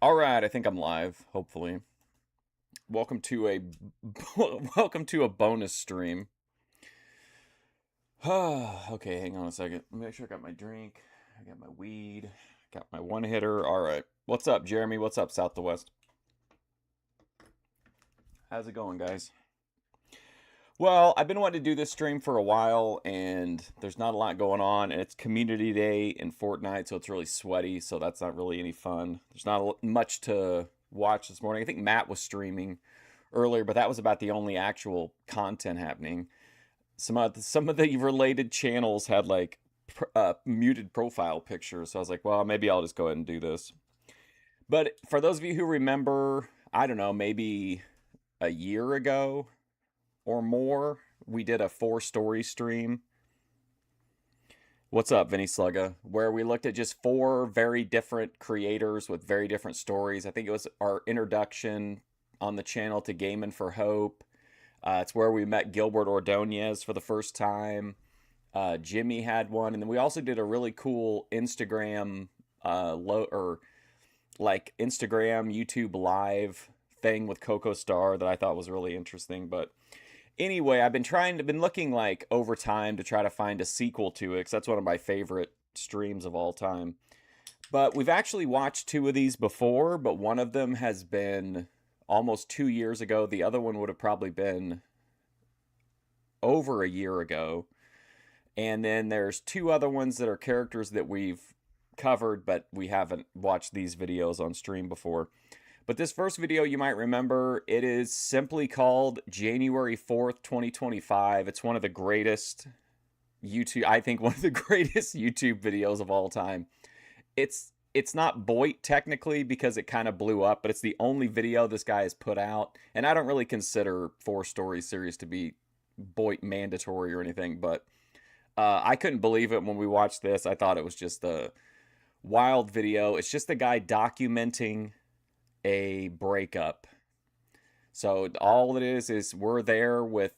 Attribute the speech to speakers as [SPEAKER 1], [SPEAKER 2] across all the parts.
[SPEAKER 1] All right, I think I'm live, hopefully. Welcome to a welcome to a bonus stream. Okay, hang on a second. Let me make sure I got my drink. I got my weed. Got my one hitter. All right. What's up, Jeremy? What's up, South to West? How's it going, guys? Well, I've been wanting to do this stream for a while, and there's not a lot going on, and it's Community Day in Fortnite, so it's really sweaty, so that's not really any fun. There's not much to watch this morning. I think Matt was streaming earlier, but that was about the only actual content happening. Some of the related channels had like muted profile pictures, so I was like, well, maybe I'll just go ahead and do this. But for those of you who remember, I don't know, maybe a year ago or more, we did a four-story stream. What's up, Vinny Slugga? Where we looked at just four very different creators with very different stories. I think it was our introduction on the channel to Gaming for Hope. It's where we met Gilbert Ordonez for the first time. Jimmy had one, and then we also did a really cool Instagram Instagram YouTube live thing with Coco Star that I thought was really interesting. But anyway, I've been looking like over time to try to find a sequel to it, because that's one of my favorite streams of all time. But we've actually watched two of these before, but one of them has been almost 2 years ago. The other one would have probably been over a year ago. And then there's two other ones that are characters that we've covered, but we haven't watched these videos on stream before. But this first video, you might remember, it is simply called January 4th, 2025. It's one of the greatest I think one of the greatest YouTube videos of all time. It's not Boit technically because it kind of blew up, but it's the only video this guy has put out. And I don't really consider four story series to be Boit mandatory or anything, but I couldn't believe it when we watched this. I thought it was just a wild video. It's just the guy documenting a breakup. So all it is we're there with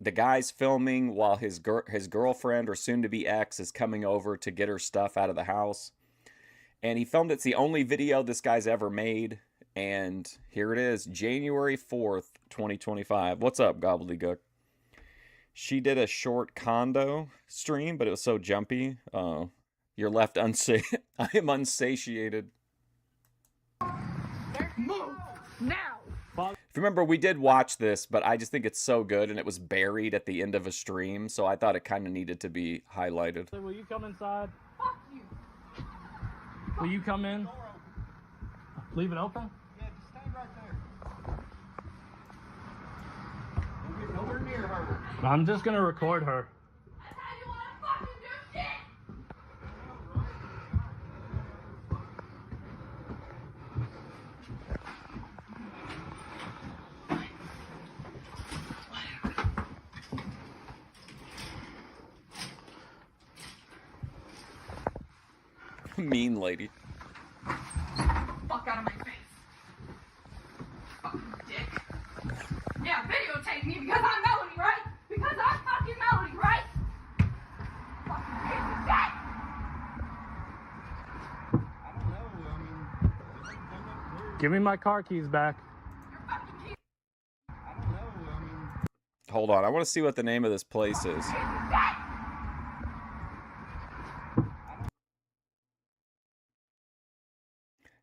[SPEAKER 1] the guy's filming while his girlfriend or soon to be ex is coming over to get her stuff out of the house. And he filmed it's the only video this guy's ever made. And here it is, January 4th, 2025. What's up, Gobbledygook? She did a short condo stream, but it was so jumpy. You're left I am unsatiated.
[SPEAKER 2] Move now.
[SPEAKER 1] If you remember, we did watch this, but I just think it's so good, and it was buried at the end of a stream, so I thought it kind of needed to be highlighted.
[SPEAKER 2] Will you come inside?
[SPEAKER 3] Fuck you.
[SPEAKER 2] Will you come in? Leave it open?
[SPEAKER 3] Yeah, just stay right there. Don't get nowhere near her.
[SPEAKER 2] I'm just gonna record her.
[SPEAKER 3] That's how you wanna fucking do shit.
[SPEAKER 1] Mean lady.
[SPEAKER 3] Fuck out of my face. Fucking dick. Yeah, videotape me because I'm Melody, right? Because I'm fucking Melody, right? Fucking piece of shit.
[SPEAKER 4] I don't know. I mean, it doesn't come up clear.
[SPEAKER 2] Give me my car keys back.
[SPEAKER 3] You're fucking piece
[SPEAKER 4] I don't know. I mean,
[SPEAKER 1] Hold on, I want to see what the name of this place is.
[SPEAKER 3] of shit.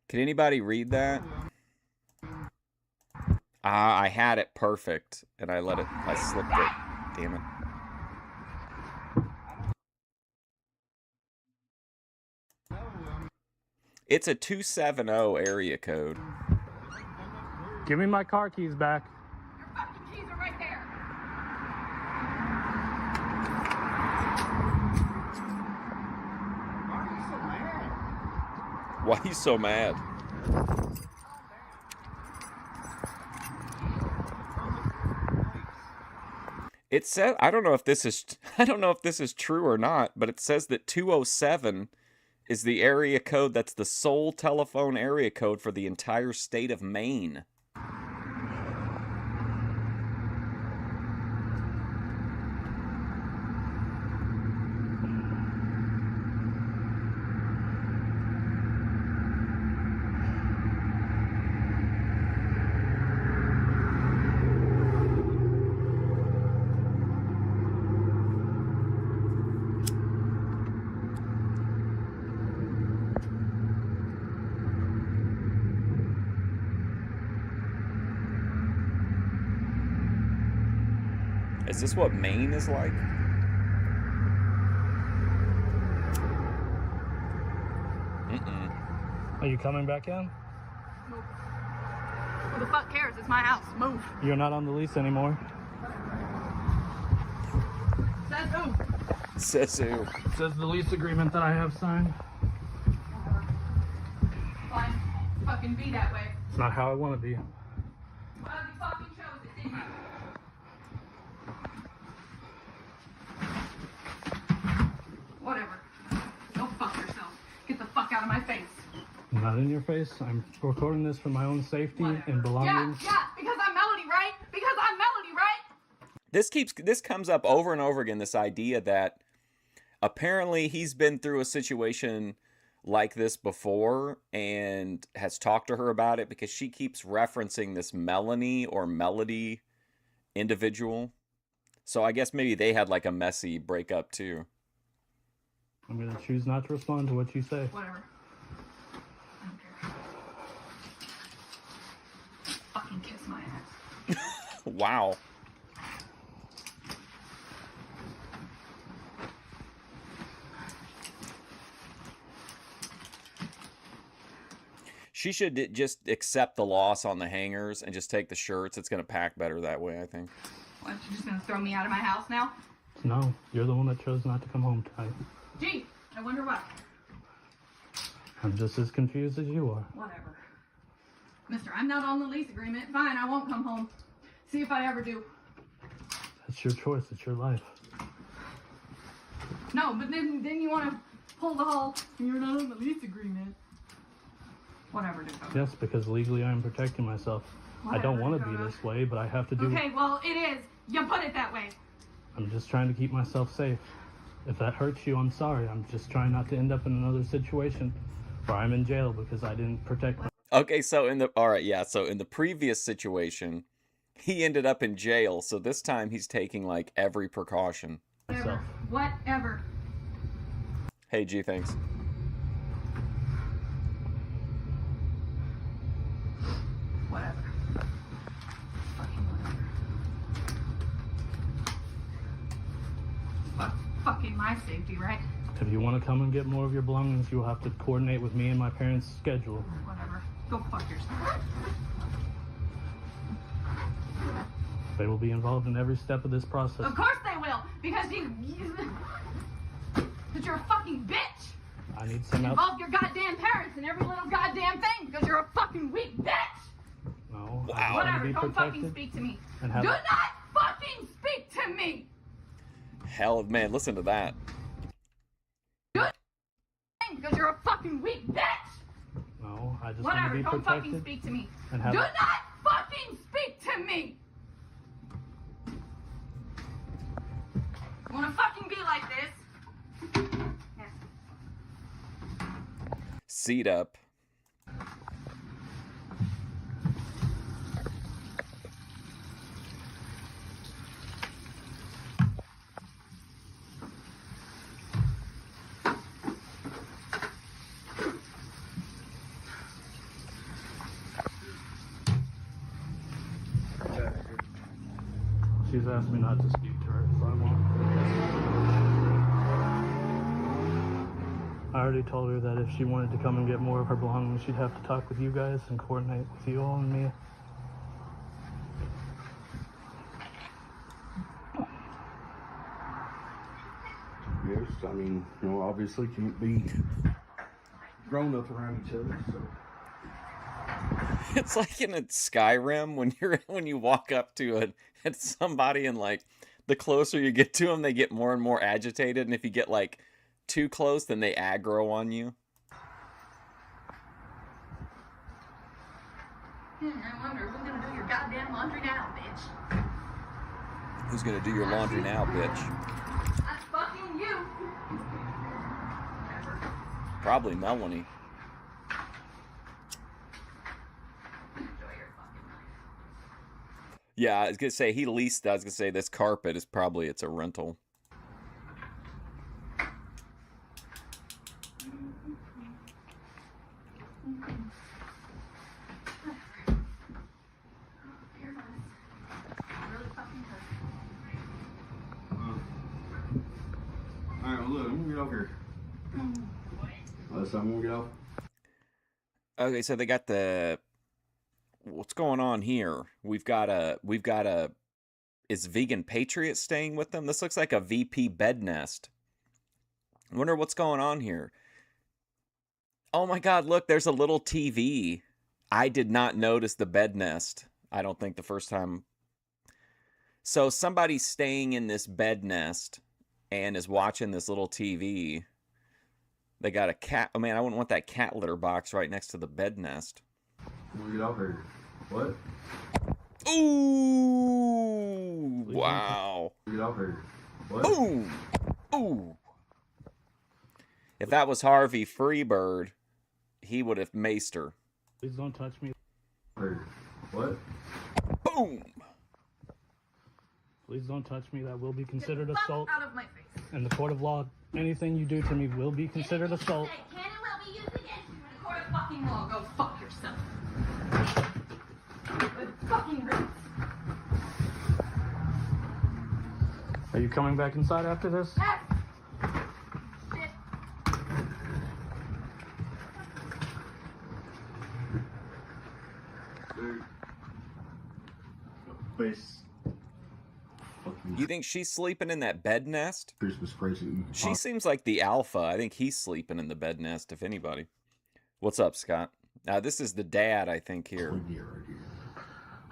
[SPEAKER 1] Can anybody read that? I had it perfect, and I slipped it. Damn it. It's a 270 area code.
[SPEAKER 2] Give me my car keys back.
[SPEAKER 3] Your fucking keys are right there.
[SPEAKER 4] why are you so mad?
[SPEAKER 1] Why are you so mad? It said, I don't know if this is true or not, but it says that 207 is the area code that's the sole telephone area code for the entire state of Maine. Is this what Maine is like?
[SPEAKER 2] Are you coming back in?
[SPEAKER 3] Move. Who the fuck cares? It's my house. Move.
[SPEAKER 2] You're not on the lease anymore.
[SPEAKER 3] Says who?
[SPEAKER 1] Says who?
[SPEAKER 2] Says the lease agreement that I have signed.
[SPEAKER 3] Fine. Fucking be that way.
[SPEAKER 2] It's not how I want to be.
[SPEAKER 3] Well, you fucking chose it, didn't you? Whatever. Go fuck yourself. Get the fuck out of my face.
[SPEAKER 2] I'm not in your face. I'm recording this for my own safety
[SPEAKER 3] Whatever.
[SPEAKER 2] and belongings.
[SPEAKER 3] Yeah, because I'm Melody, right? Because I'm Melody, right?
[SPEAKER 1] This comes up over and over again, this idea that apparently he's been through a situation like this before and has talked to her about it, because she keeps referencing this Melanie or Melody individual. So I guess maybe they had like a messy breakup too.
[SPEAKER 2] I'm going to choose not to respond to what you say.
[SPEAKER 3] Whatever. I don't care. Fucking kiss my ass.
[SPEAKER 1] Wow. She should just accept the loss on the hangers and just take the shirts. It's going to pack better that way, I think.
[SPEAKER 3] What, you just gonna throw me out of my house now?
[SPEAKER 2] No, you're the one that chose not to come home tonight.
[SPEAKER 3] Gee, I wonder why.
[SPEAKER 2] I'm just as confused as you are.
[SPEAKER 3] Whatever. Mister, I'm not on the lease agreement. Fine, I won't come home. See if I ever do.
[SPEAKER 2] It's your choice. It's your life.
[SPEAKER 3] No, but then you want to pull the whole, you're not on the lease agreement. Whatever, Dakota.
[SPEAKER 2] Yes, because legally I'm protecting myself. I don't
[SPEAKER 3] Whatever,
[SPEAKER 2] want to be
[SPEAKER 3] Dakota.
[SPEAKER 2] this way, but I have to do
[SPEAKER 3] Okay, well, it is. You put it that way.
[SPEAKER 2] I'm just trying to keep myself safe. If that hurts you, I'm sorry. I'm just trying not to end up in another situation where I'm in jail because I didn't protect myself.
[SPEAKER 1] Okay, so in the previous situation, he ended up in jail. So this time he's taking like every precaution.
[SPEAKER 3] Whatever. Whatever.
[SPEAKER 1] Hey, G, thanks.
[SPEAKER 3] Whatever. Fucking whatever. Fucking my safety, right?
[SPEAKER 2] If you want to come and get more of your belongings, you'll have to coordinate with me and my parents' schedule.
[SPEAKER 3] Whatever. Go fuck yourself.
[SPEAKER 2] They will be involved in every step of this process.
[SPEAKER 3] Of course they will, because because you're a fucking bitch.
[SPEAKER 2] I need some help.
[SPEAKER 3] Involve your goddamn parents in every little goddamn thing, because you're a fucking weak bitch.
[SPEAKER 2] No,
[SPEAKER 1] Wow.
[SPEAKER 2] I want to
[SPEAKER 3] Whatever.
[SPEAKER 2] be
[SPEAKER 3] Don't
[SPEAKER 2] protected.
[SPEAKER 3] fucking speak to me.
[SPEAKER 2] And have-
[SPEAKER 3] Do not fucking speak to me.
[SPEAKER 1] Hell, man, listen to that.
[SPEAKER 3] Because you're a fucking weak bitch.
[SPEAKER 2] No, I just
[SPEAKER 3] Whatever.
[SPEAKER 2] want to be
[SPEAKER 3] Don't
[SPEAKER 2] protected.
[SPEAKER 3] fucking speak to me.
[SPEAKER 2] And have-
[SPEAKER 3] Do not fucking speak to me. You wanna fucking be like this? Yes.
[SPEAKER 1] Seat up.
[SPEAKER 2] She's asked me not to speak to her, so I won't. I already told her that if she wanted to come and get more of her belongings, she'd have to talk with you guys and coordinate with you all and me.
[SPEAKER 4] Yes, I mean, obviously can't be grown up around each other, so.
[SPEAKER 1] It's like in a Skyrim when you walk up to at somebody, and like the closer you get to them, they get more and more agitated, and if you get like too close, then they aggro on you.
[SPEAKER 3] I wonder who's gonna do your goddamn laundry now, bitch.
[SPEAKER 1] Who's gonna do your laundry now, bitch?
[SPEAKER 3] That's fucking you. Whatever.
[SPEAKER 1] Probably Melanie.
[SPEAKER 3] Enjoy your fucking life.
[SPEAKER 1] Yeah, I was gonna say this carpet is probably it's a rental.
[SPEAKER 3] Really fucking hurt.
[SPEAKER 4] look, I'm gonna get off here. Last time I'm gonna get off.
[SPEAKER 1] Okay, so they got the what's going on here? We've got a is Vegan Patriot staying with them? This looks like a VP bed nest. I wonder what's going on here. Oh my God, look, there's a little TV. I did not notice the bed nest. I don't think the first time. So somebody's staying in this bed nest and is watching this little TV. They got a cat. Oh man, I wouldn't want that cat litter box right next to the bed nest.
[SPEAKER 4] I'm gonna get off here. What?
[SPEAKER 1] Ooh! Wow.
[SPEAKER 4] Get off here. What?
[SPEAKER 1] Ooh! Ooh! If that was Harvey Freebird, he would have maced her.
[SPEAKER 2] Please don't touch me.
[SPEAKER 4] What?
[SPEAKER 1] Boom!
[SPEAKER 2] Please don't touch me. That will be considered
[SPEAKER 3] Get the fuck
[SPEAKER 2] assault.
[SPEAKER 3] out of my face.
[SPEAKER 2] In the court of law, anything you do to me will be considered assault.
[SPEAKER 3] Can and will be used against you in a court of fucking law. Go fuck yourself. Good fucking riddance.
[SPEAKER 2] Are you coming back inside after this?
[SPEAKER 3] Yes. Shit.
[SPEAKER 4] Dude. Face. Fucking
[SPEAKER 1] You think she's sleeping in that bed nest?
[SPEAKER 4] Christmas present.
[SPEAKER 1] She seems like the alpha. I think he's sleeping in the bed nest, if anybody. What's up, Scott? This is the dad, I think, here.
[SPEAKER 4] Right here.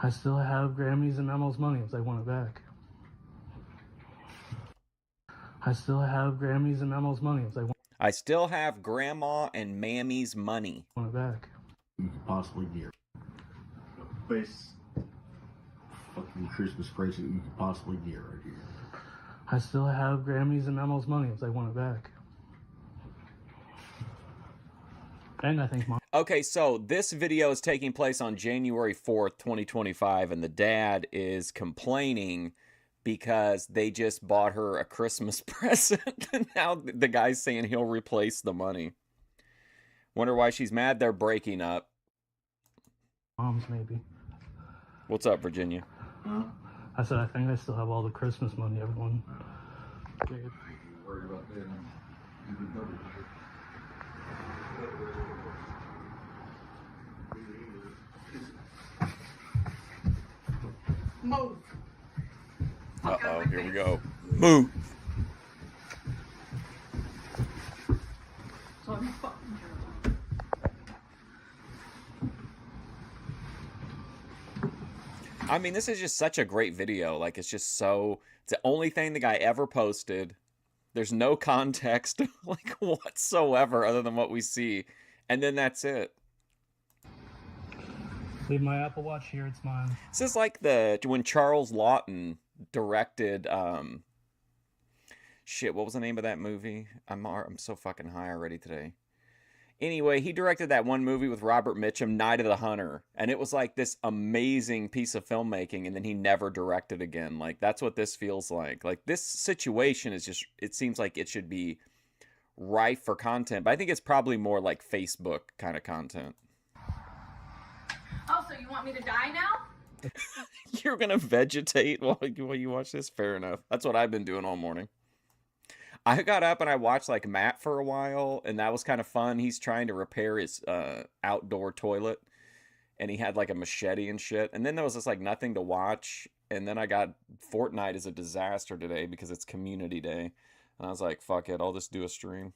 [SPEAKER 2] I still have Grammys and Memo's money if they want it back. I still have Grammys and Memo's money if they
[SPEAKER 1] I still have Grandma and Mammy's money.
[SPEAKER 2] want it back.
[SPEAKER 4] You could possibly get. Face. Fucking Christmas present you could possibly get right here.
[SPEAKER 2] I still have Grammys and Memo's money if they want it back. And I think Mom.
[SPEAKER 1] Okay, so this video is taking place on January 4th, 2025, and the dad is complaining because they just bought her a Christmas present, and now the guy's saying he'll replace the money. Wonder why she's mad. They're breaking up.
[SPEAKER 2] Mom's maybe.
[SPEAKER 1] What's up, Virginia?
[SPEAKER 4] Huh?
[SPEAKER 2] I said I think I still have all the Christmas money everyone gave.
[SPEAKER 4] You worried about that? You can cover it.
[SPEAKER 3] Move. Fuck out
[SPEAKER 1] Uh-oh,
[SPEAKER 3] of my
[SPEAKER 1] here we
[SPEAKER 3] face.
[SPEAKER 1] go. Move!
[SPEAKER 3] So I'm fucking
[SPEAKER 1] I mean, this is just such a great video. Like, it's just so... It's the only thing the guy ever posted. There's no context, like, whatsoever other than what we see. And then that's it.
[SPEAKER 2] Leave my Apple Watch here, it's mine.
[SPEAKER 1] This is like when Charles Lawton directed, shit, what was the name of that movie? I'm so fucking high already today. Anyway, he directed that one movie with Robert Mitchum, Night of the Hunter, and it was like this amazing piece of filmmaking, and then he never directed again. Like, that's what this feels like. Like, this situation is just, it seems like it should be rife for content, but I think it's probably more like Facebook kind of content.
[SPEAKER 3] Oh, so you want me to die now?
[SPEAKER 1] You're gonna vegetate while you watch this? Fair enough. That's what I've been doing all morning. I got up and I watched like Matt for a while, and that was kind of fun. He's trying to repair his outdoor toilet, and he had like a machete and shit. And then there was just like nothing to watch. And then I got Fortnite is a disaster today because it's community day, and I was like, fuck it, I'll just do a stream.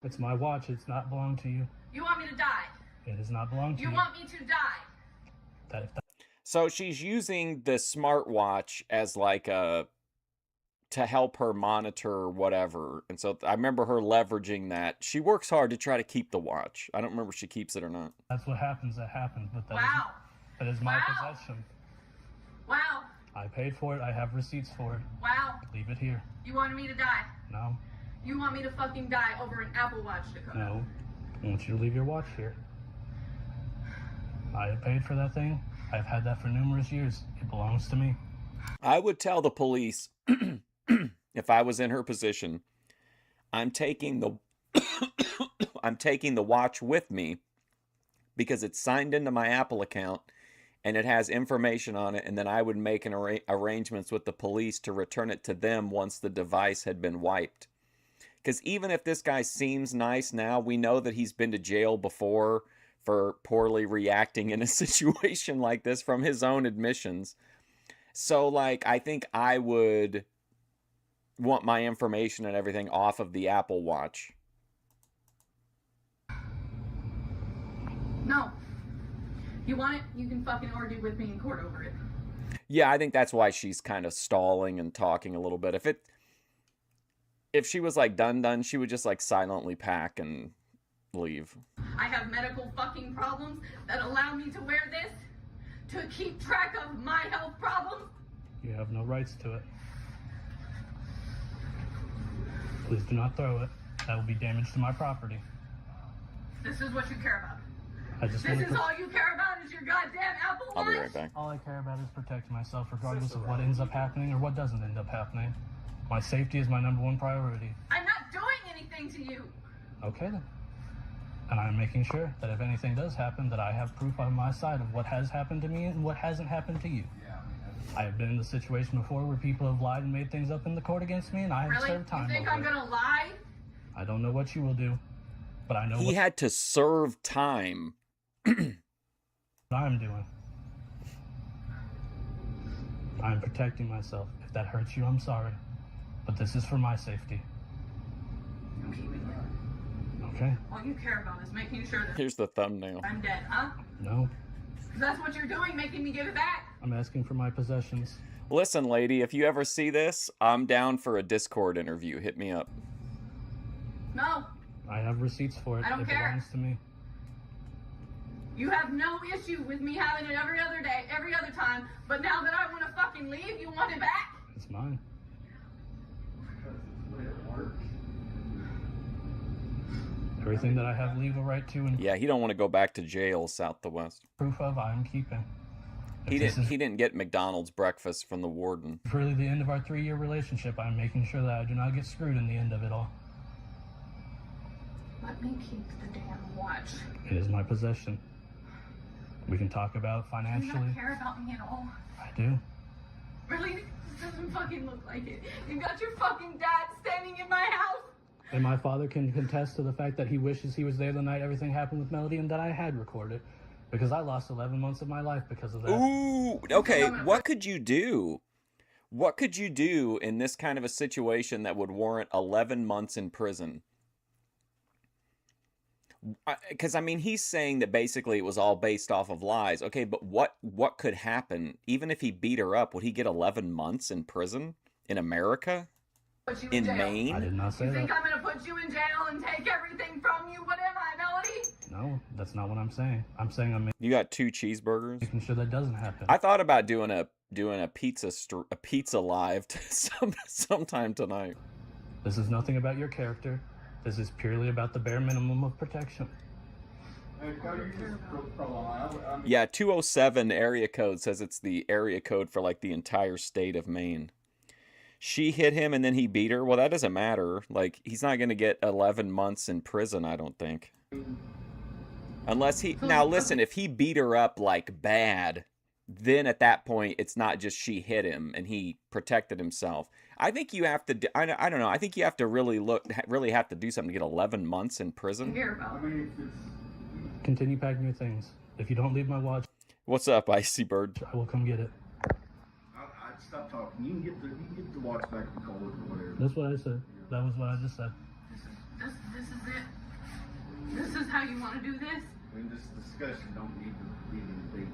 [SPEAKER 2] It's my watch, it's not belong to you.
[SPEAKER 3] You want me to die?
[SPEAKER 2] It does not belong to you.
[SPEAKER 3] You want me to die?
[SPEAKER 1] So she's using the smartwatch as like a to help her monitor whatever. And so I remember her leveraging that. She works hard to try to keep the watch. I don't remember if she keeps it or not.
[SPEAKER 2] That's what happens, that happens, but
[SPEAKER 3] Wow.
[SPEAKER 2] that is my
[SPEAKER 3] Wow.
[SPEAKER 2] possession.
[SPEAKER 3] Wow.
[SPEAKER 2] I paid for it, I have receipts for it.
[SPEAKER 3] Wow.
[SPEAKER 2] Leave it here.
[SPEAKER 3] You wanted me to die?
[SPEAKER 2] No,
[SPEAKER 3] You want me to fucking die over an Apple Watch, Dakota?
[SPEAKER 2] no. I want you to leave your watch here. I have paid for that thing. I've had that for numerous years. It belongs to me.
[SPEAKER 1] I would tell the police if I was in her position, I'm taking the I'm taking the watch with me because it's signed into my Apple account and it has information on it, and then I would make an arrangements with the police to return it to them once the device had been wiped. Because even if this guy seems nice now, we know that he's been to jail before for poorly reacting in a situation like this from his own admissions. So, like, I think I would want my information and everything off of the Apple Watch.
[SPEAKER 3] No. You want it? You can fucking argue with me in court over it.
[SPEAKER 1] Yeah, I think that's why she's kind of stalling and talking a little bit. If she was like done, she would just like silently pack and leave.
[SPEAKER 3] I have medical fucking problems that allow me to wear this to keep track of my health problems.
[SPEAKER 2] You have no rights to it. Please do not throw it. That will be damage to my property.
[SPEAKER 3] This is what you care about.
[SPEAKER 2] I just
[SPEAKER 3] This
[SPEAKER 2] want
[SPEAKER 3] is
[SPEAKER 2] to.
[SPEAKER 3] all you care about is your goddamn Apple Watch?
[SPEAKER 1] I'll be right back.
[SPEAKER 2] All I care about is protecting myself, regardless of what ends up happening or what doesn't end up happening. My safety is my number one priority.
[SPEAKER 3] I'm not doing anything to you.
[SPEAKER 2] Okay then. And I'm making sure that if anything does happen, that I have proof on my side of what has happened to me and what hasn't happened to you. I have been in the situation before where people have lied and made things up in the court against me, and I have
[SPEAKER 3] Really?
[SPEAKER 2] served time
[SPEAKER 3] You think
[SPEAKER 2] over
[SPEAKER 3] I'm
[SPEAKER 2] it.
[SPEAKER 3] gonna lie?
[SPEAKER 2] I don't know what you will do, but I know
[SPEAKER 1] He
[SPEAKER 2] what
[SPEAKER 1] had to serve time.
[SPEAKER 2] I'm doing. I'm protecting myself. If that hurts you, I'm sorry. But this is for my safety.
[SPEAKER 3] I'm keeping it.
[SPEAKER 2] Okay?
[SPEAKER 3] All you care about is making sure that
[SPEAKER 1] Here's the thumbnail.
[SPEAKER 3] I'm dead, huh?
[SPEAKER 2] No.
[SPEAKER 3] 'Cause that's what you're doing, making me give it back.
[SPEAKER 2] I'm asking for my possessions.
[SPEAKER 1] Listen, lady, if you ever see this, I'm down for a Discord interview. Hit me up.
[SPEAKER 3] No,
[SPEAKER 2] I have receipts for it.
[SPEAKER 3] I don't
[SPEAKER 2] It
[SPEAKER 3] care.
[SPEAKER 2] belongs to me.
[SPEAKER 3] you have no issue with me having it every other day, every other time. But now that I want to fucking leave, you want it back?
[SPEAKER 2] It's mine. Everything that I have legal right to and
[SPEAKER 1] Yeah, he don't want to go back to jail south to west.
[SPEAKER 2] proof of, I am keeping. If
[SPEAKER 1] He
[SPEAKER 2] this
[SPEAKER 1] didn't.
[SPEAKER 2] is
[SPEAKER 1] He didn't get McDonald's breakfast from the warden.
[SPEAKER 2] really the end of our 3-year relationship, I'm making sure that I do not get screwed in the end of it all.
[SPEAKER 3] Let me keep the damn watch.
[SPEAKER 2] It is my possession. We can talk about
[SPEAKER 3] Do you
[SPEAKER 2] financially.
[SPEAKER 3] not care about me at all?
[SPEAKER 2] I do.
[SPEAKER 3] Really? This doesn't fucking look like it. You got your fucking dad standing in my house.
[SPEAKER 2] And my father can contest to the fact that he wishes he was there the night everything happened with Melody and that I had recorded. Because I lost 11 months of my life because of that.
[SPEAKER 1] Ooh. Okay. What could you do? What could you do in this kind of a situation that would warrant 11 months in prison? Because I mean, he's saying that basically it was all based off of lies. Okay, but what could happen? Even if he beat her up, would he get 11 months in prison in America?
[SPEAKER 3] Put you
[SPEAKER 1] In
[SPEAKER 3] jail.
[SPEAKER 2] I
[SPEAKER 1] Maine?
[SPEAKER 2] did not say
[SPEAKER 3] You think
[SPEAKER 2] that.
[SPEAKER 3] I'm gonna put you in jail and take everything from you? What am I, Melody?
[SPEAKER 2] No, that's not what I'm saying. I'm saying I'm
[SPEAKER 1] You got 2 cheeseburgers?
[SPEAKER 2] making sure that doesn't happen.
[SPEAKER 1] I thought about doing a pizza live sometime tonight.
[SPEAKER 2] This is nothing about your character. This is purely about the bare minimum of protection.
[SPEAKER 1] Yeah, 207 area code says it's the area code for like the entire state of Maine. She hit him and then he beat her. Well, that doesn't matter. Like, he's not going to get 11 months in prison, I don't think. Unless he... Now, listen, if he beat her up, like, bad, then at that point, it's not just she hit him and he protected himself. I think you have to... I don't know. I think you have to really have to do something to get 11 months in prison.
[SPEAKER 3] Care about.
[SPEAKER 2] Continue packing your things. If you don't leave my watch,
[SPEAKER 1] What's up, Icy Bird?
[SPEAKER 2] I will come get it.
[SPEAKER 4] I'd stop talking. You can get the watch back and call it or whatever.
[SPEAKER 2] That's what I said. That was what I just said.
[SPEAKER 3] This is it. This is how you want to do this.
[SPEAKER 4] I mean, this discussion don't need to be anything.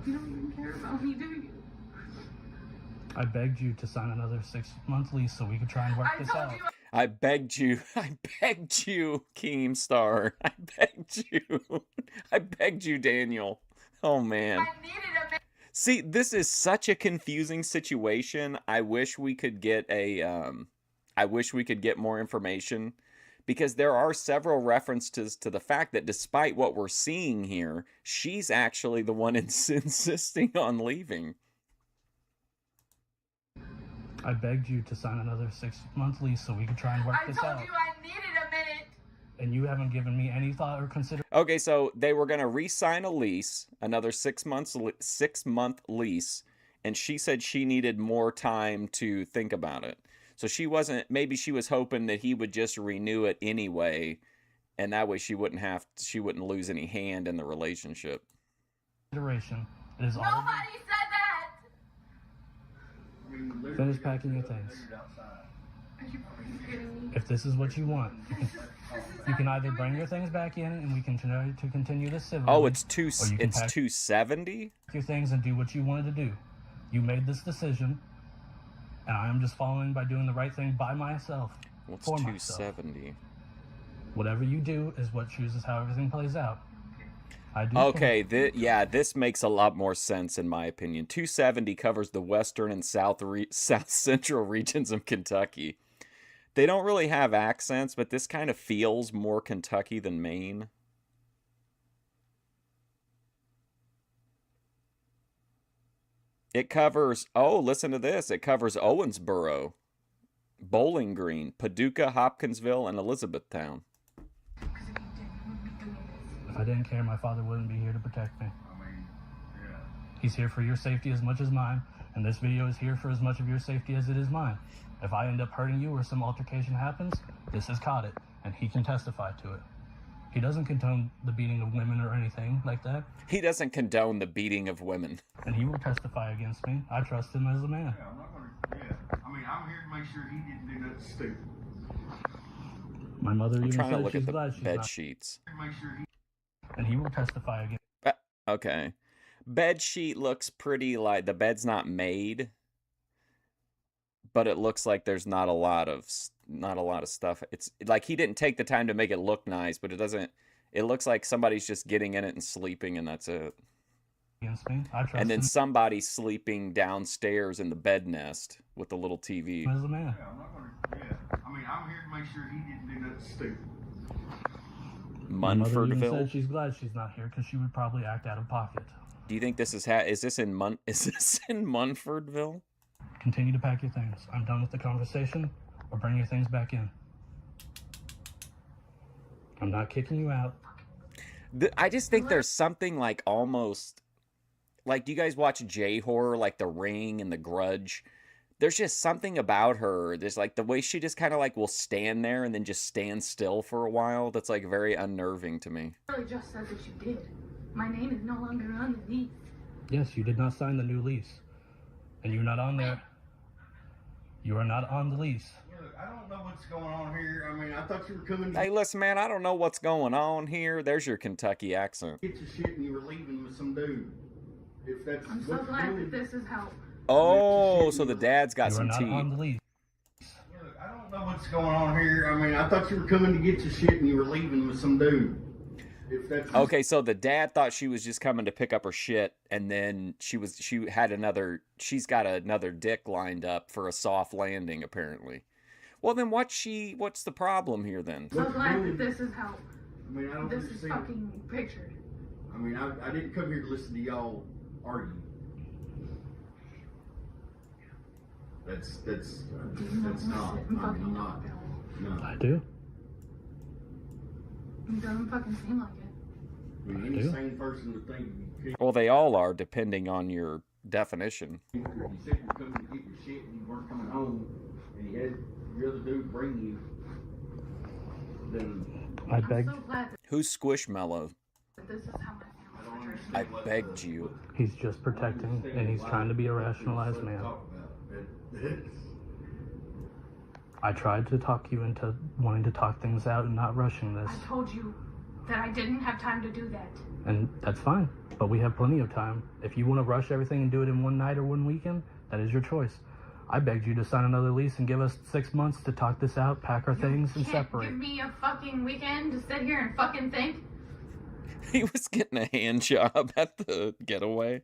[SPEAKER 3] You don't even care about me, do you?
[SPEAKER 2] I begged you to sign another 6-month lease so we could try and work
[SPEAKER 3] I
[SPEAKER 2] this
[SPEAKER 3] told
[SPEAKER 2] out.
[SPEAKER 3] you.
[SPEAKER 1] I begged you, Keemstar. I begged you, Daniel. Oh, man.
[SPEAKER 3] I needed a man.
[SPEAKER 1] See, this is such a confusing situation. I wish we could get more information, because there are several references to the fact that despite what we're seeing here, she's actually the one insisting on leaving.
[SPEAKER 2] I begged you to sign another 6-month lease so we could try and work
[SPEAKER 3] I
[SPEAKER 2] this
[SPEAKER 3] told
[SPEAKER 2] out.
[SPEAKER 3] you I needed a minute.
[SPEAKER 2] And you haven't given me any thought or consideration.
[SPEAKER 1] Okay, so they were going to re-sign a lease, another 6-month lease, and she said she needed more time to think about it. So she wasn't, maybe she was hoping that he would just renew it anyway, and that way she wouldn't lose any hand in the relationship.
[SPEAKER 2] Iteration. It is all.
[SPEAKER 3] Nobody said that!
[SPEAKER 2] Finish packing your things.
[SPEAKER 3] Are you fucking kidding me?
[SPEAKER 2] If this is what you want, you can either bring your things back in and we can continue this civilly.
[SPEAKER 1] Oh, it's
[SPEAKER 2] or you can pack
[SPEAKER 1] 270?
[SPEAKER 2] your things and do what you wanted to do. You made this decision, and I am just following by doing the right thing by myself.
[SPEAKER 1] What's
[SPEAKER 2] for myself.
[SPEAKER 1] 270?
[SPEAKER 2] Whatever you do is what chooses how everything plays out. I do.
[SPEAKER 1] Okay, this makes a lot more sense in my opinion. 270 covers the western and south central regions of Kentucky. They don't really have accents, but this kind of feels more Kentucky than Maine. It covers, oh, listen to this. It covers Owensboro, Bowling Green, Paducah, Hopkinsville, and Elizabethtown.
[SPEAKER 2] If I didn't care, my father wouldn't be here to protect me. He's here for your safety as much as mine, and this video is here for as much of your safety as it is mine. If I end up hurting you or some altercation happens, this has caught it, and he can testify to it. He doesn't condone the beating of women or anything like that.
[SPEAKER 1] He doesn't condone the beating of women.
[SPEAKER 2] And he will testify against me. I trust him as a man.
[SPEAKER 4] Yeah, I'm not gonna. Yeah, I mean, I'm here to make sure he didn't do nothing stupid.
[SPEAKER 2] My mother
[SPEAKER 1] I'm
[SPEAKER 2] even
[SPEAKER 1] trying to
[SPEAKER 2] said
[SPEAKER 1] look
[SPEAKER 2] she's
[SPEAKER 1] at the
[SPEAKER 2] glad she's
[SPEAKER 1] bed
[SPEAKER 2] not.
[SPEAKER 1] sheets.
[SPEAKER 4] Make sure he.
[SPEAKER 2] And he will testify against.
[SPEAKER 1] Okay. Bed sheet looks pretty like the bed's not made, but it looks like there's not a lot of stuff. It's like he didn't take the time to make it look nice, but it looks like somebody's just getting in it and sleeping, and that's it.
[SPEAKER 2] Against me. I trust
[SPEAKER 1] And then
[SPEAKER 2] him
[SPEAKER 1] somebody's sleeping downstairs in the bed nest with the little TV.
[SPEAKER 2] as a man.
[SPEAKER 4] Yeah, I'm not gonna. Yeah, I mean, I'm here to make sure he didn't do nothing stupid.
[SPEAKER 2] My mother even
[SPEAKER 1] Munfordville.
[SPEAKER 2] said she's glad she's not here because she would probably act out of pocket.
[SPEAKER 1] Do you think this is in Munfordville?
[SPEAKER 2] Continue to pack your things. I'm done with the conversation, or bring your things back in. I'm not kicking you out.
[SPEAKER 1] I just think there's something like almost like, do you guys watch J-horror, like The Ring and The Grudge? There's just something about her. There's like the way she just kind of like will stand there and then just stand still for a while. That's like very unnerving to me.
[SPEAKER 3] Really just said that you did. My name is no longer on the lease.
[SPEAKER 2] Yes, you did not sign the new lease. And you're not on there. You are not on the lease.
[SPEAKER 4] Look, I don't know what's going on here. I mean, I thought you were coming to
[SPEAKER 1] Hey, listen, man, I don't know what's going on here. There's your Kentucky accent.
[SPEAKER 4] get your shit and you were leaving with some dude. If that's
[SPEAKER 3] I'm so
[SPEAKER 4] what you're
[SPEAKER 3] glad
[SPEAKER 4] doing.
[SPEAKER 3] that this is how.
[SPEAKER 1] Oh, so the dad's got
[SPEAKER 2] You are
[SPEAKER 1] some
[SPEAKER 2] not on
[SPEAKER 1] teeth.
[SPEAKER 2] the lease.
[SPEAKER 4] Look, I don't know what's going on here. I mean, I thought you were coming to get your shit and you were leaving with some dude. If that's
[SPEAKER 1] Okay, so the dad thought she was just coming to pick up her shit, and then she's got another dick lined up for a soft landing, apparently. Well, then what's the problem here then?
[SPEAKER 3] So glad that this is how.
[SPEAKER 4] I mean, I don't
[SPEAKER 3] This is
[SPEAKER 4] understand.
[SPEAKER 3] fucking pictured.
[SPEAKER 4] I mean, I didn't come here to listen to y'all argue. That's
[SPEAKER 3] Do you
[SPEAKER 4] not.
[SPEAKER 3] sit and
[SPEAKER 4] I mean,
[SPEAKER 3] fucking
[SPEAKER 4] I'm
[SPEAKER 3] talk
[SPEAKER 4] not.
[SPEAKER 3] at all?
[SPEAKER 4] No.
[SPEAKER 2] I do.
[SPEAKER 3] It doesn't fucking seem like it.
[SPEAKER 4] I mean, any sane person would think you
[SPEAKER 1] Well, they all are, depending on your definition.
[SPEAKER 4] said you were coming to get your shit and you weren't coming home, and you had your other dude bring you. Then
[SPEAKER 2] I
[SPEAKER 3] I'm
[SPEAKER 2] begged.
[SPEAKER 3] so glad
[SPEAKER 1] Who's Squishmallow?
[SPEAKER 3] that this is how my
[SPEAKER 4] I
[SPEAKER 3] family's
[SPEAKER 4] don't
[SPEAKER 3] portrayed.
[SPEAKER 1] I
[SPEAKER 4] understand.
[SPEAKER 1] begged you.
[SPEAKER 2] He's just protecting, and he's trying to be a rationalized man. I tried to talk you into wanting to talk things out and not rushing this.
[SPEAKER 3] I told you that I didn't have time to do that.
[SPEAKER 2] And that's fine, but we have plenty of time. If you want to rush everything and do it in one night or one weekend, that is your choice. I begged you to sign another lease and give us 6 months to talk this out, pack our things, and
[SPEAKER 3] You can't
[SPEAKER 2] separate.
[SPEAKER 3] give me a fucking weekend to sit here and fucking think.
[SPEAKER 1] He was getting a hand job at the getaway.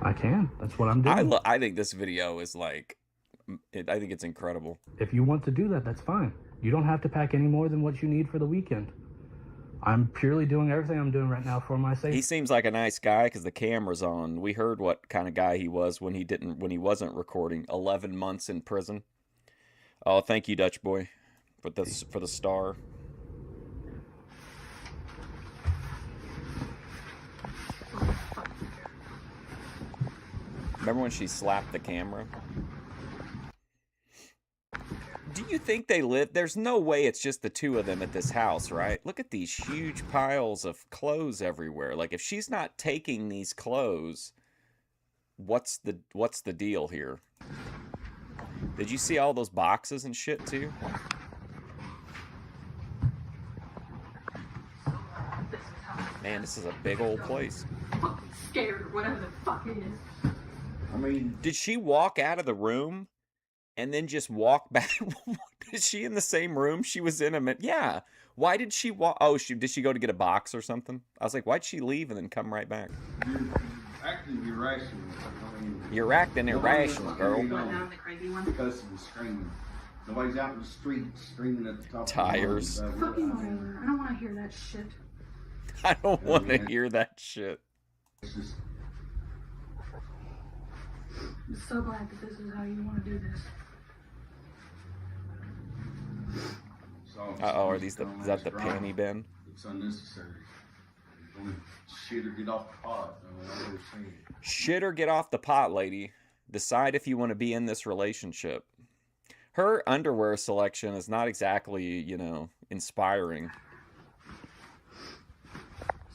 [SPEAKER 2] I can. That's what I'm doing.
[SPEAKER 1] I think this video is like, I think it's incredible.
[SPEAKER 2] If you want to do that, that's fine. You don't have to pack any more than what you need for the weekend. I'm purely doing everything I'm doing right now for my safety.
[SPEAKER 1] He seems like a nice guy because the camera's on. We heard what kind of guy he was when he wasn't recording. 11 months in prison. Oh, thank you, Dutch boy, for the star. Remember when she slapped the camera? Do you think they live? There's no way it's just the two of them at this house, right? Look at these huge piles of clothes everywhere. Like, if she's not taking these clothes, what's the deal here? Did you see all those boxes and shit too? Man, this is a big old place.
[SPEAKER 3] I'm fucking scared or whatever the fuck it is.
[SPEAKER 4] I mean,
[SPEAKER 1] Did she walk out of the room and then just walk back? Is she in the same room she was in a minute? Yeah. Why did she walk? Oh, did she go to get a box or something? I was like, why'd she leave and then come right back?
[SPEAKER 5] You're acting irrational. I mean,
[SPEAKER 1] You're acting irrational, girl.
[SPEAKER 3] Going down the crazy one.
[SPEAKER 5] cussing and screaming. Nobody's out in the street screaming at the top
[SPEAKER 1] Tires.
[SPEAKER 5] of
[SPEAKER 3] Fucking whatever. I don't want to hear that shit.
[SPEAKER 1] I don't want to hear that shit.
[SPEAKER 5] It's just,
[SPEAKER 3] I'm so glad that this is how you want to do this.
[SPEAKER 5] it's all
[SPEAKER 1] Uh-oh, are these is that the
[SPEAKER 5] drama.
[SPEAKER 1] panty bin?
[SPEAKER 5] It's unnecessary. Don't shit or get off the pot. I mean, I understand.
[SPEAKER 1] Shit or get off the pot, lady. Decide if you want to be in this relationship. Her underwear selection is not exactly, inspiring.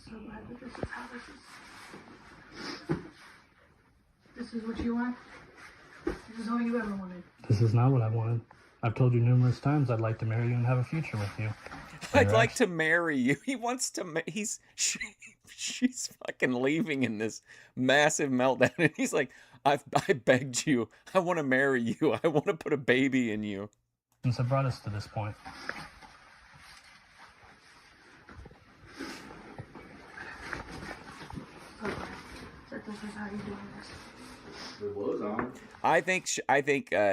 [SPEAKER 3] So glad that this is how this is. This is what you want? This is all you ever wanted.
[SPEAKER 2] This is not what I wanted. I've told you numerous times I'd like to marry you and have a future with you.
[SPEAKER 1] I'd
[SPEAKER 2] Your
[SPEAKER 1] like
[SPEAKER 2] ex-
[SPEAKER 1] to marry you. He wants to. She's fucking leaving in this massive meltdown, and he's like, I begged you. I want to marry you. I want to put a baby in you.
[SPEAKER 2] Since have brought us to this point.
[SPEAKER 3] So glad that this is how you're doing this.
[SPEAKER 5] It was on.
[SPEAKER 1] I think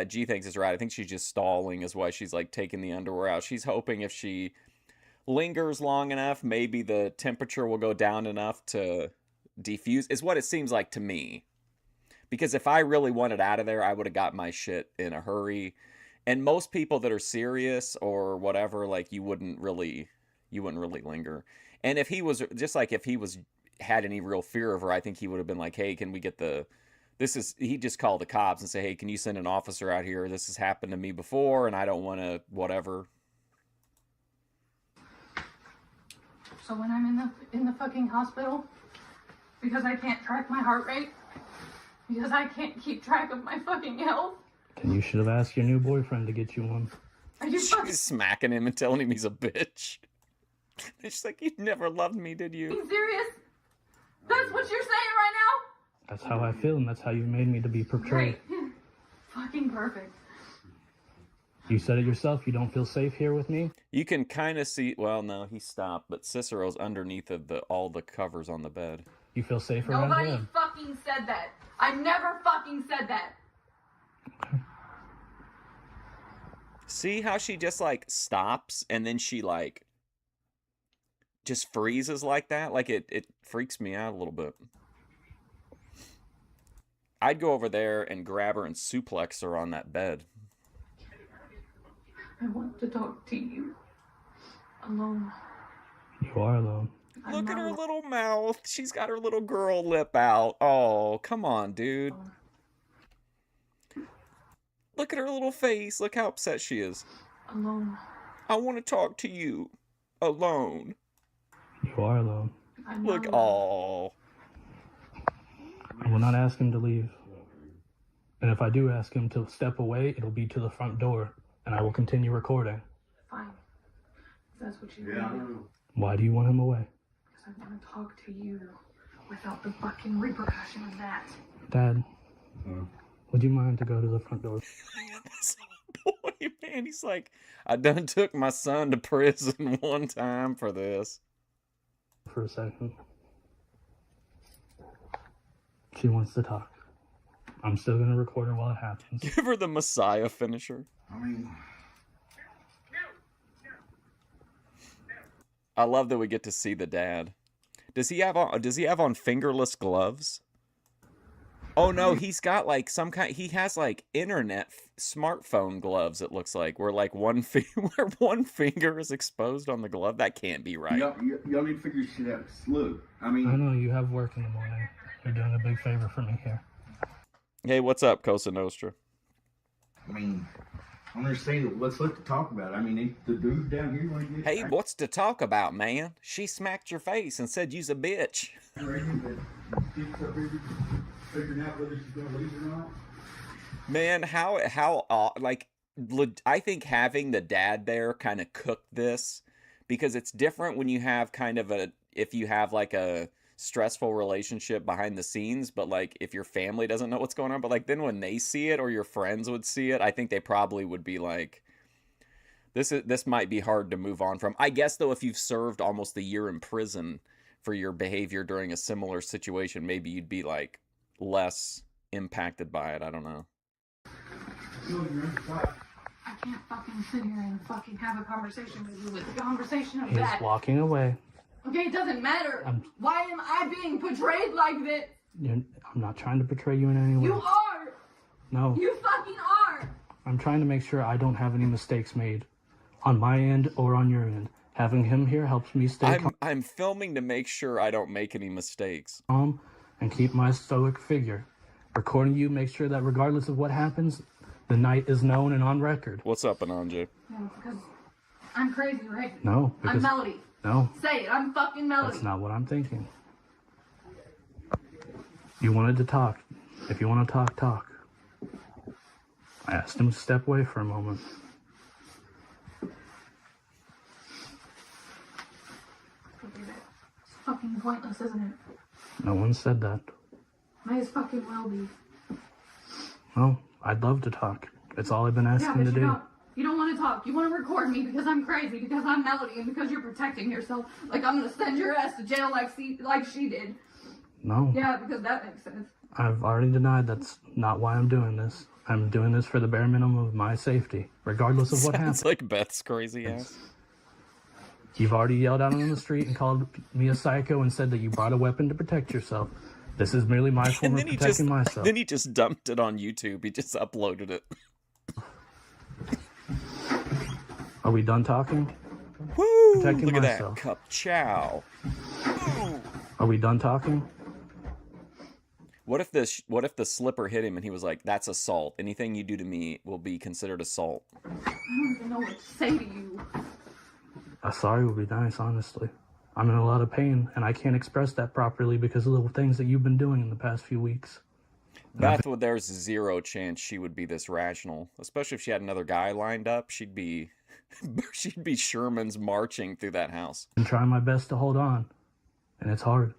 [SPEAKER 1] G thinks is right. I think she's just stalling, is why she's like taking the underwear out. She's hoping if she lingers long enough, maybe the temperature will go down enough to defuse. Is what it seems like to me. Because if I really wanted out of there, I would have got my shit in a hurry. And most people that are serious or whatever, like you wouldn't really linger. And if he was had any real fear of her, I think he would have been like, hey, can we get he'd just call the cops and say, hey, can you send an officer out here? This has happened to me before and I don't want to whatever.
[SPEAKER 3] So when I'm in the fucking hospital, because I can't track my heart rate, because I can't keep track of my fucking health,
[SPEAKER 2] Then you should have asked your new boyfriend to get you one.
[SPEAKER 3] are you fucking
[SPEAKER 1] She's smacking him and telling him he's a bitch. And she's like, you never loved me, did you?
[SPEAKER 3] serious? That's what you're saying right now?
[SPEAKER 2] That's how I feel, and that's how you made me to be portrayed.
[SPEAKER 3] Great. Fucking perfect.
[SPEAKER 2] You said it yourself, you don't feel safe here with me?
[SPEAKER 1] You can kind of see, well, no, he stopped, but Cicero's underneath of all the covers on the bed.
[SPEAKER 2] You feel safe around
[SPEAKER 3] Nobody
[SPEAKER 2] him?
[SPEAKER 3] fucking said that. I never fucking said that.
[SPEAKER 1] See how she just like stops and then she like just freezes like that? Like it freaks me out a little bit. I'd go over there and grab her and suplex her on that bed.
[SPEAKER 3] I want to talk to you. Alone.
[SPEAKER 2] You are alone.
[SPEAKER 3] I'm
[SPEAKER 1] Look at
[SPEAKER 3] not
[SPEAKER 1] her
[SPEAKER 3] alone.
[SPEAKER 1] little mouth. She's got her little girl lip out. Oh, come on, dude. Look at her little face. Look how upset she is.
[SPEAKER 3] Alone.
[SPEAKER 1] I want to talk to you. Alone.
[SPEAKER 2] You are alone.
[SPEAKER 3] I'm
[SPEAKER 1] Look,
[SPEAKER 3] not alone.
[SPEAKER 1] oh.
[SPEAKER 2] I will not ask him to leave. And if I do ask him to step away, it'll be to the front door, and I will continue recording.
[SPEAKER 3] Fine. If that's what you
[SPEAKER 5] Yeah, I
[SPEAKER 3] want.
[SPEAKER 5] know.
[SPEAKER 2] Why do you want him away?
[SPEAKER 3] Because I want to talk to you without the fucking repercussion of that.
[SPEAKER 2] Dad,
[SPEAKER 5] Huh?
[SPEAKER 2] would you mind to go to the front door?
[SPEAKER 1] This boy, man, he's like, I done took my son to prison one time for this.
[SPEAKER 2] For a second. She wants to talk. I'm still gonna record her while it happens.
[SPEAKER 1] Give her the Messiah finisher.
[SPEAKER 5] I mean,
[SPEAKER 1] I love that we get to see the dad. Does he have on fingerless gloves? Oh no, he's got like some kind. He has like internet smartphone gloves. It looks like where like where one finger is exposed on the glove. That can't be right.
[SPEAKER 5] y'all need to figure shit out. Look, I
[SPEAKER 2] I
[SPEAKER 5] mean,
[SPEAKER 2] know you have work in the morning. You're doing a big favor for me here.
[SPEAKER 1] Hey, what's up, Cosa Nostra?
[SPEAKER 5] I mean, I understand. Let's let the talk about it. I mean, the dude down here want to get.
[SPEAKER 1] Hey, what's to talk about, man? She smacked your face and said you's a bitch.
[SPEAKER 5] Figuring out whether she's gonna leave or not.
[SPEAKER 1] Man, I think having the dad there kind of cooked this, because it's different when you have if you have like a stressful relationship behind the scenes, but like if your family doesn't know what's going on, but like then when they see it or your friends would see it, I think they probably would be like, this might be hard to move on from. I guess though, if you've served almost a year in prison for your behavior during a similar situation, maybe you'd be like less impacted by it. I don't know.
[SPEAKER 3] I can't fucking sit here and fucking have a conversation with you with the conversation of
[SPEAKER 2] He's
[SPEAKER 3] that.
[SPEAKER 2] walking away.
[SPEAKER 3] Okay, it doesn't matter. Why am I being portrayed like this?
[SPEAKER 2] I'm not trying to portray you in any way.
[SPEAKER 3] You are.
[SPEAKER 2] No.
[SPEAKER 3] You fucking are.
[SPEAKER 2] I'm trying to make sure I don't have any mistakes made on my end or on your end. Having him here helps me stay
[SPEAKER 1] I'm filming to make sure I don't make any mistakes.
[SPEAKER 2] calm and keep my stoic figure. Recording you makes sure that regardless of what happens, the night is known and on record.
[SPEAKER 1] What's up, Ananje?
[SPEAKER 3] No, because I'm crazy, right?
[SPEAKER 2] No,
[SPEAKER 3] I'm
[SPEAKER 2] because
[SPEAKER 3] Melody.
[SPEAKER 2] no,
[SPEAKER 3] Say it. I'm fucking Melody.
[SPEAKER 2] that's not what I'm thinking. You wanted to talk. If you want to talk, talk. I asked him to step away for a moment.
[SPEAKER 3] It's fucking pointless, isn't it?
[SPEAKER 2] No one said that.
[SPEAKER 3] May as fucking well be.
[SPEAKER 2] Well, I'd love to talk. It's all I've been
[SPEAKER 3] Yeah,
[SPEAKER 2] asking
[SPEAKER 3] but
[SPEAKER 2] to do.
[SPEAKER 3] you don't want to talk. You want to record me because I'm crazy, because I'm Melody, and because you're protecting yourself. Like I'm gonna send your ass to jail like she did.
[SPEAKER 2] No,
[SPEAKER 3] Yeah, because that makes sense.
[SPEAKER 2] I've already denied that's not why I'm doing this. I'm doing this for the bare minimum of my safety, regardless of what happens.
[SPEAKER 1] Sounds like Beth's crazy ass.
[SPEAKER 2] You've already yelled out on the street and called me a psycho and said that you brought a weapon to protect yourself. This is merely my form
[SPEAKER 1] And
[SPEAKER 2] of
[SPEAKER 1] then
[SPEAKER 2] protecting myself.
[SPEAKER 1] then he just dumped it on YouTube. He just uploaded it.
[SPEAKER 2] Are we done talking?
[SPEAKER 1] Woo!
[SPEAKER 2] Protecting
[SPEAKER 1] Look at
[SPEAKER 2] myself.
[SPEAKER 1] that cup chow. Woo!
[SPEAKER 2] Are we done talking?
[SPEAKER 1] What if the slipper hit him and he was like, "That's assault. Anything you do to me will be considered assault."
[SPEAKER 3] I don't even know what to say to you.
[SPEAKER 2] A sorry would be nice, honestly. I'm in a lot of pain, and I can't express that properly because of the things that you've been doing in the past few weeks.
[SPEAKER 1] Beth, there's zero chance she would be this rational, especially if she had another guy lined up. She'd be Sherman's marching through that house.
[SPEAKER 2] I'm trying my best to hold on, and it's hard.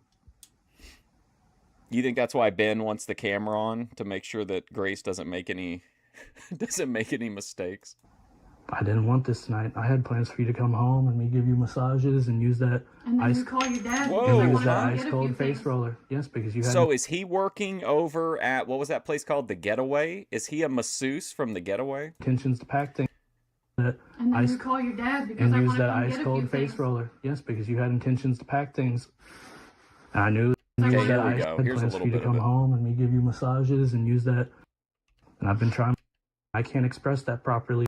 [SPEAKER 1] You think that's why Ben wants the camera on, to make sure that Grace doesn't make any mistakes?
[SPEAKER 2] I didn't want this tonight. I had plans for you to come home and me give you massages and use that
[SPEAKER 3] And then
[SPEAKER 2] ice
[SPEAKER 3] you call your dad
[SPEAKER 1] Whoa,
[SPEAKER 3] because I
[SPEAKER 2] and use
[SPEAKER 3] want
[SPEAKER 2] that
[SPEAKER 3] to
[SPEAKER 2] ice
[SPEAKER 3] get a
[SPEAKER 2] cold
[SPEAKER 3] few
[SPEAKER 2] face
[SPEAKER 3] things.
[SPEAKER 2] roller. Yes, because you had
[SPEAKER 1] So is he working over at, what was that place called? The Getaway? Is he a masseuse from The Getaway?
[SPEAKER 2] intentions to pack things. That
[SPEAKER 3] And then
[SPEAKER 2] ice
[SPEAKER 3] you call your dad because
[SPEAKER 2] and
[SPEAKER 3] I
[SPEAKER 2] use
[SPEAKER 3] want to
[SPEAKER 2] that
[SPEAKER 3] come
[SPEAKER 2] ice
[SPEAKER 3] get a
[SPEAKER 2] cold
[SPEAKER 3] few
[SPEAKER 2] face
[SPEAKER 3] things.
[SPEAKER 2] roller. Yes, because you had intentions to pack things. And I knew
[SPEAKER 3] Okay,
[SPEAKER 2] use
[SPEAKER 1] here
[SPEAKER 2] that
[SPEAKER 1] we
[SPEAKER 2] ice
[SPEAKER 1] go.
[SPEAKER 2] had
[SPEAKER 1] Here's a
[SPEAKER 2] plans for
[SPEAKER 1] little
[SPEAKER 2] you to
[SPEAKER 1] bit of
[SPEAKER 2] come
[SPEAKER 1] it.
[SPEAKER 2] home and me give you massages and use that. And I've been trying. I can't express that properly.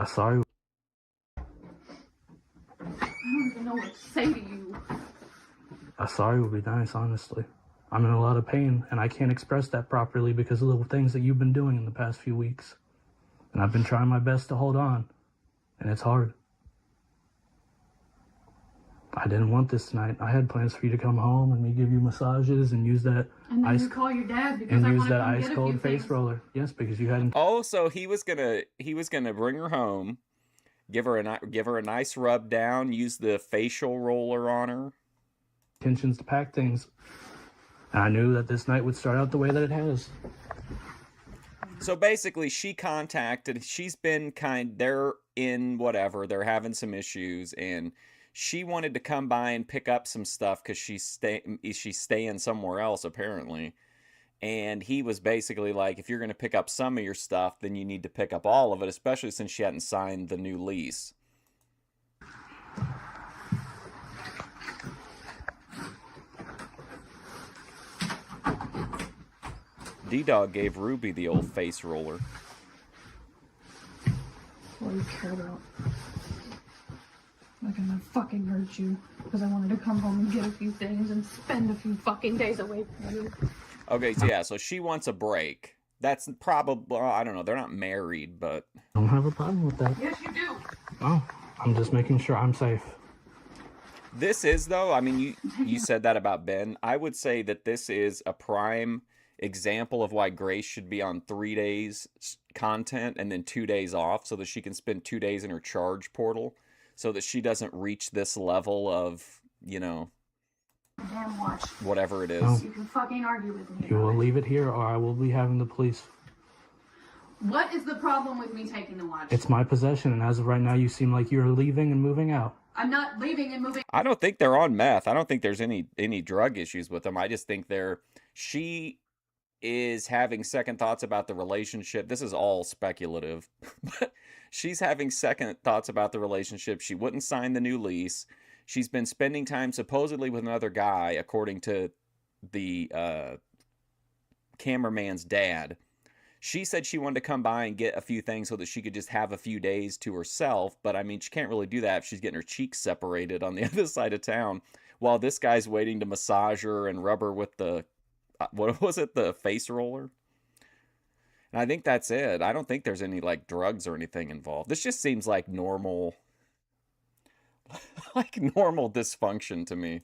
[SPEAKER 2] Sorry.
[SPEAKER 3] I don't even know what to say to you.
[SPEAKER 2] A sorry would be nice, honestly. I'm in a lot of pain, and I can't express that properly because of the things that you've been doing in the past few weeks. And I've been trying my best to hold on, and it's hard. I didn't want this tonight. I had plans for you to come home and me give you massages and use that
[SPEAKER 3] And then
[SPEAKER 2] ice
[SPEAKER 3] you call your dad because
[SPEAKER 2] and
[SPEAKER 3] I
[SPEAKER 2] use
[SPEAKER 3] want to
[SPEAKER 2] that
[SPEAKER 3] come
[SPEAKER 2] ice
[SPEAKER 3] get a
[SPEAKER 2] cold
[SPEAKER 3] few
[SPEAKER 2] face
[SPEAKER 3] things.
[SPEAKER 2] roller. Yes, because you had
[SPEAKER 1] Oh, so he was gonna bring her home, give her a nice rub down, use the facial roller on her.
[SPEAKER 2] intentions to pack things. And I knew that this night would start out the way that it has.
[SPEAKER 1] So basically, she's been they're in whatever, they're having some issues, and she wanted to come by and pick up some stuff because she's staying somewhere else, apparently. And he was basically like, if you're going to pick up some of your stuff, then you need to pick up all of it, especially since she hadn't signed the new lease. D-Dog gave Ruby the old face roller.
[SPEAKER 3] What do you care about? Like I'm gonna fucking hurt you because I wanted to come home and get a few things and spend a few fucking days away from you.
[SPEAKER 1] Okay, so yeah, so she wants a break. That's probably, I don't know, they're not married, but
[SPEAKER 2] I don't have a problem with that.
[SPEAKER 3] Yes, you do.
[SPEAKER 2] Oh, I'm just making sure I'm safe.
[SPEAKER 1] this is, though, I mean, you said that about Ben. I would say that this is a prime example of why Grace should be on 3 days content and then 2 days off so that she can spend 2 days in her charge portal so that she doesn't reach this level of, you know,
[SPEAKER 3] Damn watch.
[SPEAKER 1] whatever it is.
[SPEAKER 2] Oh.
[SPEAKER 3] You can fucking argue with me.
[SPEAKER 2] You will
[SPEAKER 3] about it.
[SPEAKER 2] leave it here or I will be having the police.
[SPEAKER 3] What is the problem with me taking the watch?
[SPEAKER 2] It's my possession, and as of right now, you seem like you're leaving and moving out.
[SPEAKER 3] I'm not leaving and moving.
[SPEAKER 1] I don't think they're on meth. I don't think there's any drug issues with them. I just think she is having second thoughts about the relationship. This is all speculative, but she's having second thoughts about the relationship. She wouldn't sign the new lease. She's been spending time supposedly with another guy, according to the cameraman's dad. She said she wanted to come by and get a few things so that she could just have a few days to herself. But I mean, she can't really do that if she's getting her cheeks separated on the other side of town while this guy's waiting to massage her and rub her with the, what was it, the face roller? And I think that's it. I don't think there's any like drugs or anything involved. This just seems like normal, like normal dysfunction to me.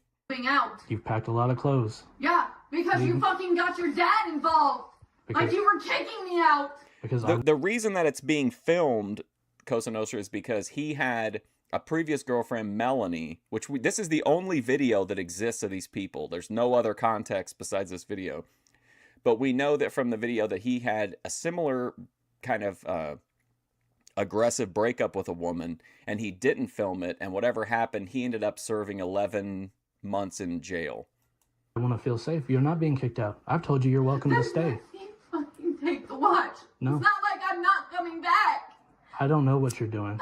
[SPEAKER 3] Out.
[SPEAKER 2] You've packed a lot of clothes.
[SPEAKER 3] Yeah, because you fucking got your dad involved. Like
[SPEAKER 2] Because,
[SPEAKER 3] you were kicking me out.
[SPEAKER 2] because
[SPEAKER 1] The reason that it's being filmed, Cosa Nostra, is because he had a previous girlfriend, Melanie, this is the only video that exists of these people. There's no other context besides this video. But we know that from the video that he had a similar kind of aggressive breakup with a woman, and he didn't film it, and whatever happened, he ended up serving 11 months in jail.
[SPEAKER 2] I want to feel safe. You're not being kicked out. I've told you you're welcome to stay.
[SPEAKER 3] You fucking take the watch.
[SPEAKER 2] No.
[SPEAKER 3] It's not like I'm not coming back.
[SPEAKER 2] I don't know what you're doing.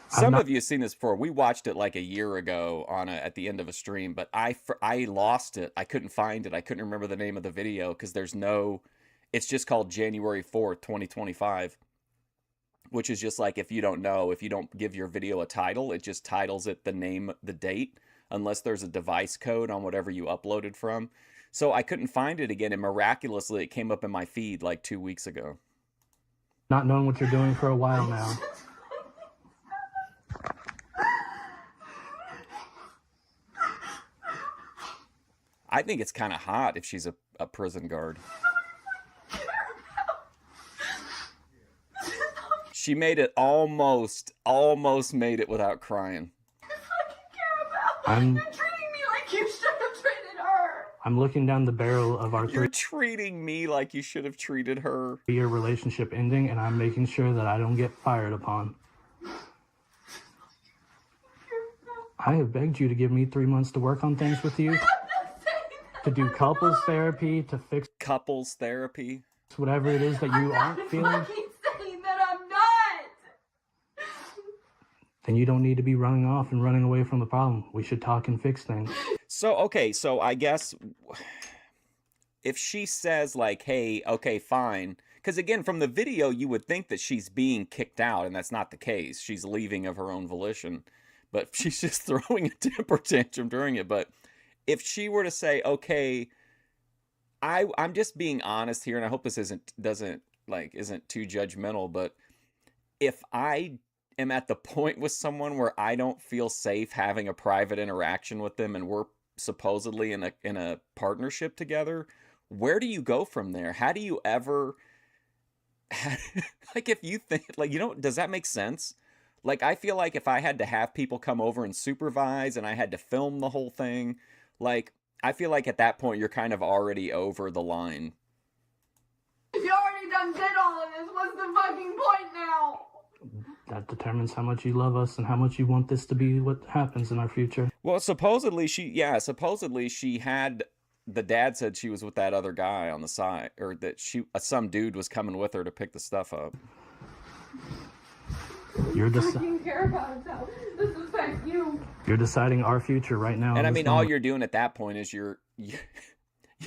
[SPEAKER 1] Some of you have seen this before. We watched it like a year ago at the end of a stream, but I lost it. I couldn't find it. I couldn't remember the name of the video because it's just called January 4th, 2025, which is just like, if you don't give your video a title, it just titles it the name, the date, unless there's a device code on whatever you uploaded from. So I couldn't find it again, and miraculously it came up in my feed like 2 weeks ago.
[SPEAKER 2] Not knowing what you're doing for a while now.
[SPEAKER 1] I think it's kind of hot if she's a prison guard. She made it almost made it without crying.
[SPEAKER 2] I'm
[SPEAKER 3] You're treating me like you should have treated her.
[SPEAKER 2] I'm looking down the barrel of our
[SPEAKER 1] You're treating me like you should have treated her.
[SPEAKER 2] 3-year relationship ending, and I'm making sure that I don't get fired upon. I have begged you to give me 3 months to work on things with you, to do couples therapy, to fix
[SPEAKER 1] Couples therapy.
[SPEAKER 2] whatever it is that you aren't feeling.
[SPEAKER 3] fucking saying that I'm not.
[SPEAKER 2] Then you don't need to be running off and running away from the problem. We should talk and fix things.
[SPEAKER 1] So, okay, so I guess if she says like, hey, okay, fine. Because again, from the video, you would think that she's being kicked out, and that's not the case. She's leaving of her own volition. But she's just throwing a temper tantrum during it. But if she were to say, okay, I'm just being honest here, and I hope this isn't too judgmental, but if I am at the point with someone where I don't feel safe having a private interaction with them, and we're supposedly in a partnership together, where do you go from there? How do you ever like, if you think like, does that make sense? Like, I feel like if I had to have people come over and supervise and I had to film the whole thing, like, I feel like at that point you're kind of already over the line.
[SPEAKER 3] You already done did all of this. What's the fucking point now?
[SPEAKER 2] That determines how much you love us and how much you want this to be what happens in our future.
[SPEAKER 1] Well, supposedly she had, the dad said she was with that other guy on the side, or that some dude was coming with her to pick the stuff up.
[SPEAKER 2] You're
[SPEAKER 3] I fucking care about how this affects you.
[SPEAKER 2] You're deciding our future right now.
[SPEAKER 1] And I
[SPEAKER 2] in this
[SPEAKER 1] mean, all
[SPEAKER 2] moment.
[SPEAKER 1] you're doing at that point is you're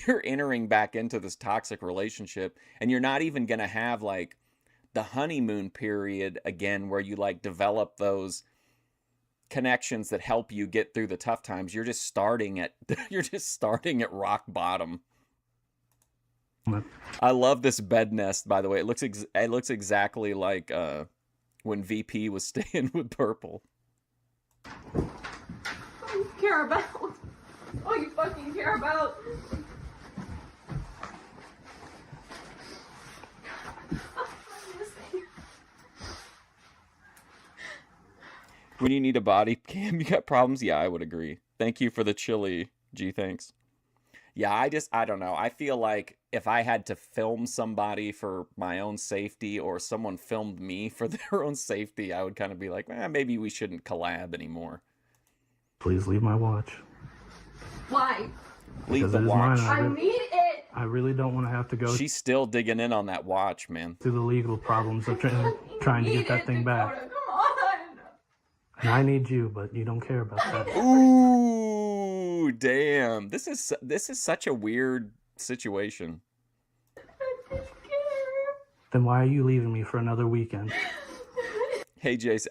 [SPEAKER 1] entering back into this toxic relationship, and you're not even going to have like the honeymoon period again where you like develop those connections that help you get through the tough times. You're just starting at rock bottom. I love this bed nest, by the way. It looks exactly like when VP was staying with Purple.
[SPEAKER 3] All you care about. All you fucking care about.
[SPEAKER 1] When you need a body cam, you got problems? Yeah, I would agree. Thank you for the chili, G, thanks. Yeah, I don't know. I feel like if I had to film somebody for my own safety or someone filmed me for their own safety, I would kind of be like, maybe we shouldn't collab anymore.
[SPEAKER 2] Please leave my watch.
[SPEAKER 3] Why?
[SPEAKER 1] Leave
[SPEAKER 2] Because
[SPEAKER 1] the
[SPEAKER 2] it is
[SPEAKER 1] watch.
[SPEAKER 2] mine.
[SPEAKER 3] I need it.
[SPEAKER 2] I really don't want to have to go
[SPEAKER 1] She's still digging in on that watch, man.
[SPEAKER 2] through the legal problems of trying to get that thing back.
[SPEAKER 3] Dakota, come on.
[SPEAKER 2] And I need you, but you don't care about that.
[SPEAKER 1] Ooh, damn. This is such a weird situation.
[SPEAKER 3] I didn't care.
[SPEAKER 2] Then why are you leaving me for another weekend?
[SPEAKER 1] Hey, Jace,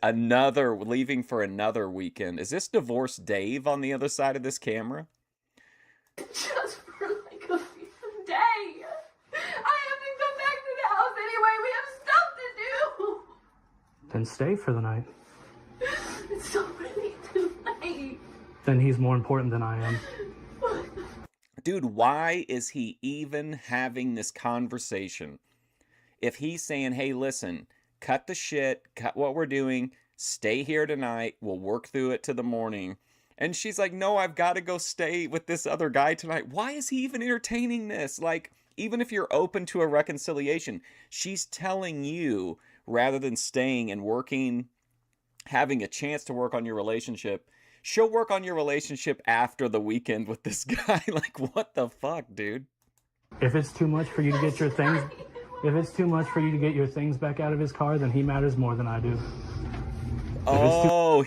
[SPEAKER 1] leaving for another weekend. Is this divorced Dave on the other side of this camera?
[SPEAKER 3] Just for like a day. I have to come back to the house anyway. We have stuff to do.
[SPEAKER 2] Then stay for the night.
[SPEAKER 3] It's already too late.
[SPEAKER 2] Then he's more important than I am.
[SPEAKER 1] Dude, why is he even having this conversation? If he's saying, hey, listen, cut the shit, cut what we're doing, stay here tonight, we'll work through it to the morning. And she's like, no, I've got to go stay with this other guy tonight. Why is he even entertaining this? Like, even if you're open to a reconciliation, she's telling you, rather than staying and working, having a chance to work on your relationship, she'll work on your relationship after the weekend with this guy. Like, what the fuck, dude?
[SPEAKER 2] If it's too much for you to get your things, if it's too much for you to get your things back out of his car, then he matters more than I do.
[SPEAKER 1] Oh,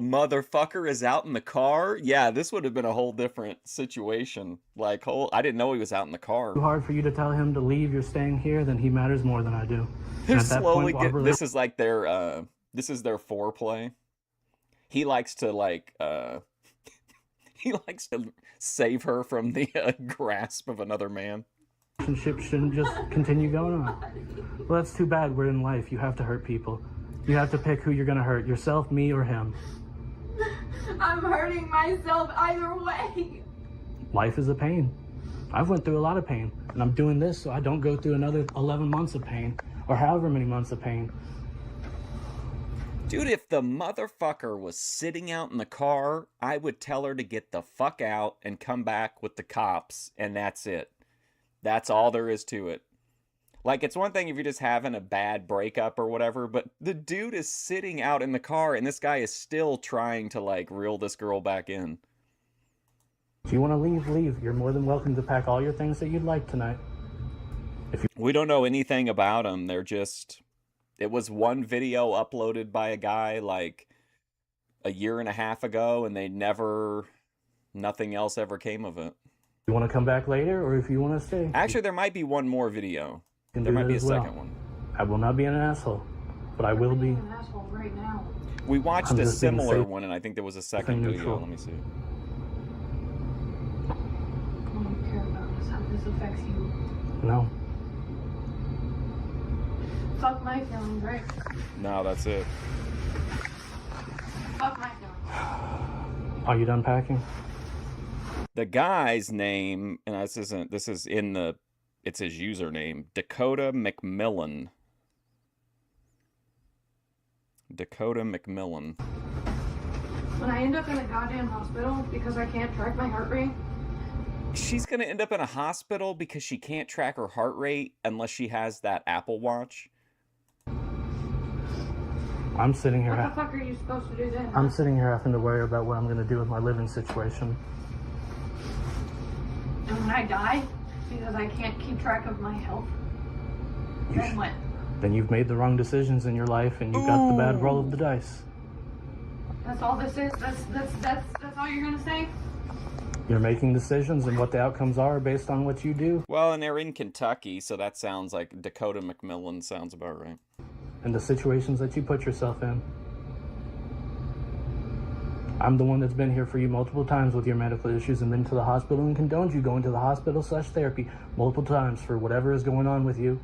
[SPEAKER 1] motherfucker is out in the car? Yeah, this would have been a whole different situation. Like, I didn't know he was out in the car.
[SPEAKER 2] Too hard for you to tell him to leave, you're staying here, then he matters more than I do.
[SPEAKER 1] They're
[SPEAKER 2] And at that
[SPEAKER 1] slowly
[SPEAKER 2] point, while
[SPEAKER 1] this is like their this is their foreplay. He likes to he likes to save her from the grasp of another man.
[SPEAKER 2] relationship shouldn't just continue going on. Well, that's too bad. We're in life. You have to hurt people. You have to pick who you're going to hurt, yourself, me, or him.
[SPEAKER 3] I'm hurting myself either way.
[SPEAKER 2] Life is a pain. I've went through a lot of pain, and I'm doing this so I don't go through another 11 months of pain, or however many months of pain.
[SPEAKER 1] Dude, if the motherfucker was sitting out in the car, I would tell her to get the fuck out and come back with the cops, and that's it. That's all there is to it. Like, it's one thing if you're just having a bad breakup or whatever, but the dude is sitting out in the car, and this guy is still trying to, like, reel this girl back in.
[SPEAKER 2] If you want to leave, leave. You're more than welcome to pack all your things that you'd like tonight.
[SPEAKER 1] We don't know anything about them. They're just... It was one video uploaded by a guy, like, a year and a half ago, and nothing else ever came of it.
[SPEAKER 2] You want to come back later, or if you want to stay?
[SPEAKER 1] Actually, there might be one more video.
[SPEAKER 2] You can
[SPEAKER 1] There
[SPEAKER 2] do
[SPEAKER 1] might
[SPEAKER 2] that
[SPEAKER 1] be a
[SPEAKER 2] as well.
[SPEAKER 1] second one.
[SPEAKER 2] I will not be an asshole, but I will be.
[SPEAKER 3] I'm an asshole right now.
[SPEAKER 1] We watched
[SPEAKER 2] I'm
[SPEAKER 1] a
[SPEAKER 2] just being
[SPEAKER 1] similar
[SPEAKER 2] safe.
[SPEAKER 1] one, and I think there was a second
[SPEAKER 2] Being
[SPEAKER 1] video.
[SPEAKER 2] neutral.
[SPEAKER 1] Let me see.
[SPEAKER 3] I don't care about this, how this affects you.
[SPEAKER 2] No.
[SPEAKER 3] Fuck my feelings, right?
[SPEAKER 1] No, that's it.
[SPEAKER 3] Fuck my feelings.
[SPEAKER 2] Are you done packing?
[SPEAKER 1] The guy's name, and it's his username, Dakota McMillan. Dakota McMillan.
[SPEAKER 3] When I end up in a goddamn hospital because I can't track my heart rate,
[SPEAKER 1] She's gonna end up in a hospital because she can't track her heart rate unless she has that Apple Watch.
[SPEAKER 2] I'm sitting here.
[SPEAKER 3] what the fuck are you supposed to do then?
[SPEAKER 2] I'm sitting here having to worry about what I'm going to do with my living situation.
[SPEAKER 3] And when I die, because I can't keep track of my health, then what?
[SPEAKER 2] Then you've made the wrong decisions in your life, and you got the bad roll of the dice.
[SPEAKER 3] That's all this is? That's all you're gonna say?
[SPEAKER 2] You're making decisions, and what the outcomes are based on what you do,
[SPEAKER 1] Well, and they're in Kentucky, so that sounds like Dakota McMillan sounds about right.
[SPEAKER 2] and the situations that you put yourself in. I'm the one that's been here for you multiple times with your medical issues and been to the hospital and condoned you going to the hospital/therapy multiple times for whatever is going on with you.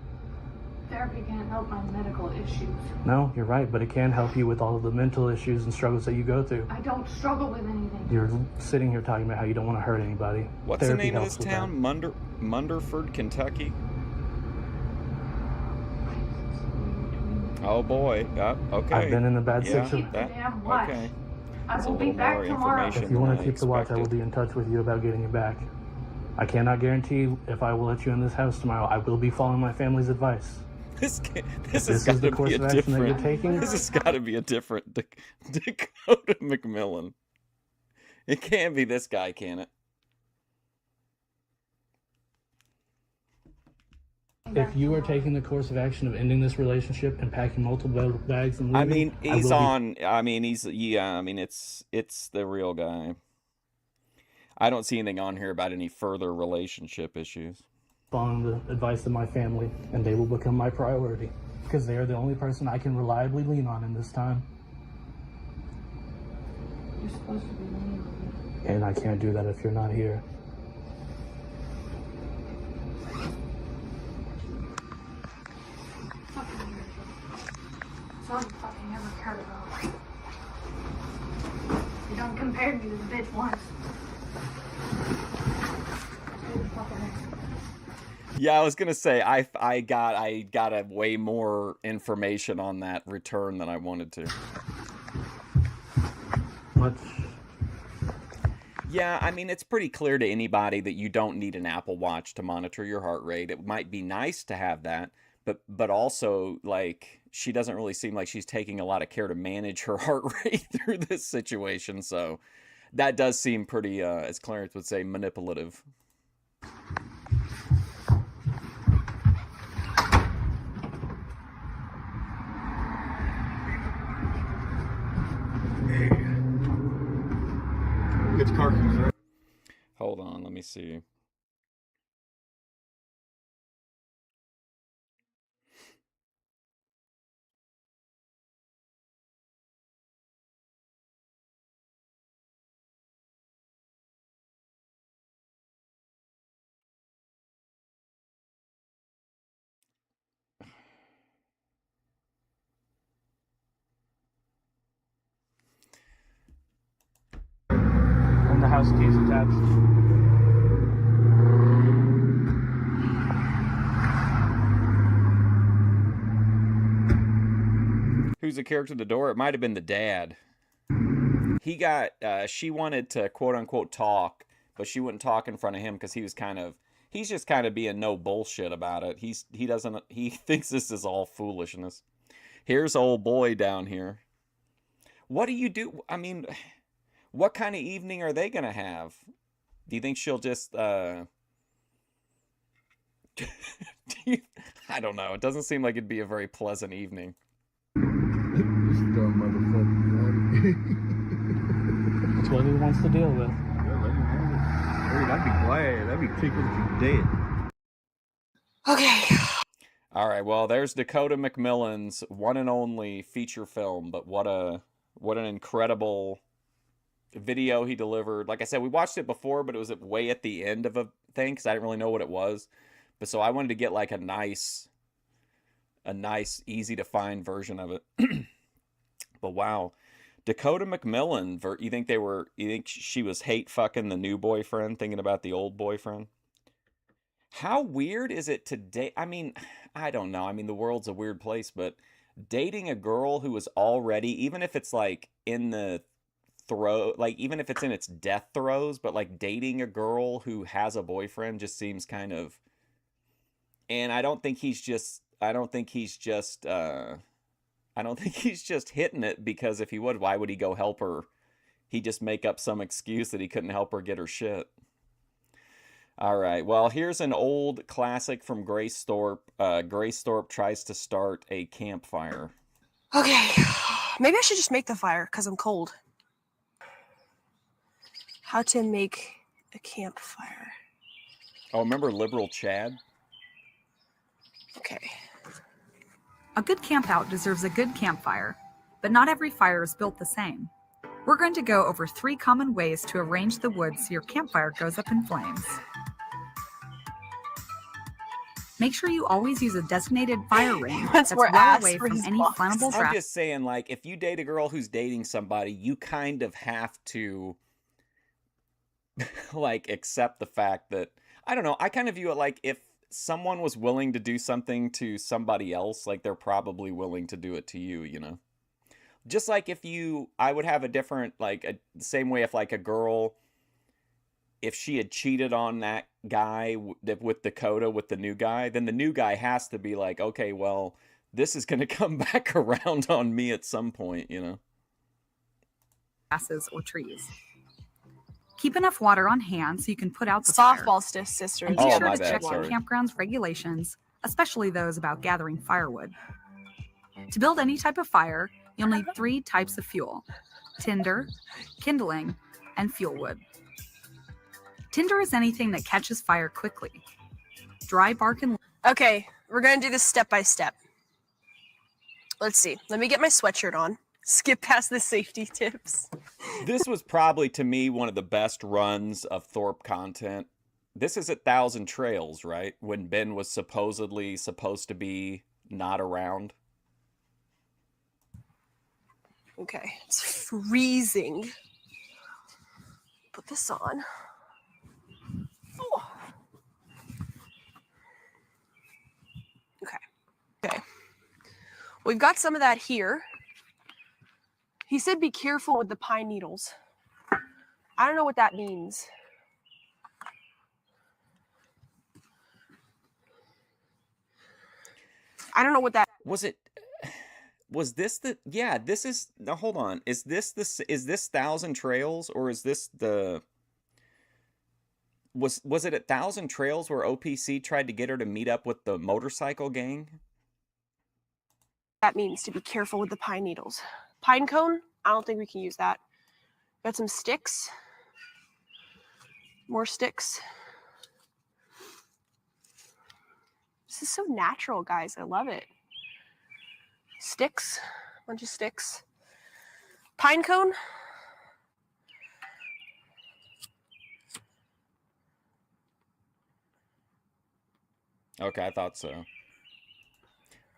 [SPEAKER 3] Therapy can't help my medical issues.
[SPEAKER 2] No, you're right, but it can help you with all of the mental issues and struggles that you go through.
[SPEAKER 3] I don't struggle with anything.
[SPEAKER 2] You're sitting here talking about how you don't want to hurt anybody.
[SPEAKER 1] What's
[SPEAKER 2] Therapy
[SPEAKER 1] the name of
[SPEAKER 2] helps
[SPEAKER 1] this
[SPEAKER 2] with that.
[SPEAKER 1] town? Munderford, Kentucky? Oh boy. Okay.
[SPEAKER 2] I've been in a bad
[SPEAKER 1] Yeah,
[SPEAKER 2] situation.
[SPEAKER 1] that,
[SPEAKER 3] Damn watch.
[SPEAKER 1] okay.
[SPEAKER 3] I
[SPEAKER 1] That's a
[SPEAKER 3] will be
[SPEAKER 1] little
[SPEAKER 3] back
[SPEAKER 1] more
[SPEAKER 3] tomorrow.
[SPEAKER 1] information
[SPEAKER 2] If you want
[SPEAKER 1] than
[SPEAKER 2] to
[SPEAKER 1] I
[SPEAKER 2] keep the watch, I will
[SPEAKER 1] expected.
[SPEAKER 2] be in touch with you about getting you back. I cannot guarantee if I will let you in this house tomorrow. I will be following my family's advice.
[SPEAKER 1] This
[SPEAKER 2] If
[SPEAKER 1] has
[SPEAKER 2] this
[SPEAKER 1] got
[SPEAKER 2] is the
[SPEAKER 1] to
[SPEAKER 2] course
[SPEAKER 1] be
[SPEAKER 2] of
[SPEAKER 1] a
[SPEAKER 2] action that you're
[SPEAKER 1] different.
[SPEAKER 2] taking,
[SPEAKER 1] This has got to be a different Dakota McMillan. It can't be this guy, can it?
[SPEAKER 2] if you are taking the course of action of ending this relationship and packing multiple bags and
[SPEAKER 1] I
[SPEAKER 2] leaving,
[SPEAKER 1] mean, he's on. I mean, he's yeah. I mean, it's the real guy. I don't see anything on here about any further relationship issues.
[SPEAKER 2] following the advice of my family, and they will become my priority because they are the only person I can reliably lean on in this time.
[SPEAKER 3] You're supposed to be leaning on me.
[SPEAKER 2] And I can't do that if you're not here.
[SPEAKER 3] Fucking weird. That's all you fucking ever cared about. You done compared me to the bitch once.
[SPEAKER 1] Yeah, I was gonna say I got a way more information on that return than I wanted to.
[SPEAKER 2] Much.
[SPEAKER 1] Yeah, I mean, it's pretty clear to anybody that you don't need an Apple Watch to monitor your heart rate. It might be nice to have that, but also, like, she doesn't really seem like she's taking a lot of care to manage her heart rate through this situation. So that does seem pretty, as Clarence would say, manipulative.
[SPEAKER 5] It's car keys, right?
[SPEAKER 1] Hold on, let me see.
[SPEAKER 2] And the house keys attached.
[SPEAKER 1] Who's the character at the door? It might have been the dad. He got, she wanted to quote unquote talk, but she wouldn't talk in front of him because he's just kind of being no bullshit about it. He thinks this is all foolishness. Here's old boy down here. What do you do? I mean, what kind of evening are they gonna have? Do you think she'll just, I don't know. It doesn't seem like it'd be a very pleasant evening.
[SPEAKER 5] This dumb motherfucker.
[SPEAKER 2] That's what he wants to deal with.
[SPEAKER 5] Yeah, let me know. Hey, I'd be glad. I'd be tickled to be dead.
[SPEAKER 6] Okay.
[SPEAKER 1] All right, well, there's Dakota McMillan's one and only feature film, but what an incredible video he delivered. Like I said, we watched it before, but it was way at the end of a thing because I didn't really know what it was. But so I wanted to get like a nice, easy to find version of it. But wow, Dakota McMillan, you think she was hate fucking the new boyfriend, thinking about the old boyfriend? How weird is it today? I mean, I don't know. I mean, the world's a weird place, but dating a girl who is already, even if it's like in the even if it's in its death throes, but like dating a girl who has a boyfriend just seems kind of, and I don't think he's just hitting it because if he would, why would he go help her? He'd just make up some excuse that he couldn't help her get her shit. All right, well, here's an old classic from Grace Thorpe. Grace Thorpe tries to start a campfire.
[SPEAKER 6] Okay. Maybe I should just make the fire because I'm cold. How to make a campfire.
[SPEAKER 1] Oh, remember Liberal Chad?
[SPEAKER 6] Okay.
[SPEAKER 7] A good campout deserves a good campfire, but not every fire is built the same. We're going to go over 3 common ways to arrange the wood so your campfire goes up in flames. Make sure you always use a designated fire ring that's
[SPEAKER 6] more
[SPEAKER 7] well
[SPEAKER 6] ass
[SPEAKER 7] away
[SPEAKER 6] for
[SPEAKER 7] from
[SPEAKER 6] his
[SPEAKER 7] any
[SPEAKER 6] box.
[SPEAKER 7] flammable
[SPEAKER 1] I'm
[SPEAKER 7] grass.
[SPEAKER 1] just saying, like, if you date a girl who's dating somebody, you kind of have to, like, accept the fact that, I don't know, I kind of view it like if someone was willing to do something to somebody else, like, they're probably willing to do it to you, you know? Just like if I would have a different, like, the same way if, like, a girl, if she had cheated on that guy with Dakota, with the new guy, then the new guy has to be like, okay, well, this is going to come back around on me at some point, you know?
[SPEAKER 7] Grasses or trees. Keep enough water on hand so you can put out the fire.
[SPEAKER 6] Softball sisters.
[SPEAKER 7] And be
[SPEAKER 1] Oh,
[SPEAKER 7] sure
[SPEAKER 1] my
[SPEAKER 7] to
[SPEAKER 1] bad,
[SPEAKER 7] check your
[SPEAKER 1] sorry.
[SPEAKER 7] campground's regulations, especially those about gathering firewood. To build any type of fire, you'll need 3 types of fuel: tinder, kindling, and fuel wood. Tinder is anything that catches fire quickly. Dry bark and
[SPEAKER 6] Okay, we're gonna do this step by step. Let's see. Let me get my sweatshirt on. Skip past the safety tips.
[SPEAKER 1] This was probably, to me, one of the best runs of Thorpe content. This is at Thousand Trails, right? When Ben was supposedly supposed to be not around.
[SPEAKER 6] Okay, it's freezing. Put this on. Oh. Okay. We've got some of that here. He said be careful with the pine needles. I don't know what that means. I don't know what that
[SPEAKER 1] Was this the, yeah, this is, now hold on. Is this Thousand Trails, or is this was it at Thousand Trails where OPC tried to get her to meet up with the motorcycle gang?
[SPEAKER 6] means, to be careful with the pine needles. Pine cone? I don't think we can use that. Got some sticks. More sticks. This is so natural, guys. I love it. Sticks. Bunch of sticks. Pine cone.
[SPEAKER 1] Okay, I thought so.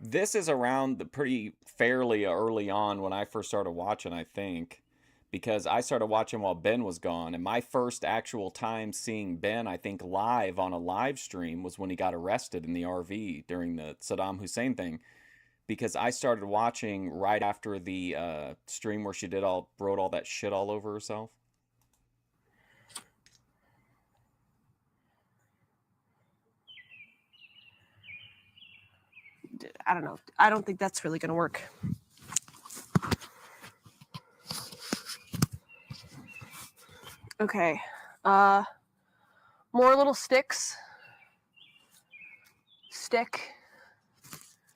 [SPEAKER 1] This is around the pretty fairly early on when I first started watching, I think, because I started watching while Ben was gone, and my first actual time seeing Ben, I think, live on a live stream was when he got arrested in the RV during the Saddam Hussein thing, because I started watching right after the stream where she wrote all that shit all over herself.
[SPEAKER 6] I don't know. I don't think that's really going to work. Okay. More little sticks. Stick.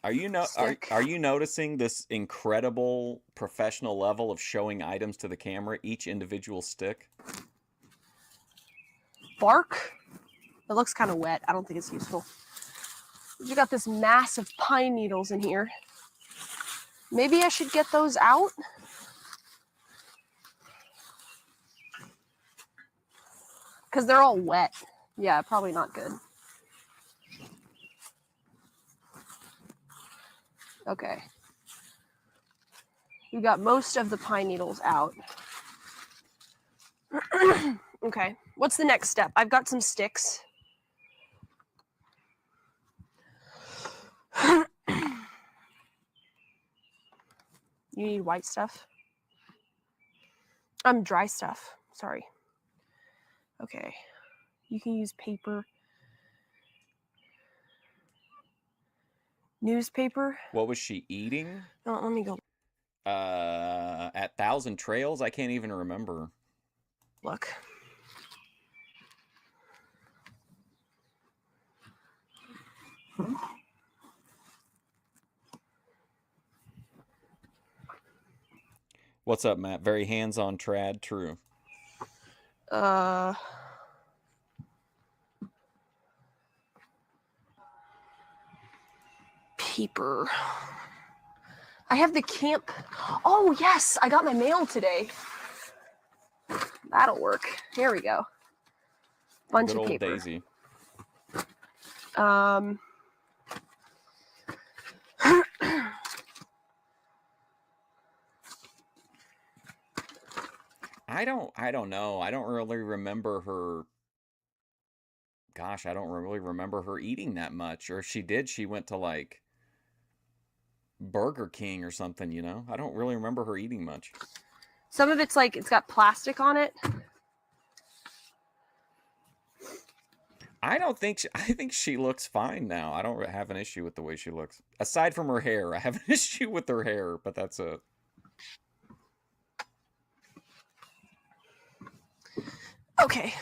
[SPEAKER 1] Are you
[SPEAKER 6] Stick.
[SPEAKER 1] are you noticing this incredible professional level of showing items to the camera, each individual stick?
[SPEAKER 6] Bark. It looks kind of wet. I don't think it's useful. You got this mass of pine needles in here. Maybe I should get those out. Because they're all wet. Yeah, probably not good. Okay. We got most of the pine needles out. Okay. What's the next step? I've got some sticks. You need white stuff? Dry stuff. Sorry. Okay. You can use paper. Newspaper.
[SPEAKER 1] What was she eating?
[SPEAKER 6] Oh, let me go
[SPEAKER 1] At Thousand Trails? I can't even remember.
[SPEAKER 6] look.
[SPEAKER 1] What's up, Matt? Very hands-on trad, true.
[SPEAKER 6] Paper. I have the camp. Oh, yes. I got my mail today. That'll work. Here we go. Bunch
[SPEAKER 1] Good
[SPEAKER 6] of
[SPEAKER 1] old
[SPEAKER 6] paper.
[SPEAKER 1] Daisy. I don't know. I don't really remember her. Gosh, I don't really remember her eating that much. Or if she did, she went to like Burger King or something, you know? I don't really remember her eating much.
[SPEAKER 6] Some of it's like it's got plastic on it.
[SPEAKER 1] I think she looks fine now. I don't have an issue with the way she looks. Aside from her hair, I have an issue with her hair, but that's it.
[SPEAKER 6] Okay.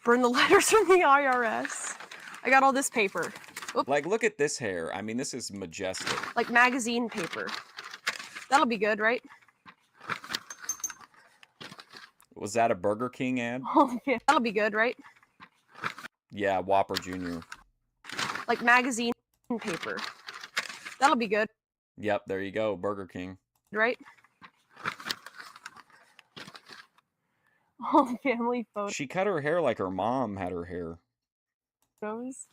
[SPEAKER 6] Burn the letters from the IRS. I got all this paper. Oop.
[SPEAKER 1] Like, look at this hair. I mean, this is majestic.
[SPEAKER 6] Like magazine paper. That'll be good, right?
[SPEAKER 1] Was that a Burger King ad?
[SPEAKER 6] Oh, yeah. That'll be good, right?
[SPEAKER 1] Yeah, Whopper Jr.
[SPEAKER 6] Like magazine paper. That'll be good,
[SPEAKER 1] Yep, there you go, Burger King.
[SPEAKER 6] right? All family
[SPEAKER 1] She cut her hair like her mom had her hair.
[SPEAKER 6] photos.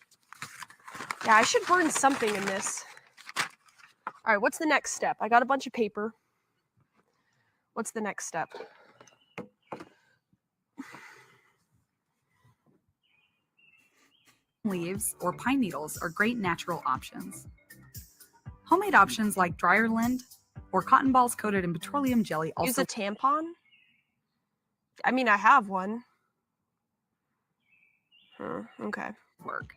[SPEAKER 6] Yeah, I should burn something in this. All right, what's the next step? I got a bunch of paper. What's the next step?
[SPEAKER 7] Leaves or pine needles are great natural options. Homemade options like dryer lint or cotton balls coated in petroleum jelly
[SPEAKER 6] Use
[SPEAKER 7] also
[SPEAKER 6] a tampon? I mean, I have one. Okay.
[SPEAKER 7] work.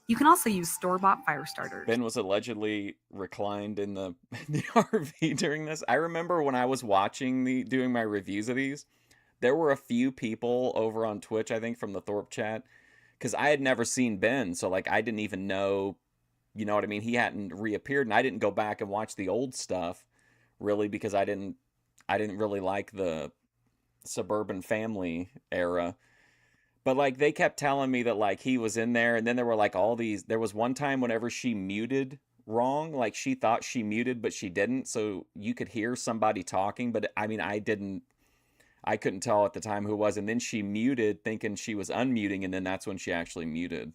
[SPEAKER 7] You can also use store-bought fire starters.
[SPEAKER 1] Ben was allegedly reclined in the RV during this. I remember when I was watching doing my reviews of these, there were a few people over on Twitch, I think, from the Thorpe chat, because I had never seen Ben, so like I didn't even know, you know what I mean? He hadn't reappeared, and I didn't go back and watch the old stuff, really, because I didn't really like the Suburban Family era. But like they kept telling me that like he was in there, and then there were like all these. There was one time whenever she muted wrong, like she thought she muted, but she didn't. So you could hear somebody talking, but I mean I couldn't tell at the time who it was. And then she muted, thinking she was unmuting, and then that's when she actually muted.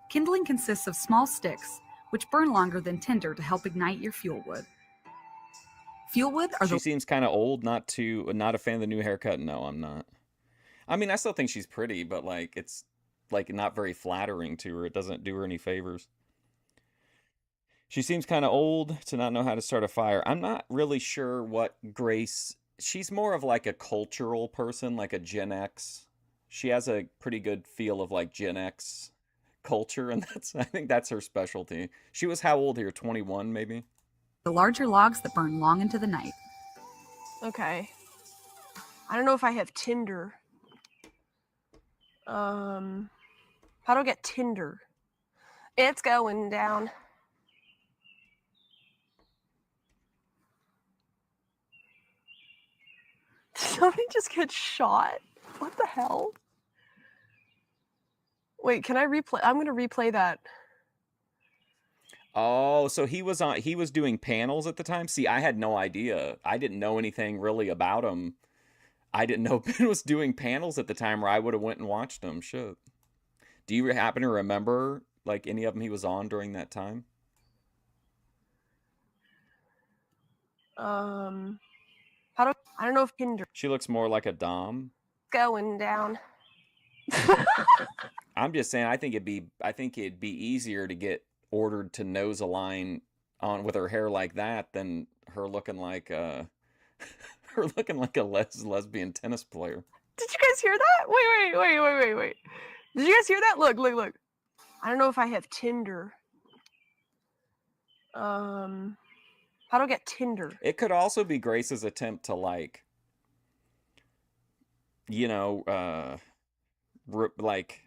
[SPEAKER 7] Kindling consists of small sticks, which burn longer than tinder to help ignite your fuel wood. Fuel wood are
[SPEAKER 1] She
[SPEAKER 7] the
[SPEAKER 1] seems kind of old. Not a fan of the new haircut. No, I'm not. I mean, I still think she's pretty, but like it's like not very flattering to her. It doesn't do her any favors. She seems kind of old to not know how to start a fire. I'm not really sure what Grace. She's more of like a cultural person, like a Gen X. She has a pretty good feel of like Gen X culture, and I think that's her specialty. She was how old here? 21 maybe?
[SPEAKER 7] larger logs that burn long into the night.
[SPEAKER 6] Okay. I don't know if I have Tinder. How do I get Tinder? It's going down. Did somebody just get shot? What the hell? Wait, can I replay? I'm gonna replay that.
[SPEAKER 1] Oh, so he was doing panels at the time? See, I had no idea. I didn't know anything really about him. I didn't know Ben was doing panels at the time, or I would have went and watched them. Shit. Do you happen to remember like any of them he was on during that time?
[SPEAKER 6] I don't know if Tinder
[SPEAKER 1] She looks more like a dom.
[SPEAKER 6] going down.
[SPEAKER 1] I'm just saying I think it'd be easier to get ordered to nose a line on with her hair like that than her looking like a lesbian tennis player.
[SPEAKER 6] Did you guys hear that? Wait. Did you guys hear that? Look. I don't know if I have Tinder. How do I get Tinder?
[SPEAKER 1] It could also be Grace's attempt to like, you know, like,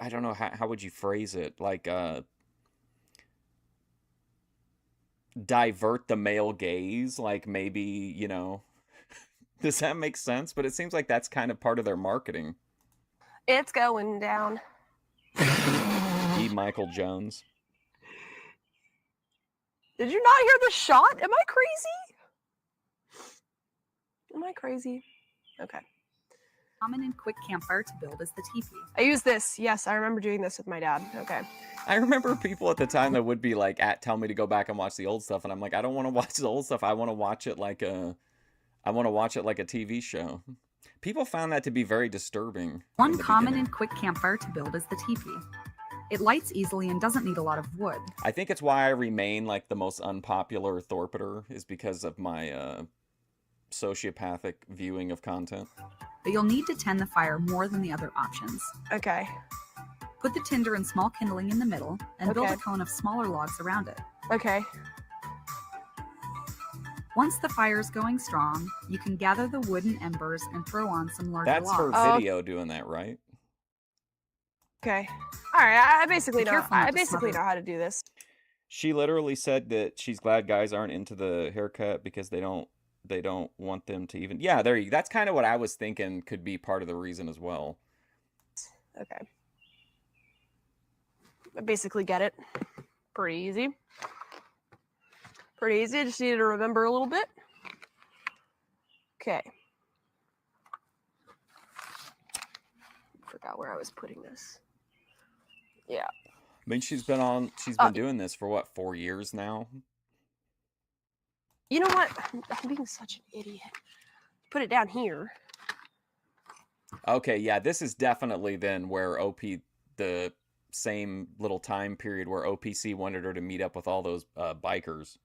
[SPEAKER 1] I don't know, how would you phrase it? Like, divert the male gaze, like maybe, you know, does that make sense? But it seems like that's kind of part of their marketing.
[SPEAKER 6] It's going down.
[SPEAKER 1] E. Michael Jones.
[SPEAKER 6] Did you not hear the shot? Am I crazy? Am I crazy? Okay.
[SPEAKER 7] Common and quick campfire to build is the teepee.
[SPEAKER 6] I use this. Yes, I remember doing this with my dad. Okay.
[SPEAKER 1] I remember people at the time that would be like, tell me to go back and watch the old stuff, and I'm like, I don't want to watch the old stuff. I want to watch it like a TV show. People found that to be very disturbing.
[SPEAKER 7] One common and quick campfire to build is the teepee. It lights easily and doesn't need a lot of wood.
[SPEAKER 1] I think it's why I remain like the most unpopular Thorpeter, is because of my sociopathic viewing of content.
[SPEAKER 7] But you'll need to tend the fire more than the other options.
[SPEAKER 6] Okay.
[SPEAKER 7] Put the tinder and small kindling in the middle and build
[SPEAKER 6] Okay.
[SPEAKER 7] a cone of smaller logs around it.
[SPEAKER 6] Okay.
[SPEAKER 7] Once the fire is going strong, you can gather the wooden embers and throw on some larger
[SPEAKER 1] That's her
[SPEAKER 7] logs.
[SPEAKER 1] video doing that, right?
[SPEAKER 6] Okay. All right. I basically
[SPEAKER 7] Be
[SPEAKER 6] know.
[SPEAKER 7] careful not
[SPEAKER 6] I
[SPEAKER 7] to
[SPEAKER 6] basically
[SPEAKER 7] smother.
[SPEAKER 6] know how to do this.
[SPEAKER 1] She literally said that she's glad guys aren't into the haircut because they don't want them to even. Yeah, there you. That's kind of what I was thinking could be part of the reason as well.
[SPEAKER 6] Okay. I basically get it. Pretty easy. Pretty easy. Just needed to remember a little bit. Okay. Forgot where I was putting this. Yeah.
[SPEAKER 1] I mean, she's been doing this for what, 4 years now?
[SPEAKER 6] You know what? I'm being such an idiot. Put it down here.
[SPEAKER 1] Okay, yeah, this is definitely then where the same little time period where OPC wanted her to meet up with all those bikers.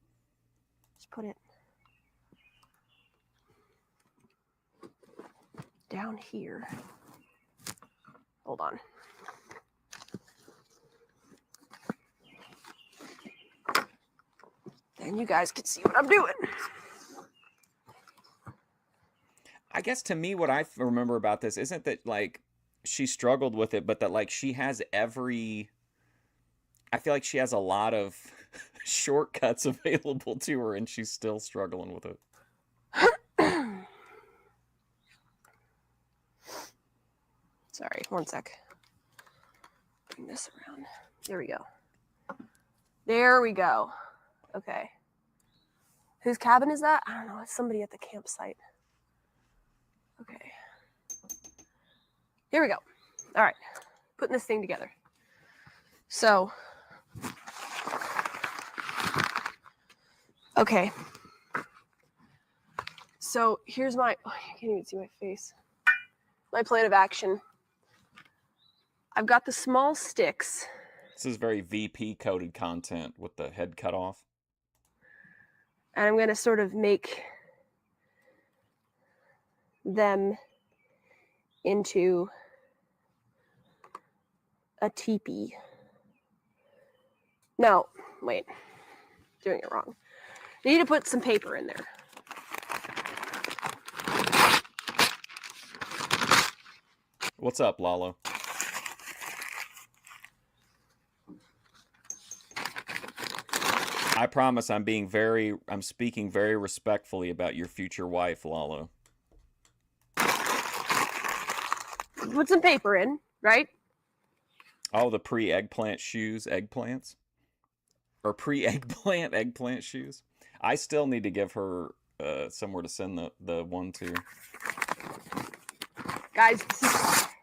[SPEAKER 6] Just put it down here. Hold on. Then you guys can see what I'm doing.
[SPEAKER 1] I guess to me, what I remember about this isn't that like she struggled with it, but that like she has I feel like she has a lot of shortcuts available to her, and she's still struggling with it.
[SPEAKER 6] Sorry, one sec. Bring this around. There we go. There we go. Okay. Whose cabin is that? I don't know. It's somebody at the campsite. Okay. Here we go. All right. Putting this thing together. So. Okay. So here's my. Oh, you can't even see my face. My plan of action. I've got the small sticks.
[SPEAKER 1] This is very VP coded content with the head cut off.
[SPEAKER 6] And I'm going to sort of make them into a teepee. No, wait. Doing it wrong. I need to put some paper in there.
[SPEAKER 1] What's up, Lalo? I promise I'm speaking very respectfully about your future wife, Lalo.
[SPEAKER 6] Put some paper in, right?
[SPEAKER 1] Oh, the pre-eggplant shoes, eggplants? Or pre-eggplant shoes? I still need to give her somewhere to send the one to.
[SPEAKER 6] Guys,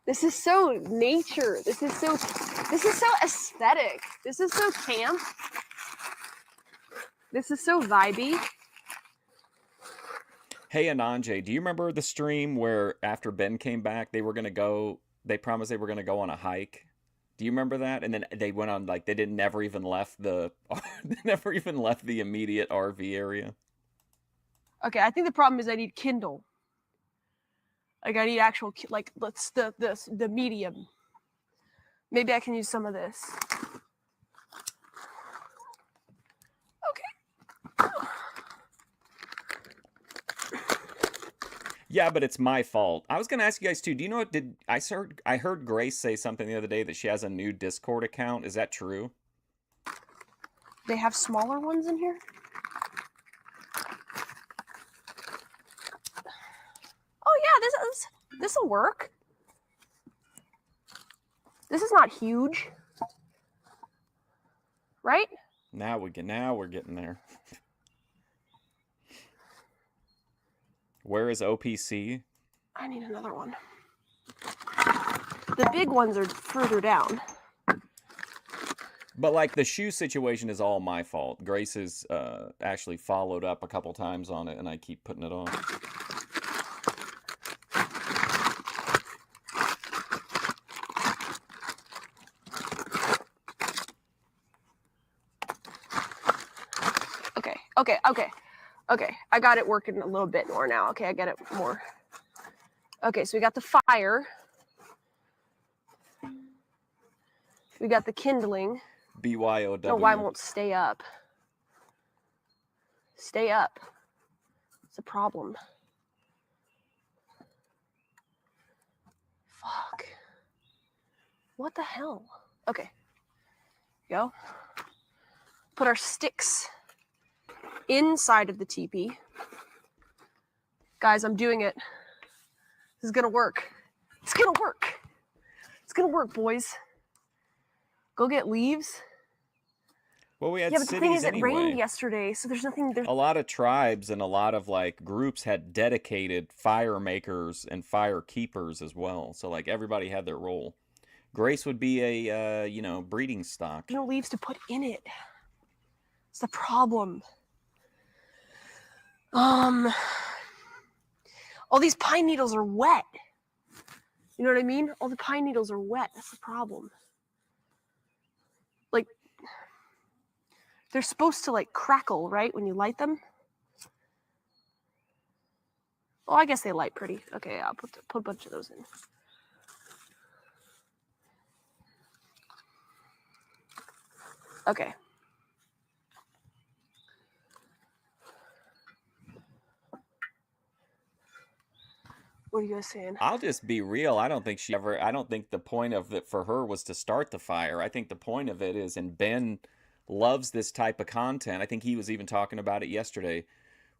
[SPEAKER 6] this is so nature. This is so aesthetic. This is so camp. This is so vibey.
[SPEAKER 1] Hey, Ananje, do you remember the stream where after Ben came back, they promised they were going to go on a hike? Do you remember that? And then they went on, like, they never even left the immediate RV area.
[SPEAKER 6] Okay, I think the problem is I need Kindle. Like I need actual, like, the medium. Maybe I can use some of this. Okay.
[SPEAKER 1] Yeah, but it's my fault. I was gonna ask you guys too. Do you know what? I heard Grace say something the other day that she has a new Discord account. Is that true?
[SPEAKER 6] They have smaller ones in here. Oh yeah, this will work. This is not huge, right?
[SPEAKER 1] Now we're getting there. Where is OPC?
[SPEAKER 6] I need another one. The big ones are further down.
[SPEAKER 1] But like the shoe situation is all my fault. Grace has actually followed up a couple times on it, and I keep putting it off.
[SPEAKER 6] Okay. I got it working a little bit more now. Okay, I get it more. Okay, so we got the fire. We got the kindling.
[SPEAKER 1] BYOW.
[SPEAKER 6] No, why won't stay up? Stay up. It's a problem. Fuck. What the hell? Okay. Go. Put our sticks inside of the teepee. Guys, I'm doing it. This is gonna work. It's gonna work. It's gonna work, boys. Go get leaves.
[SPEAKER 1] Well, we had
[SPEAKER 6] Yeah, but the thing
[SPEAKER 1] cities
[SPEAKER 6] is, it rained
[SPEAKER 1] anyway.
[SPEAKER 6] yesterday, so there's nothing. There's
[SPEAKER 1] A lot of tribes and a lot of like groups had dedicated fire makers and fire keepers as well. So like everybody had their role. Grace would be a breeding stock.
[SPEAKER 6] no leaves to put in it. It's the problem. All these pine needles are wet. You know what I mean? All the pine needles are wet. That's the problem. Like, they're supposed to like crackle, right? When you light them. Oh, I guess they light pretty. Okay, I'll put a bunch of those in. Okay. What are you guys saying?
[SPEAKER 1] I'll just be real. I don't think the point of it for her was to start the fire. I think the point of it is, and Ben loves this type of content. I think he was even talking about it yesterday,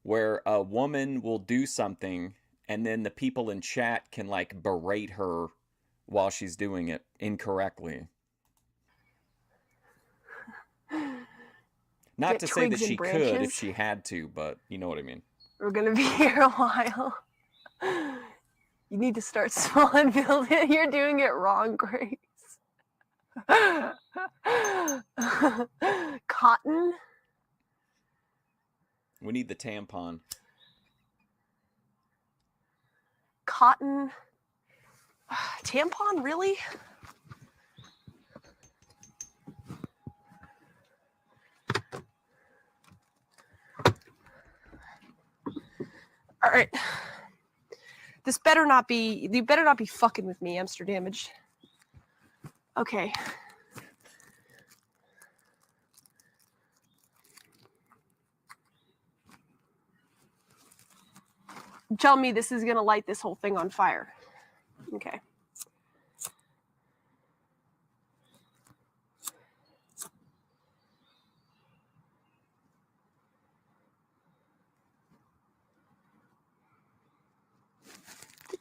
[SPEAKER 1] where a woman will do something and then the people in chat can like berate her while she's doing it incorrectly. Not
[SPEAKER 6] Get
[SPEAKER 1] to say that
[SPEAKER 6] twigs and
[SPEAKER 1] she could if
[SPEAKER 6] branches?
[SPEAKER 1] she had to, but you know what I mean.
[SPEAKER 6] We're gonna be here a while. You need to start small and build it. You're doing it wrong, Grace. Cotton.
[SPEAKER 1] We need the tampon.
[SPEAKER 6] Cotton. Tampon, really? All right. This better not be. You better not be fucking with me, Amsterdamaged. Okay. Tell me this is gonna light this whole thing on fire. Okay.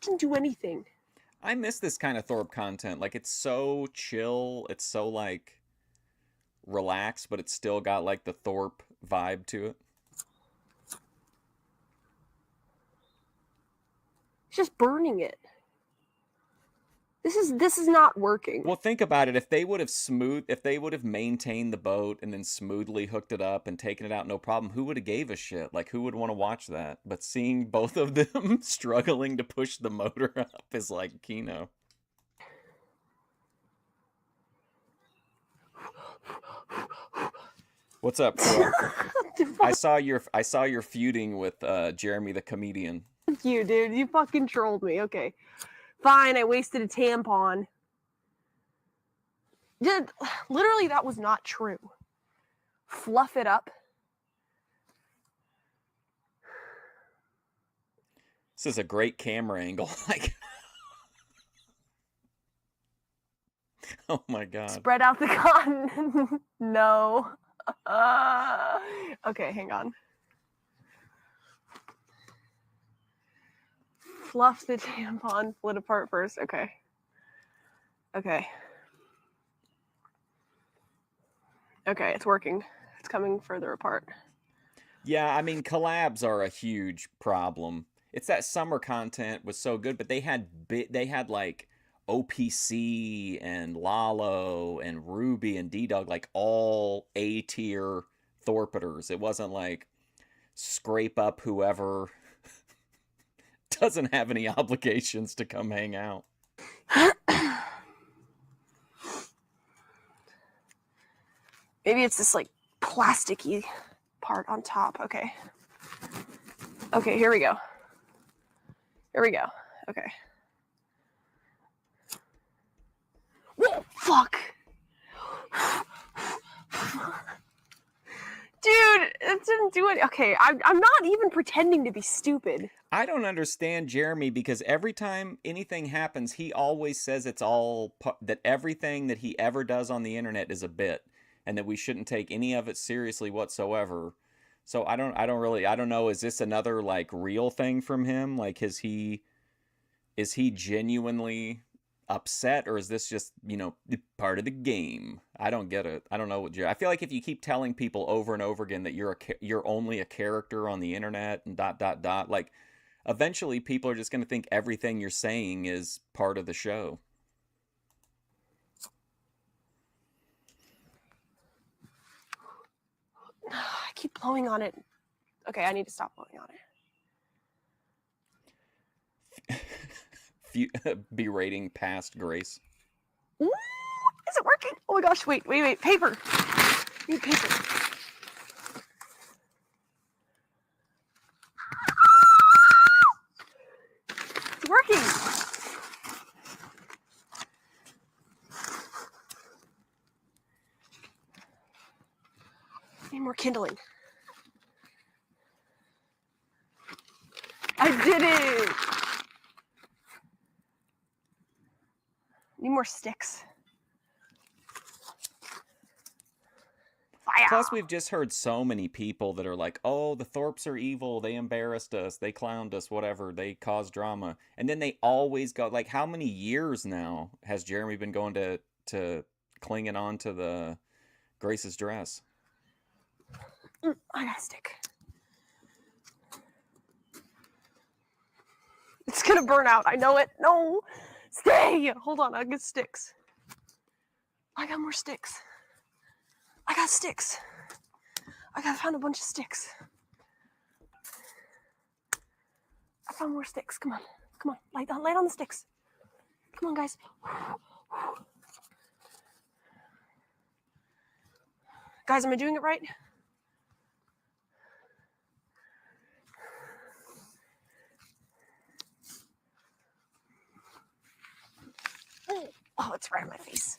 [SPEAKER 6] Didn't do anything.
[SPEAKER 1] I miss this kind of Thorpe content. Like, it's so chill. It's so, like, relaxed, but it's still got, like, the Thorpe vibe to it.
[SPEAKER 6] It's just burning it. This is not working.
[SPEAKER 1] Well, think about it. If they would have maintained the boat and then smoothly hooked it up and taken it out, no problem, who would have gave a shit? Like, who would want to watch that? But seeing both of them struggling to push the motor up is like Kino. What's up, bro? I saw your feuding with Jeremy the comedian.
[SPEAKER 6] Thank you, dude. You fucking trolled me. Okay. Fine, I wasted a tampon. Dude, literally, that was not true. Fluff it up.
[SPEAKER 1] This is a great camera angle. Like, oh my god.
[SPEAKER 6] Spread out the cotton. No. Okay, hang on. Fluff the tampon, split apart first. Okay. Okay. Okay, it's working. It's coming further apart.
[SPEAKER 1] Yeah, I mean collabs are a huge problem. It's that summer content was so good, but they had like OPC and Lalo and Ruby and D-Dog, like all A tier Thorpiters. It wasn't like scrape up whoever doesn't have any obligations to come hang out.
[SPEAKER 6] Maybe it's this like plasticky part on top. Okay. Okay, here we go. Here we go. Okay. Whoa, fuck. Dude, it didn't do it. Okay, I'm not even pretending to be stupid.
[SPEAKER 1] I don't understand Jeremy because every time anything happens, he always says it's all that everything that he ever does on the internet is a bit, and that we shouldn't take any of it seriously whatsoever. So I don't know. Is this another like real thing from him? Like, is he genuinely upset, or is this just, part of the game? I don't get it. I don't know what I feel like if you keep telling people over and over again that you're only a character on the internet and ... like eventually people are just going to think everything you're saying is part of the show.
[SPEAKER 6] I keep blowing on it. Okay, I need to stop blowing on it.
[SPEAKER 1] Berating past Grace.
[SPEAKER 6] Ooh, is it working? Oh my gosh, wait, paper. I need paper. It's working. Need more kindling. I did it. Need more sticks. Fire.
[SPEAKER 1] Plus, we've just heard so many people that are like, oh, the Thorpes are evil. They embarrassed us. They clowned us, whatever. They caused drama. And then they always go, like, how many years now has Jeremy been going to clinging on to the Grace's dress?
[SPEAKER 6] I got a stick. It's gonna burn out. I know it. No. Stay! Hold on, I'll get sticks. I got more sticks. I got sticks. I found a bunch of sticks. I found more sticks. Come on. Light on the sticks. Come on, guys. Guys, am I doing it right? Oh, it's right on my face.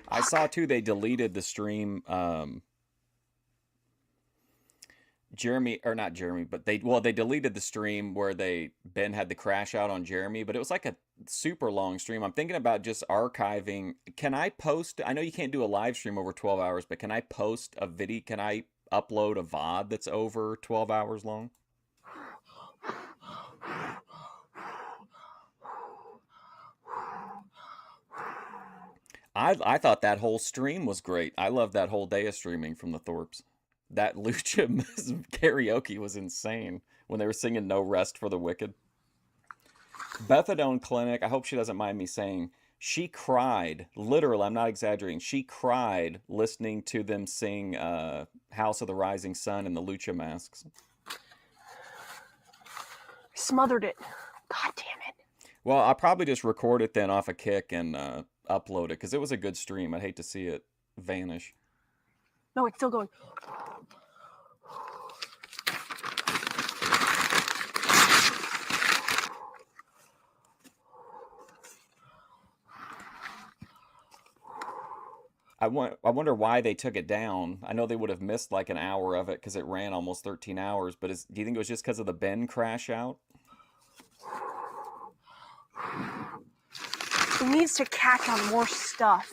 [SPEAKER 1] I saw too they deleted the stream. Jeremy, or not Jeremy, but they deleted the stream where Ben had the crash out on Jeremy, but it was like a super long stream. I'm thinking about just archiving. Can I post? I know you can't do a live stream over 12 hours, but can I post a video? Can I upload a VOD that's over 12 hours long? I thought that whole stream was great. I love that whole day of streaming from the Thorpes. That Lucha karaoke was insane when they were singing No Rest for the Wicked. Bethadone Clinic, I hope she doesn't mind me saying, she cried, literally, I'm not exaggerating, she cried listening to them sing House of the Rising Sun and the Lucha masks.
[SPEAKER 6] Smothered it. God damn it.
[SPEAKER 1] Well, I'll probably just record it then off a Kick and upload it, because it was a good stream. I'd hate to see it vanish.
[SPEAKER 6] No, it's still going.
[SPEAKER 1] I wonder why they took it down. I know they would have missed like an hour of it because it ran almost 13 hours, but do you think it was just because of the Ben crash out?
[SPEAKER 6] It needs to catch on more stuff.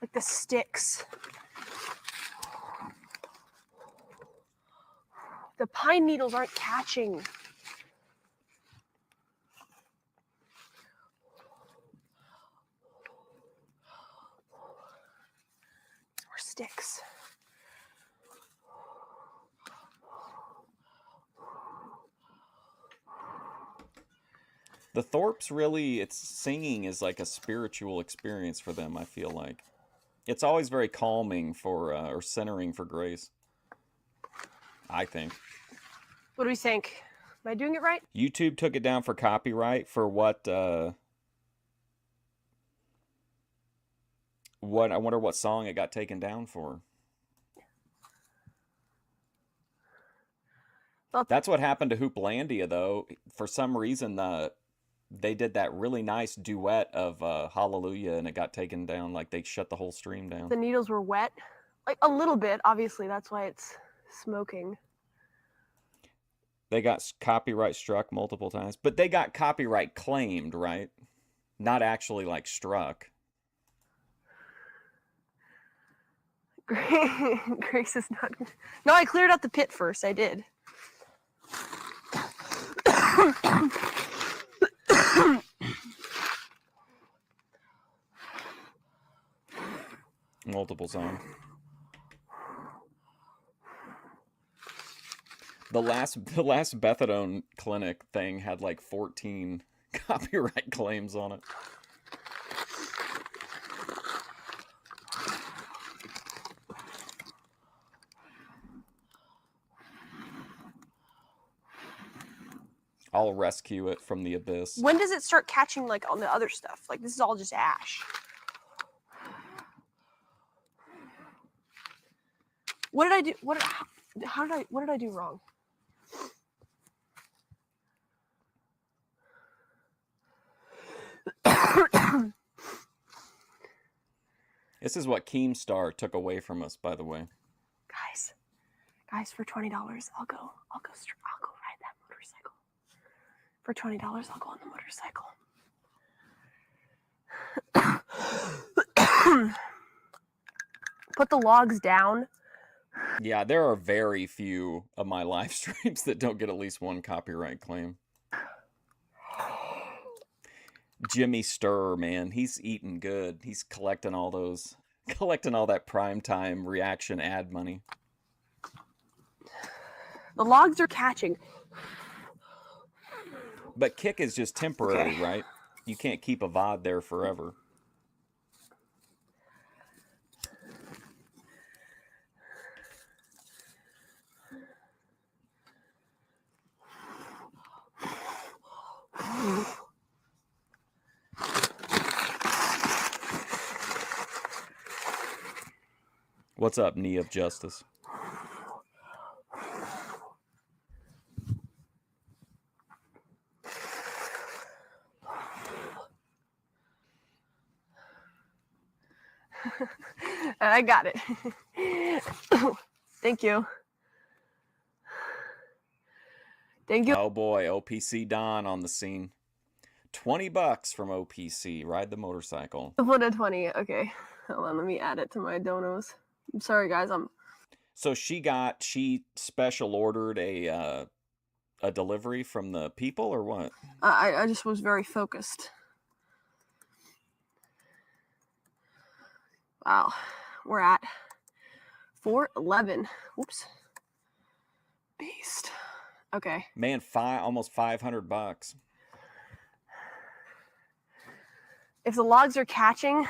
[SPEAKER 6] Like the sticks. The pine needles aren't catching. sticks.
[SPEAKER 1] The Thorpes really, it's singing is like a spiritual experience for them, I feel like. It's always very calming for, or centering for Grace. I think.
[SPEAKER 6] What do we think? Am I doing it right?
[SPEAKER 1] YouTube took it down for copyright for what, I wonder what song it got taken down for.
[SPEAKER 6] Well,
[SPEAKER 1] That's what happened to Hooplandia, though. For some reason, they did that really nice duet of Hallelujah, and it got taken down. Like, they shut the whole stream down.
[SPEAKER 6] the needles were wet. Like, a little bit, obviously. That's why it's smoking.
[SPEAKER 1] They got copyright struck multiple times, but they got copyright claimed, right? Not actually, like, struck.
[SPEAKER 6] Grace is not... No, I cleared out the pit first. I did.
[SPEAKER 1] Multiple songs. The last Bethadone clinic thing had like 14 copyright claims on it. I'll rescue it from the abyss.
[SPEAKER 6] When does it start catching, like, on the other stuff? Like, this is all just ash. What did I do? What did I do wrong?
[SPEAKER 1] This is what Keemstar took away from us, by the way.
[SPEAKER 6] Guys, for $20, I'll go ride that motorcycle. For $20, I'll go on the motorcycle. Put the logs down.
[SPEAKER 1] Yeah, there are very few of my live streams that don't get at least one copyright claim. Jimmy Stir, man, he's eating good. He's collecting all that primetime reaction ad money.
[SPEAKER 6] The logs are catching.
[SPEAKER 1] But Kick is just temporary,
[SPEAKER 6] Okay.
[SPEAKER 1] right? You can't keep a VOD there forever. What's up, Knee of Justice?
[SPEAKER 6] I got it. Thank you. Thank you.
[SPEAKER 1] Oh boy, OPC Don on the scene. $20 from OPC. Ride the motorcycle.
[SPEAKER 6] Put a 20. Okay. Hold on, let me add it to my donos. I'm sorry, guys.
[SPEAKER 1] So she special ordered a delivery from the people, or what?
[SPEAKER 6] I just was very focused. Wow. We're at 411. Whoops. Beast. Okay.
[SPEAKER 1] Man, almost $500.
[SPEAKER 6] If the logs are catching.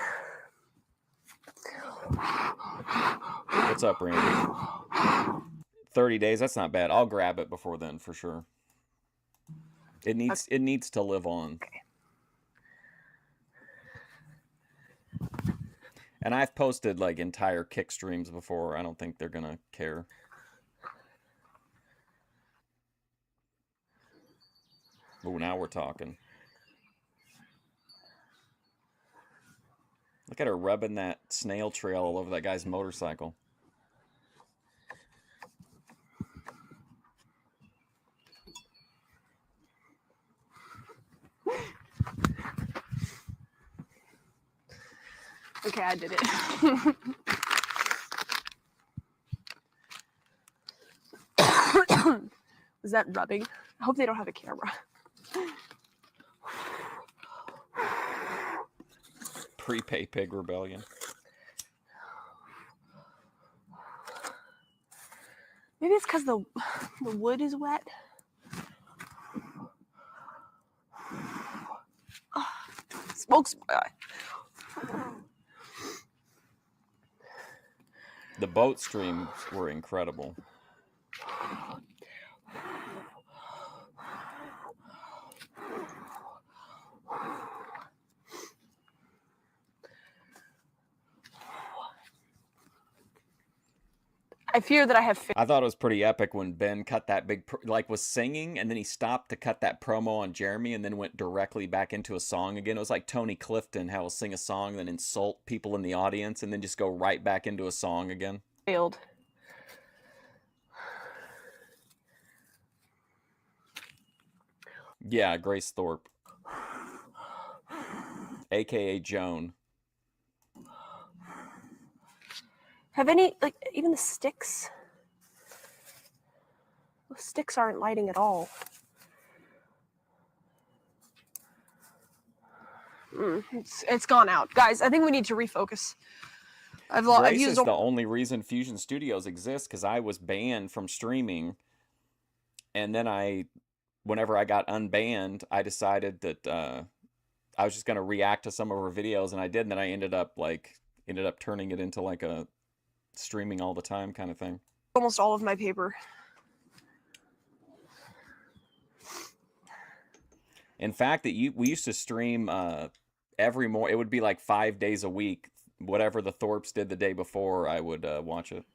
[SPEAKER 1] What's up, Randy? 30 days, that's not bad. I'll grab it before then for sure. It needs to live on.
[SPEAKER 6] Okay.
[SPEAKER 1] And I've posted like entire Kick streams before. I don't think they're gonna care. Oh, now we're talking. Look at her rubbing that snail trail all over that guy's motorcycle.
[SPEAKER 6] Okay, I did it. Was that rubbing? I hope they don't have a camera.
[SPEAKER 1] Prepay Pig Rebellion.
[SPEAKER 6] Maybe it's because the wood is wet. Oh, smoke spray.
[SPEAKER 1] The boat streams were incredible.
[SPEAKER 6] I fear that I have.
[SPEAKER 1] I thought it was pretty epic when Ben cut that big, was singing, and then he stopped to cut that promo on Jeremy, and then went directly back into a song again. It was like Tony Clifton, how he'll sing a song, then insult people in the audience, and then just go right back into a song again.
[SPEAKER 6] Failed.
[SPEAKER 1] Yeah, Grace Thorpe, aka Joan.
[SPEAKER 6] Have any, like, even the sticks? The sticks aren't lighting at all. It's gone out. Guys, I think we need to refocus. I've
[SPEAKER 1] Grace
[SPEAKER 6] used
[SPEAKER 1] is the only reason Fusion Studios exists, because I was banned from streaming. And then whenever I got unbanned, I decided that I was just going to react to some of her videos, and I did, and then I ended up turning it into like a streaming all the time kind of thing.
[SPEAKER 6] almost all of my paper.
[SPEAKER 1] In fact, we used to stream every morning. It would be like 5 days a week. Whatever the Thorpes did the day before, I would watch it.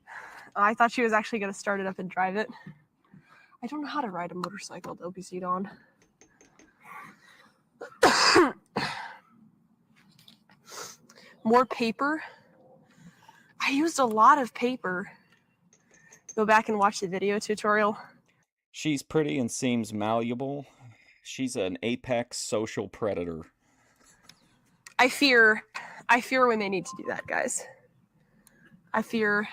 [SPEAKER 6] I thought she was actually going to start it up and drive it. I don't know how to ride a motorcycle, OPC Dawn. More paper. I used a lot of paper. Go back and watch the video tutorial.
[SPEAKER 1] She's pretty and seems malleable. She's an apex social predator.
[SPEAKER 6] I fear we may need to do that, guys. I fear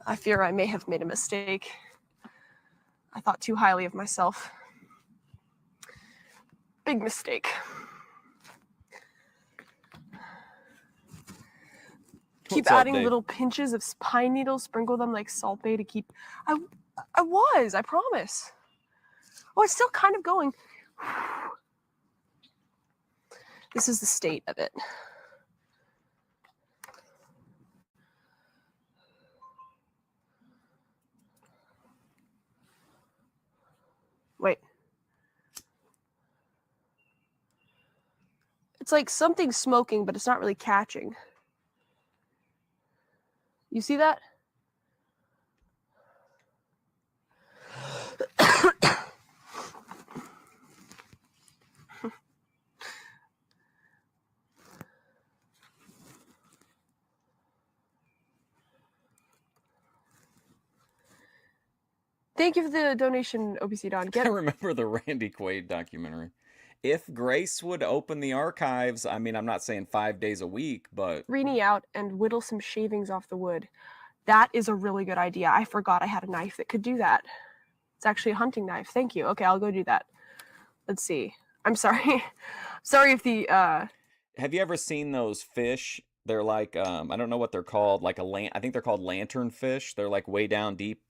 [SPEAKER 6] I may have made a mistake. I thought too highly of myself. Big mistake. Keep adding little pinches of pine needles, sprinkle them like Salt Bae to keep... I promise. Oh, it's still kind of going. This is the state of it. Wait. It's like something's smoking, but it's not really catching. You see that? Thank you for the donation, OPC Don.
[SPEAKER 1] I remember the Randy Quaid documentary. If Grace would open the archives, I mean, I'm not saying 5 days a week, but...
[SPEAKER 6] Reenie out and whittle some shavings off the wood. That is a really good idea. I forgot I had a knife that could do that. It's actually a hunting knife. Thank you. Okay, I'll go do that. Let's see. I'm sorry. Sorry if the...
[SPEAKER 1] Have you ever seen those fish? They're like, I don't know what they're called. Like I think they're called lantern fish. They're like way down deep.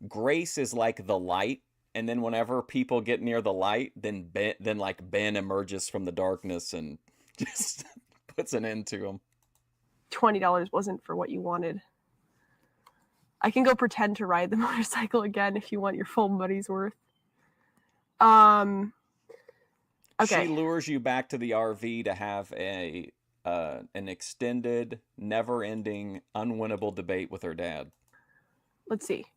[SPEAKER 1] Grace is like the light, and then whenever people get near the light, then Ben emerges from the darkness and just puts an end to them.
[SPEAKER 6] $20 wasn't for what you wanted. I can go pretend to ride the motorcycle again if you want your full money's worth. Okay.
[SPEAKER 1] She lures you back to the RV to have an extended, never-ending, unwinnable debate with her dad.
[SPEAKER 6] Let's see.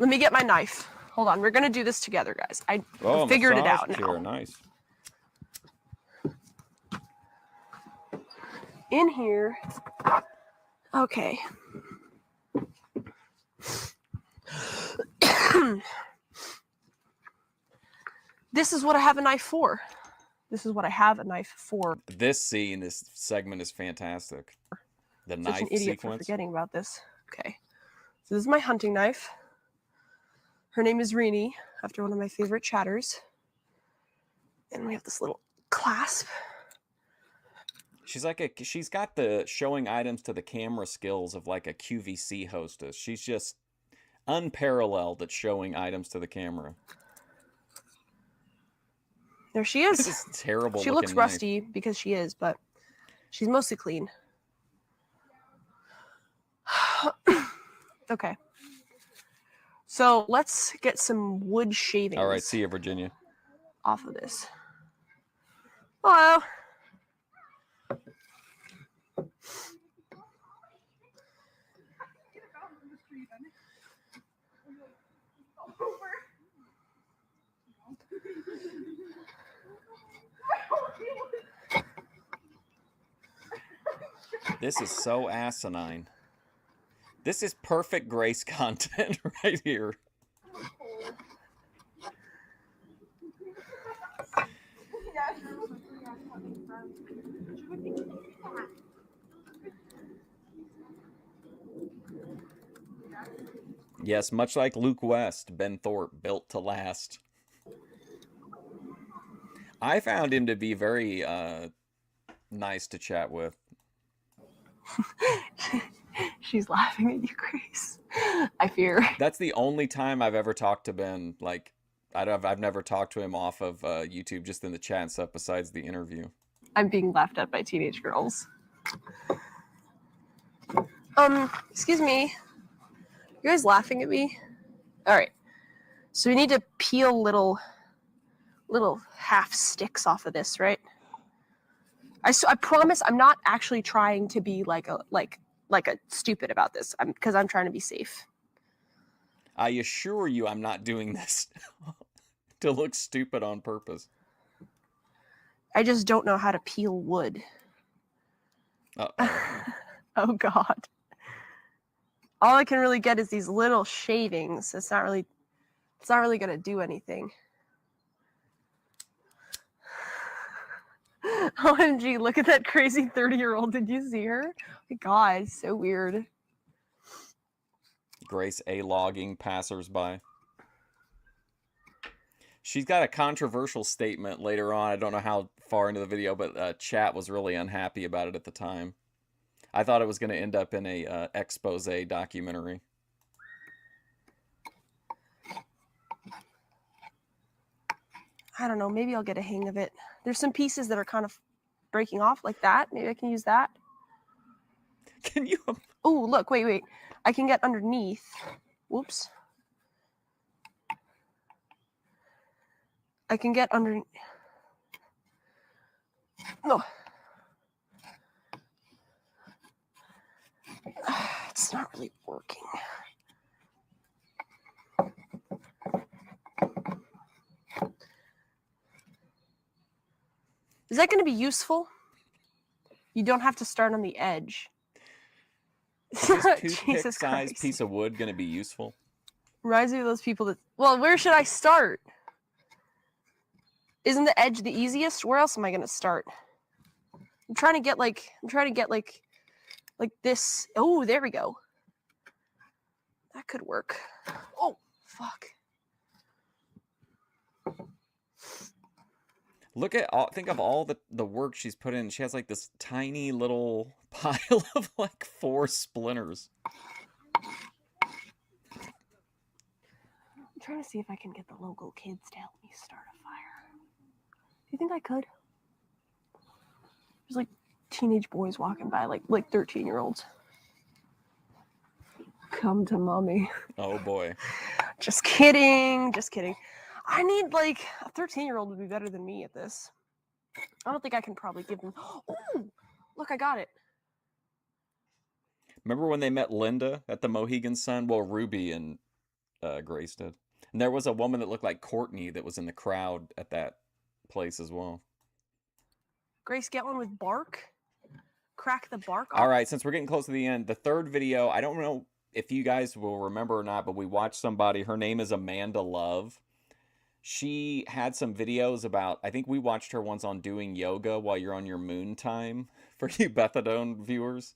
[SPEAKER 6] Let me get my knife. Hold on. We're going to do this together, guys. I figured it out now.
[SPEAKER 1] Nice.
[SPEAKER 6] In here. Okay. This is what I have a knife for. This is what I have a knife for.
[SPEAKER 1] This segment is fantastic. The
[SPEAKER 6] Such
[SPEAKER 1] knife
[SPEAKER 6] an idiot
[SPEAKER 1] sequence.
[SPEAKER 6] for forgetting about this. Okay. So this is my hunting knife. Her name is Reenie, after one of my favorite chatters. And we have this little clasp.
[SPEAKER 1] She's got the showing items to the camera skills of like a QVC hostess. She's just unparalleled at showing items to the camera.
[SPEAKER 6] There she
[SPEAKER 1] This
[SPEAKER 6] is.
[SPEAKER 1] is terrible.
[SPEAKER 6] She looks
[SPEAKER 1] looking knife.
[SPEAKER 6] rusty because she is, but she's mostly clean. Okay. So let's get some wood shavings
[SPEAKER 1] All right, see you, Virginia.
[SPEAKER 6] off of this. Hello.
[SPEAKER 1] This is so asinine. This is perfect Grace content right here. Yes, much like Luke West, Ben Thorpe built to last. I found him to be very nice to chat with.
[SPEAKER 6] She's laughing at you, Grace. I fear.
[SPEAKER 1] That's the only time I've ever talked to Ben. Like, I've never talked to him off of YouTube, just in the chat and stuff, besides the interview.
[SPEAKER 6] I'm being laughed at by teenage girls. Excuse me. You guys laughing at me? All right. So we need to peel little half sticks off of this, right? I promise I'm not actually trying to be like a stupid about this. Because I'm trying to be safe.
[SPEAKER 1] I assure you I'm not doing this to look stupid on purpose.
[SPEAKER 6] I just don't know how to peel wood.
[SPEAKER 1] Uh-oh.
[SPEAKER 6] Oh God. All I can really get is these little shavings. It's not really gonna do anything. OMG, look at that crazy 30-year-old. Did you see her? Oh my God, so weird.
[SPEAKER 1] Grace A-logging passersby. She's got a controversial statement later on. I don't know how far into the video, but chat was really unhappy about it at the time. I thought it was going to end up in a expose documentary.
[SPEAKER 6] I don't know. Maybe I'll get a hang of it. There's some pieces that are kind of breaking off like that. Maybe I can use that.
[SPEAKER 1] Can you?
[SPEAKER 6] Oh, look, wait. I can get underneath. Whoops. I can get under. No. It's not really working. Is that going to be useful? You don't have to start on the edge.
[SPEAKER 1] Is this
[SPEAKER 6] Jesus
[SPEAKER 1] toothpick-sized
[SPEAKER 6] Christ.
[SPEAKER 1] piece of wood going to be useful?
[SPEAKER 6] Reminds me of those people that. Well, where should I start? Isn't the edge the easiest? Where else am I going to start? I'm trying to get like this. Oh, there we go. That could work. Oh, fuck.
[SPEAKER 1] Look at think of all the work she's put in. She has like this tiny little pile of like 4 splinters.
[SPEAKER 6] I'm trying to see if I can get the local kids to help me start a fire. Do you think I could? There's like teenage boys walking by, like 13-year-olds. Come to mommy.
[SPEAKER 1] Oh boy.
[SPEAKER 6] Just kidding. I need like a 13-year-old would be better than me at this. I don't think I can probably give them. Oh, look, I got it.
[SPEAKER 1] Remember when they met Linda at the Mohegan Sun? Well, Ruby and Grace did. And there was a woman that looked like Courtney that was in the crowd at that place as well.
[SPEAKER 6] Grace, get one with bark. Crack the bark off.
[SPEAKER 1] All right, since we're getting close to the end, the third video, I don't know if you guys will remember or not, but we watched somebody. Her name is Amanda Love. She had some videos about, I think we watched her once on doing yoga while you're on your moon time for you Bethadone viewers.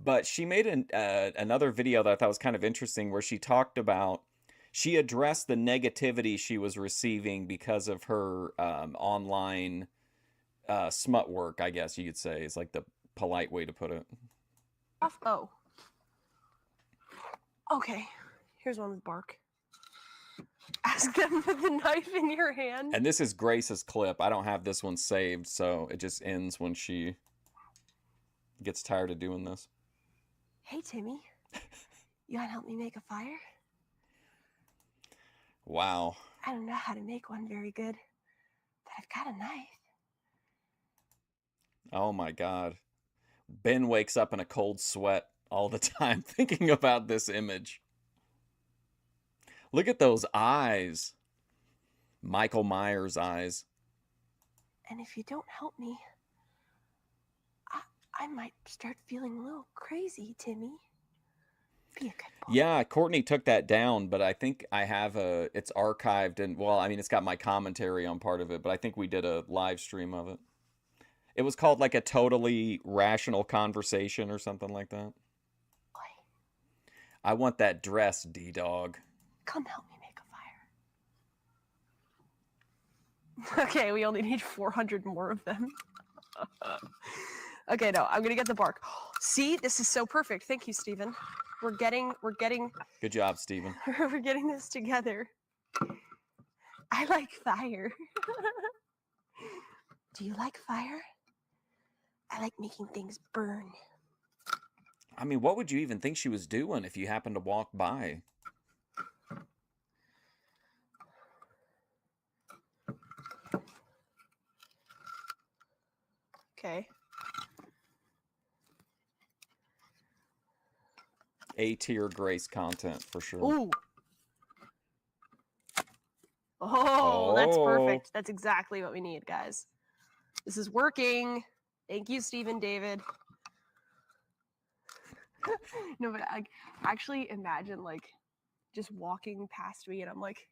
[SPEAKER 1] But she made another video that I thought was kind of interesting where she talked about, she addressed the negativity she was receiving because of her online smut work, I guess you could say, is like the polite way to put it.
[SPEAKER 6] Oh. Okay. Here's one with bark. Ask them with the knife in your hand.
[SPEAKER 1] And this is Grace's clip. I don't have this one saved, so it just ends when she gets tired of doing this.
[SPEAKER 6] Hey, Timmy. You want to help me make a fire?
[SPEAKER 1] Wow.
[SPEAKER 6] I don't know how to make one very good, but I've got a knife.
[SPEAKER 1] Oh my God. Ben wakes up in a cold sweat all the time thinking about this image. Look at those eyes. Michael Myers eyes.
[SPEAKER 6] And if you don't help me, I might start feeling a little crazy, Timmy. Be a good boy.
[SPEAKER 1] Yeah, Courtney took that down, but I think I have it's archived, and well, I mean, it's got my commentary on part of it, but I think we did a live stream of it. It was called like a totally rational conversation or something like that.
[SPEAKER 6] Boy,
[SPEAKER 1] I want that dress, D-Dog.
[SPEAKER 6] come help me make a fire. Okay, we only need 400 more of them. Okay, no, I'm gonna get the bark. See, this is so perfect. Thank you, Stephen. We're getting
[SPEAKER 1] Good job, Steven.
[SPEAKER 6] we're getting this together. I like fire. Do you like fire? I like making things burn.
[SPEAKER 1] I mean, what would you even think she was doing if you happened to walk by?
[SPEAKER 6] Okay.
[SPEAKER 1] A-tier Grace content for sure.
[SPEAKER 6] Ooh. Oh, that's perfect. That's exactly what we need, guys. This is working. Thank you, Stephen David. No, but I actually imagine like just walking past me and I'm like,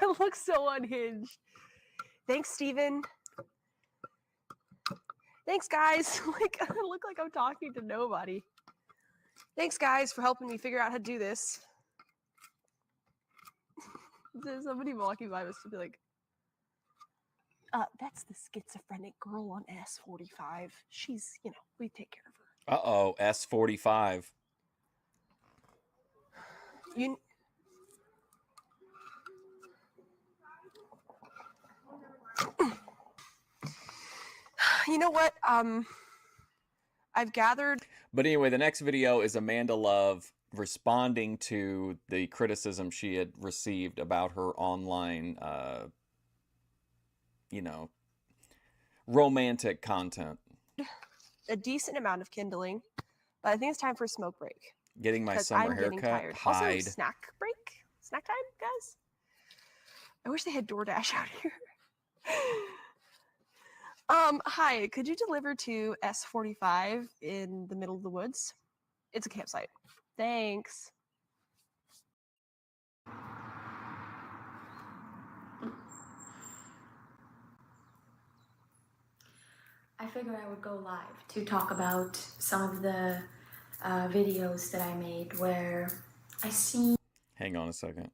[SPEAKER 6] I look so unhinged. Thanks, Stephen. Thanks, guys. Like, I look like I'm talking to nobody. Thanks, guys, for helping me figure out how to do this. There's somebody walking by us to be like, that's the schizophrenic girl on S45. She's, we take care of her.
[SPEAKER 1] Uh-oh, S45.
[SPEAKER 6] You know what? I've gathered.
[SPEAKER 1] But anyway, the next video is Amanda Love responding to the criticism she had received about her online, romantic content.
[SPEAKER 6] A decent amount of kindling, but I think it's time for a smoke break.
[SPEAKER 1] Getting my summer haircut. Hide.
[SPEAKER 6] Also, snack break? Snack time, guys? I wish they had DoorDash out here. Hi, could you deliver to S45 in the middle of the woods? It's a campsite. Thanks.
[SPEAKER 8] I figured I would go live to talk about some of the videos that I made where I see.
[SPEAKER 1] Hang on a second.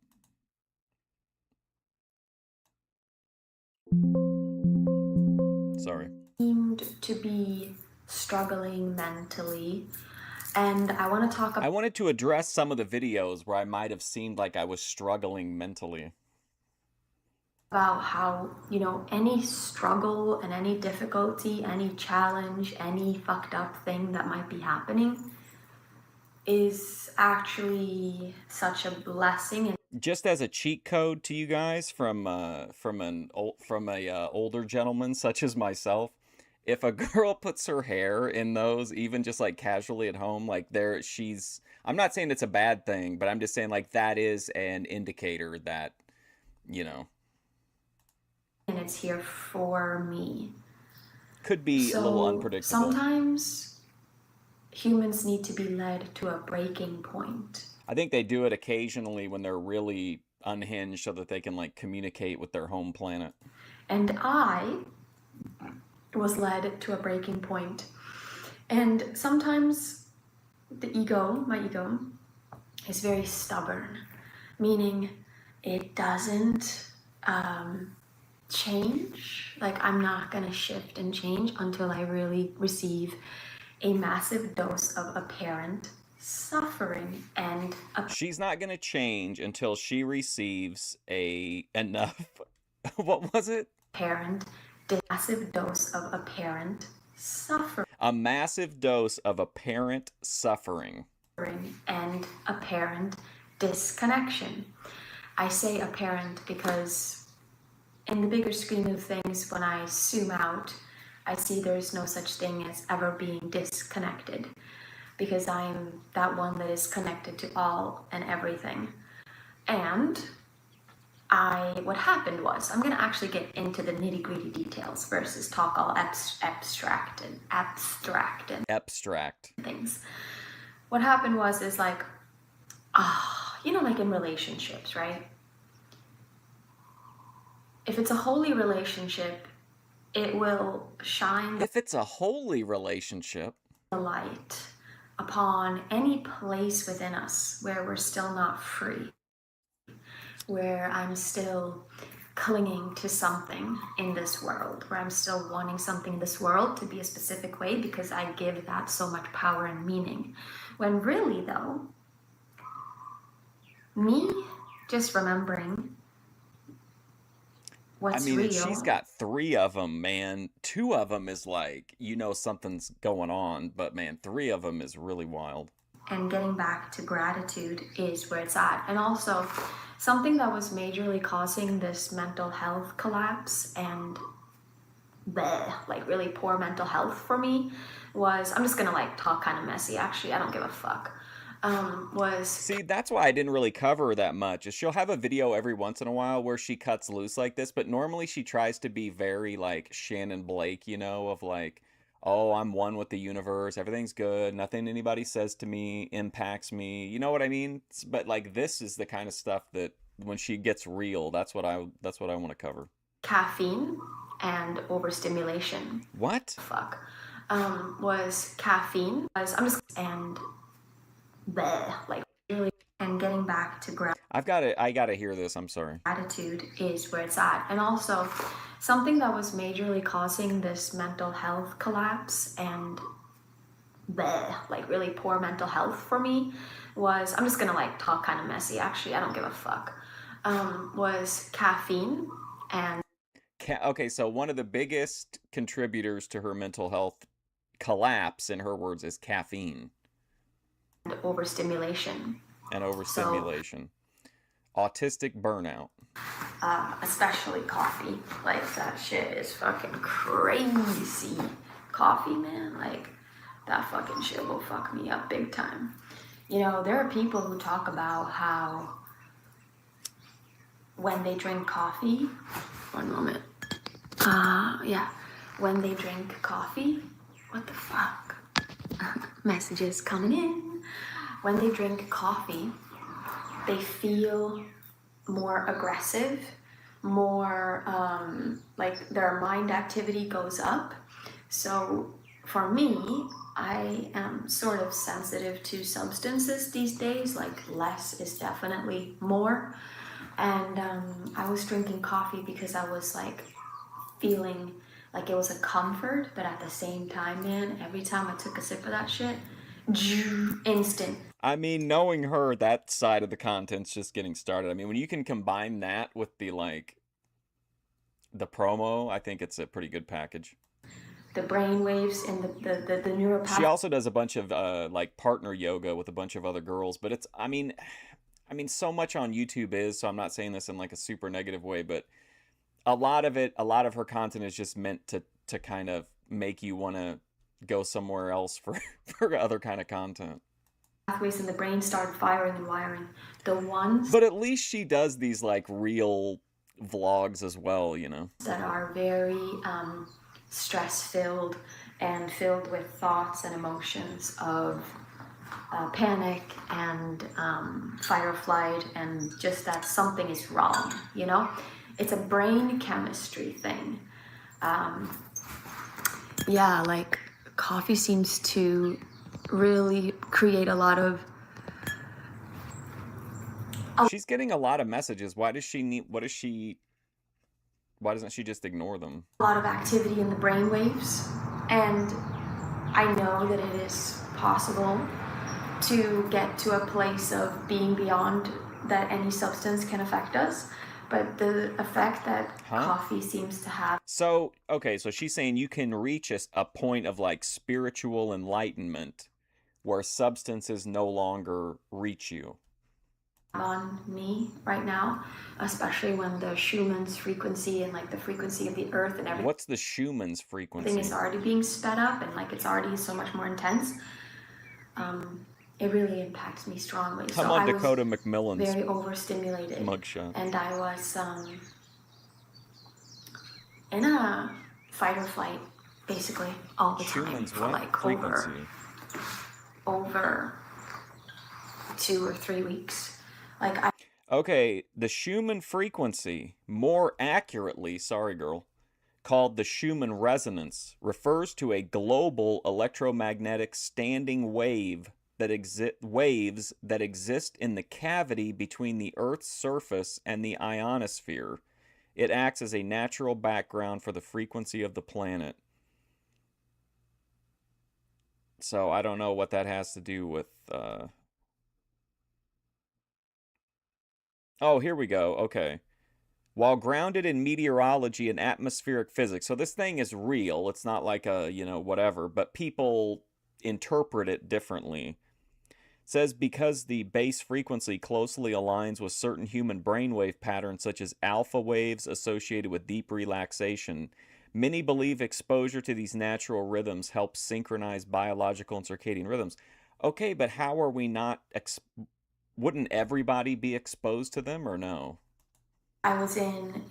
[SPEAKER 1] Sorry.
[SPEAKER 8] Seemed to be struggling mentally, and I want to talk about.
[SPEAKER 1] I wanted to address some of the videos where I might have seemed like I was struggling mentally.
[SPEAKER 8] About how, any struggle and any difficulty, any challenge, any fucked up thing that might be happening is actually such a blessing. And
[SPEAKER 1] just as a cheat code to you guys from a older gentleman such as myself, if a girl puts her hair in those, even just like casually at home, like I'm not saying it's a bad thing, but I'm just saying like that is an indicator that,
[SPEAKER 8] and it's here for me.
[SPEAKER 1] Could be a little unpredictable.
[SPEAKER 8] Sometimes humans need to be led to a breaking point.
[SPEAKER 1] I think they do it occasionally when they're really unhinged so that they can like communicate with their home planet.
[SPEAKER 8] And I was led to a breaking point. And sometimes my ego, is very stubborn, meaning it doesn't change. Like, I'm not gonna shift and change until I really receive a massive dose of apparent suffering and
[SPEAKER 1] She's not going to change until she receives a enough what was it?
[SPEAKER 8] massive dose of apparent suffering
[SPEAKER 1] A massive dose of apparent suffering.
[SPEAKER 8] and apparent disconnection. I say apparent because in the bigger scheme of things, when I zoom out, I see there's no such thing as ever being disconnected, because I am that one that is connected to all and everything. And what happened was, I'm gonna actually get into the nitty gritty details versus talk all abstract things. What happened was, is like, like in relationships, right? If it's a holy relationship, it will shine
[SPEAKER 1] If it's a holy relationship,
[SPEAKER 8] the light upon any place within us where we're still not free, where I'm still clinging to something in this world, where I'm still wanting something in this world to be a specific way because I give that so much power and meaning. When really, though, me just remembering what's real.
[SPEAKER 1] she's got 3 of them, man. 2 of them is like, something's going on, but man, 3 of them is really wild.
[SPEAKER 8] And getting back to gratitude is where it's at. And also, something that was majorly causing this mental health collapse and really poor mental health for me was, I'm just gonna talk kind of messy, actually, I don't give a fuck.
[SPEAKER 1] See, that's why I didn't really cover her that much. Is she'll have a video every once in a while where she cuts loose like this, but normally she tries to be very like Shannon Blake, of like, oh, I'm one with the universe, everything's good, nothing anybody says to me impacts me. You know what I mean? But like, this is the kind of stuff that when she gets real, that's what I want to cover.
[SPEAKER 8] Caffeine and overstimulation.
[SPEAKER 1] What?
[SPEAKER 8] Fuck. Was caffeine. Really, and getting back to
[SPEAKER 1] I gotta hear this, I'm sorry.
[SPEAKER 8] Gratitude is where it's at. And also, something that was majorly causing this mental health collapse and really poor mental health for me was, I'm just gonna talk kind of messy, actually, I don't give a fuck, was caffeine and
[SPEAKER 1] Okay, so one of the biggest contributors to her mental health collapse, in her words, is caffeine.
[SPEAKER 8] Overstimulation.
[SPEAKER 1] Autistic burnout.
[SPEAKER 8] Especially coffee. That shit is fucking crazy. Coffee, man, that fucking shit will fuck me up big time. There are people who talk about how when they drink coffee, one moment. When they drink coffee, what the fuck? Messages coming in. When they drink coffee, they feel more aggressive, more their mind activity goes up. So for me, I am sort of sensitive to substances these days, less is definitely more. And I was drinking coffee because I was feeling like it was a comfort, but at the same time, man, every time I took a sip of that shit, instant.
[SPEAKER 1] I mean, knowing her, that side of the content's just getting started. I mean, when you can combine that with the promo, I think it's a pretty good package.
[SPEAKER 8] The brain waves and the neuropathy.
[SPEAKER 1] She also does a bunch of partner yoga with a bunch of other girls, but it's, I mean, so much on YouTube is, so I'm not saying this in a super negative way, but a lot of her content is just meant to kind of make you want to go somewhere else for other kind of content.
[SPEAKER 8] Pathways in the brain start firing and wiring. The ones,
[SPEAKER 1] but at least she does these real vlogs as well,
[SPEAKER 8] that are very stress-filled and filled with thoughts and emotions of panic and fight or flight, and just that something is wrong. It's a brain chemistry thing. Coffee seems to really create a lot of.
[SPEAKER 1] She's getting a lot of messages. What is she Why doesn't she just ignore them?
[SPEAKER 8] A lot of activity in the brain waves, and I know that it is possible to get to a place of being beyond that any substance can affect us, but the effect that coffee seems to have.
[SPEAKER 1] So, okay, so she's saying you can reach a point of like spiritual enlightenment where substances no longer reach you.
[SPEAKER 8] On me right now, especially when the Schumann's frequency and like the frequency of the earth and everything.
[SPEAKER 1] What's the Schumann's frequency?
[SPEAKER 8] Everything is already being sped up and like it's already so much more intense. It really impacts me strongly.
[SPEAKER 1] Come
[SPEAKER 8] so
[SPEAKER 1] on,
[SPEAKER 8] I
[SPEAKER 1] Dakota
[SPEAKER 8] was
[SPEAKER 1] McMillan's
[SPEAKER 8] very overstimulated
[SPEAKER 1] mugshot.
[SPEAKER 8] and I was in a fight or flight basically all the time
[SPEAKER 1] Schumann's
[SPEAKER 8] for
[SPEAKER 1] what
[SPEAKER 8] like
[SPEAKER 1] frequency?
[SPEAKER 8] over 2 or 3 weeks. Like
[SPEAKER 1] Okay, the Schumann frequency, more accurately, sorry girl, called the Schumann resonance, refers to a global electromagnetic standing waves that exist in the cavity between the Earth's surface and the ionosphere. It acts as a natural background for the frequency of the planet. So I don't know what that has to do with Oh, here we go. Okay. While grounded in meteorology and atmospheric physics. So this thing is real. It's not like a, whatever, but people interpret it differently. It says because the base frequency closely aligns with certain human brainwave patterns such as alpha waves associated with deep relaxation, many believe exposure to these natural rhythms helps synchronize biological and circadian rhythms. Okay, but how are we not wouldn't everybody be exposed to them or no?
[SPEAKER 8] I was in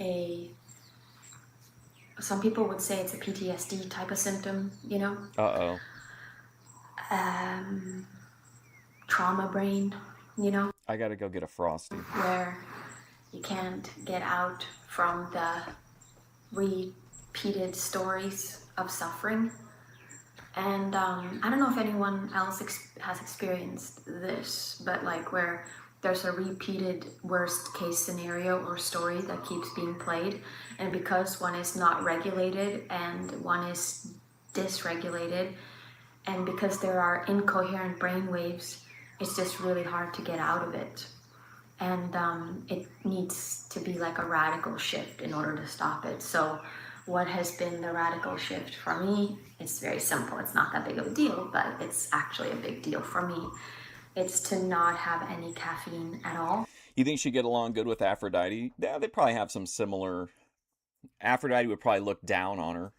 [SPEAKER 8] some people would say it's a PTSD type of symptom,
[SPEAKER 1] Uh-oh.
[SPEAKER 8] Trauma brain,
[SPEAKER 1] I gotta go get a Frosty.
[SPEAKER 8] where you can't get out from the repeated stories of suffering. And I don't know if anyone else has experienced this, but like where there's a repeated worst case scenario or story that keeps being played, and because one is not regulated and one is dysregulated, and because there are incoherent brain waves, it's just really hard to get out of it. And it needs to be like a radical shift in order to stop it. So what has been the radical shift for me? It's very simple. It's not that big of a deal, but it's actually a big deal for me. It's to not have any caffeine at all.
[SPEAKER 1] You think she'd get along good with Aphrodite? Yeah, they probably have some similar... Aphrodite would probably look down on her.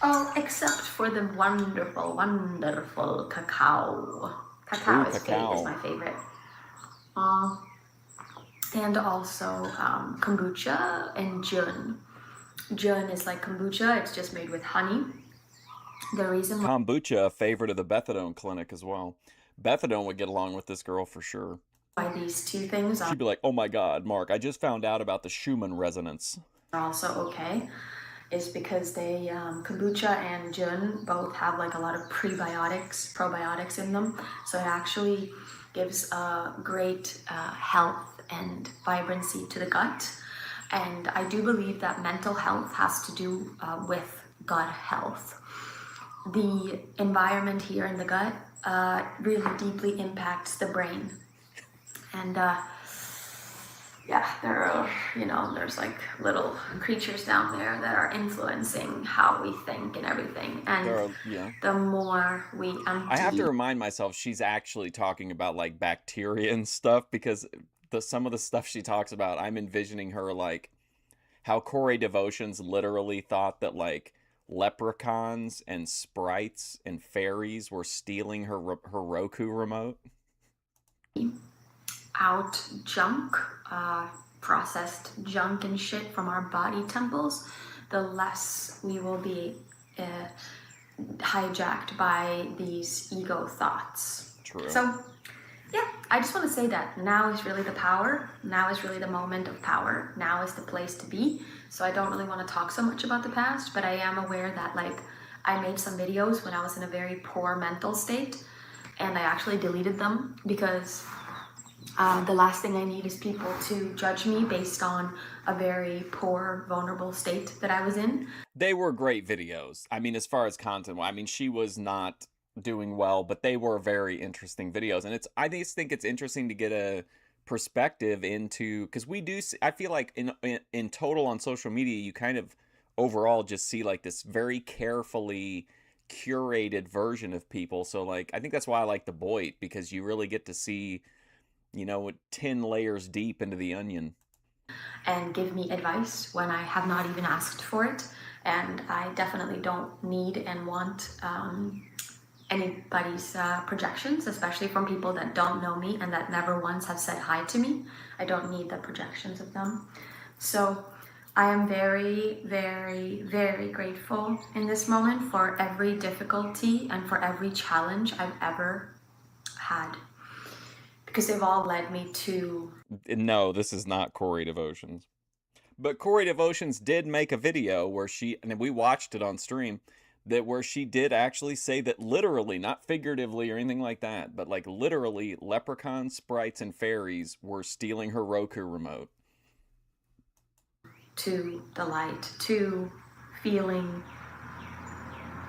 [SPEAKER 8] Oh, except for the wonderful, wonderful cacao. Cacao is my favorite. And also kombucha and jun. Jun is like kombucha, it's just made with honey. The reason why...
[SPEAKER 1] Kombucha, a favorite of the Bethadone clinic as well. Bethadone would get along with this girl for sure.
[SPEAKER 8] Why these two things
[SPEAKER 1] She'd be like, oh my god, Mark, I just found out about the Schumann resonance.
[SPEAKER 8] Are also okay is because they, kombucha and jun both have like a lot of probiotics in them. So it actually gives a great health and vibrancy to the gut. And I do believe that mental health has to do with gut health. The environment here in the gut really deeply impacts the brain. And there are, there's like little creatures down there that are influencing how we think and everything. And the more we empty...
[SPEAKER 1] I have to remind myself she's actually talking about like bacteria and stuff, because some of the stuff she talks about, I'm envisioning her like how Corey Devotions literally thought that like leprechauns and sprites and fairies were stealing her Roku remote.
[SPEAKER 8] Out junk, processed junk and shit from our body temples, the less we will be hijacked by these ego thoughts.
[SPEAKER 1] True.
[SPEAKER 8] So, yeah, I just want to say that now is really the power. Now is really the moment of power. Now is the place to be. So I don't really want to talk so much about the past, but I am aware that like I made some videos when I was in a very poor mental state, and I actually deleted them because The last thing I need is people to judge me based on a very poor, vulnerable state that I was in.
[SPEAKER 1] They were great videos. I mean, as far as content, I mean, she was not doing well, but they were very interesting videos. And I just think it's interesting to get a perspective into, because we do, I feel like in total on social media, you kind of overall just see like this very carefully curated version of people. So like, I think that's why I like the Boit, because you really get to see, 10 layers deep into the onion.
[SPEAKER 8] And give me advice when I have not even asked for it. And I definitely don't need and want anybody's projections, especially from people that don't know me and that never once have said hi to me. I don't need the projections of them. So I am very, very, very grateful in this moment for every difficulty and for every challenge I've ever had, because they've all led me to...
[SPEAKER 1] No, this is not Corey Devotions. But Corey Devotions did make a video where and we watched it on stream, where she did actually say that literally, not figuratively or anything like that, but like literally leprechauns, sprites, and fairies were stealing her Roku remote.
[SPEAKER 8] To the light, to feeling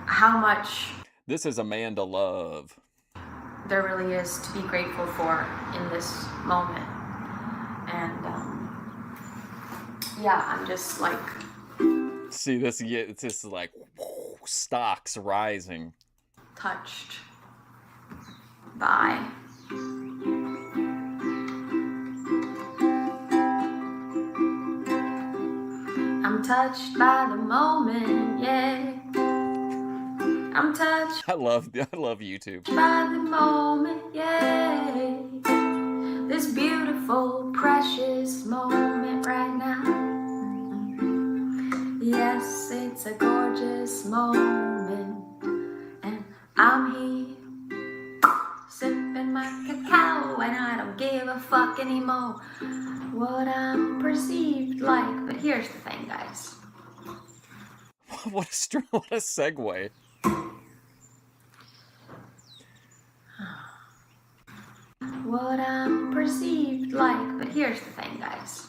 [SPEAKER 8] how much...
[SPEAKER 1] This is Amanda Love.
[SPEAKER 8] There really is to be grateful for in this moment. And yeah, I'm just like...
[SPEAKER 1] See this, it's just like stocks rising.
[SPEAKER 8] Touched by... I'm touched by the moment, yeah. I'm touched.
[SPEAKER 1] I love YouTube.
[SPEAKER 8] By the moment, yeah. This beautiful, precious moment right now. Yes, it's a gorgeous moment. And I'm here, sipping my cacao, and I don't give a fuck anymore what I'm perceived like. But here's the thing, guys.
[SPEAKER 1] What a segue.
[SPEAKER 8] What I'm perceived like. But here's the thing, guys.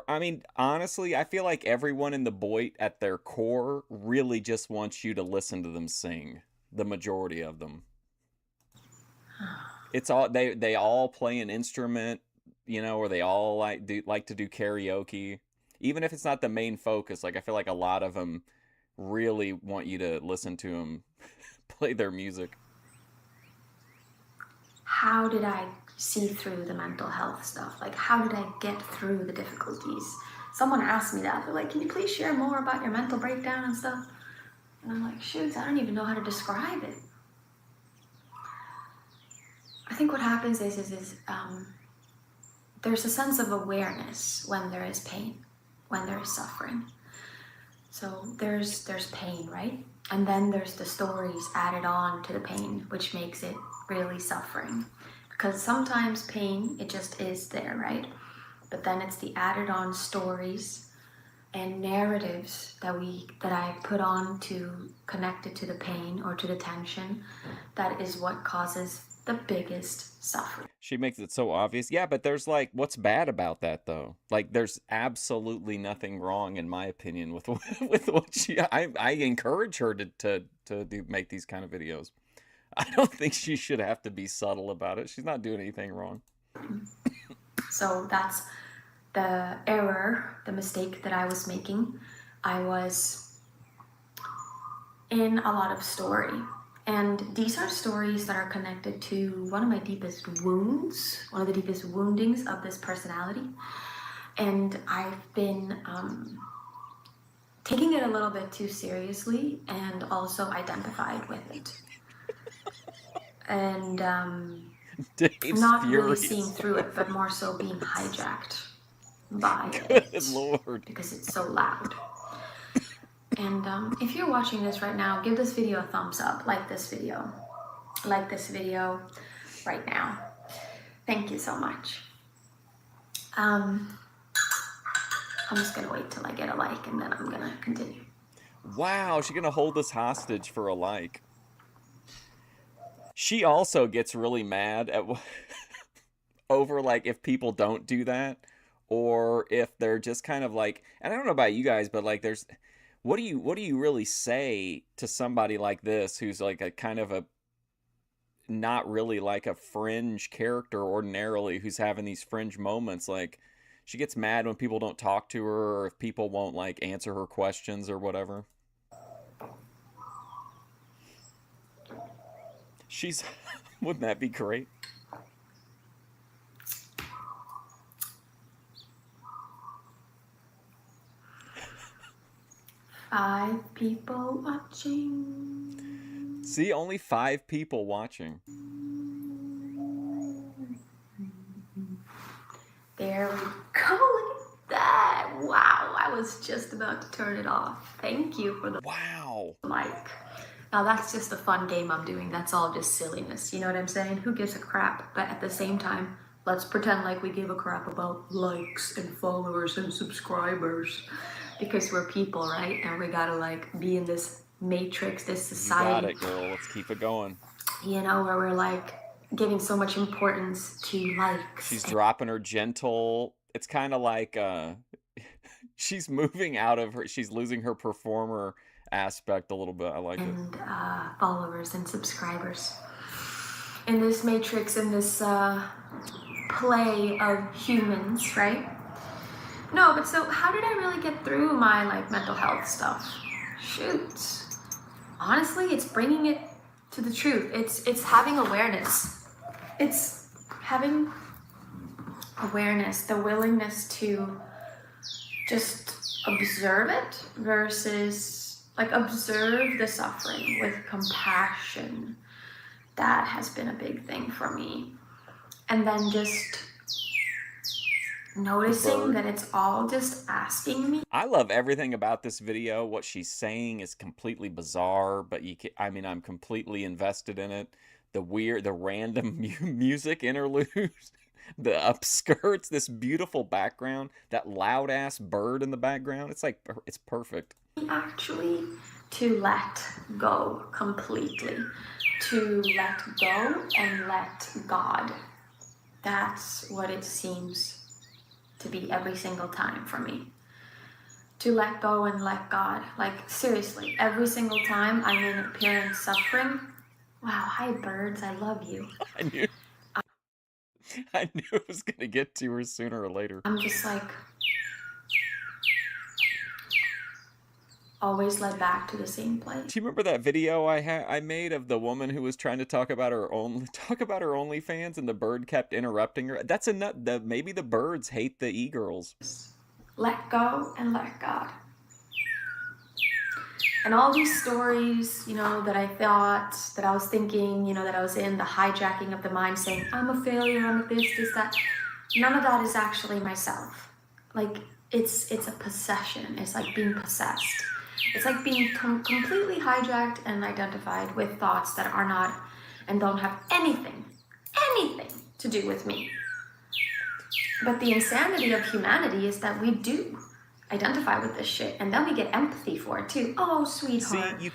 [SPEAKER 1] I mean, honestly, I feel like everyone in the Boit at their core really just wants you to listen to them sing. The majority of them. It's all they all play an instrument, or they all like to do karaoke. Even if it's not the main focus, like I feel like a lot of them really want you to listen to them play their music.
[SPEAKER 8] How did I see through the mental health stuff? Like, how did I get through the difficulties? Someone asked me that. They're like, can you please share more about your mental breakdown and stuff? And I'm like, shoot, I don't even know how to describe it. I think what happens is there's a sense of awareness when there is pain, when there is suffering. So there's pain, right? And then there's the stories added on to the pain, which makes it really suffering. Because sometimes pain, it just is there, right? But then it's the added on stories and narratives that I put on to connect it to the pain or to the tension. That is what causes the biggest suffering.
[SPEAKER 1] She makes it so obvious. Yeah, but there's like, what's bad about that though? Like, there's absolutely nothing wrong, in my opinion, with what she. I encourage her to make these kind of videos. I don't think she should have to be subtle about it. She's not doing anything wrong.
[SPEAKER 8] So that's the error, the mistake that I was making. I was in a lot of story. And these are stories that are connected to one of my deepest wounds, one of the deepest woundings of this personality. And I've been taking it a little bit too seriously and also identified with it. And
[SPEAKER 1] Dave's
[SPEAKER 8] not
[SPEAKER 1] furious.
[SPEAKER 8] really seeing through it, but more so being hijacked by
[SPEAKER 1] Good
[SPEAKER 8] it.
[SPEAKER 1] Lord.
[SPEAKER 8] Because it's so loud. And if you're watching this right now, give this video a thumbs up. Like this video. Like this video right now. Thank you so much. I'm just going to wait till I get a like and then I'm going to continue.
[SPEAKER 1] Wow, she's going to hold us hostage for a like. She also gets really mad at over like if people don't do that, or if they're just kind of like, and I don't know about you guys, but like there's what do you really say to somebody like this who's like a kind of a not really like a fringe character ordinarily, who's having these fringe moments? Like she gets mad when people don't talk to her, or if people won't like answer her questions or whatever. She's wouldn't that be great?
[SPEAKER 8] 5 people watching.
[SPEAKER 1] See, only 5 people watching.
[SPEAKER 8] There we go. Look at that. Wow. I was just about to turn it off. Thank you for the
[SPEAKER 1] Wow.
[SPEAKER 8] like. Now that's just a fun game I'm doing. That's all just silliness. You know what I'm saying? Who gives a crap? But at the same time, let's pretend like we give a crap about likes and followers and subscribers. Because we're people, right? And we gotta like be in this matrix, this society.
[SPEAKER 1] You got it, girl. Let's keep it going.
[SPEAKER 8] You know, where we're like giving so much importance to likes.
[SPEAKER 1] She's dropping her gentle. It's kind of like she's moving out of her. She's losing her performer aspect a little bit. I like it.
[SPEAKER 8] And followers and subscribers. In this matrix, in this play of humans, right? No, but so how did I really get through my like mental health stuff? Shoot. Honestly, it's bringing it to the truth. It's having awareness. It's having awareness, the willingness to just observe it versus like observe the suffering with compassion. That has been a big thing for me. And then just noticing that it's all just asking me.
[SPEAKER 1] I love everything about this video. What she's saying is completely bizarre, but I mean, I'm completely invested in it. The random music interludes, the upskirts, this beautiful background, that loud ass bird in the background. It's like, it's perfect.
[SPEAKER 8] Actually, to let go completely. To let go and let God. That's what it seems to be every single time for me. To let go and let God. Like, seriously, every single time I'm in apparent suffering. Wow, hi birds, I love you.
[SPEAKER 1] I knew it was going to get to her sooner or later.
[SPEAKER 8] I'm just like, always led back to the same place.
[SPEAKER 1] Do you remember that video I made of the woman who was trying to talk about her OnlyFans, and the bird kept interrupting her? That's maybe the birds hate the e-girls.
[SPEAKER 8] Let go and let God. And all these stories, you know, that I thought, that I was thinking, you know, that I was in the hijacking of the mind, saying, I'm a failure, I'm a this, that. None of that is actually myself. Like, it's a possession. It's like being possessed. It's like being completely hijacked and identified with thoughts that are not and don't have anything to do with me. But the insanity of humanity is that we do identify with this shit, and then we get empathy for it too. Oh, sweetheart.
[SPEAKER 1] See,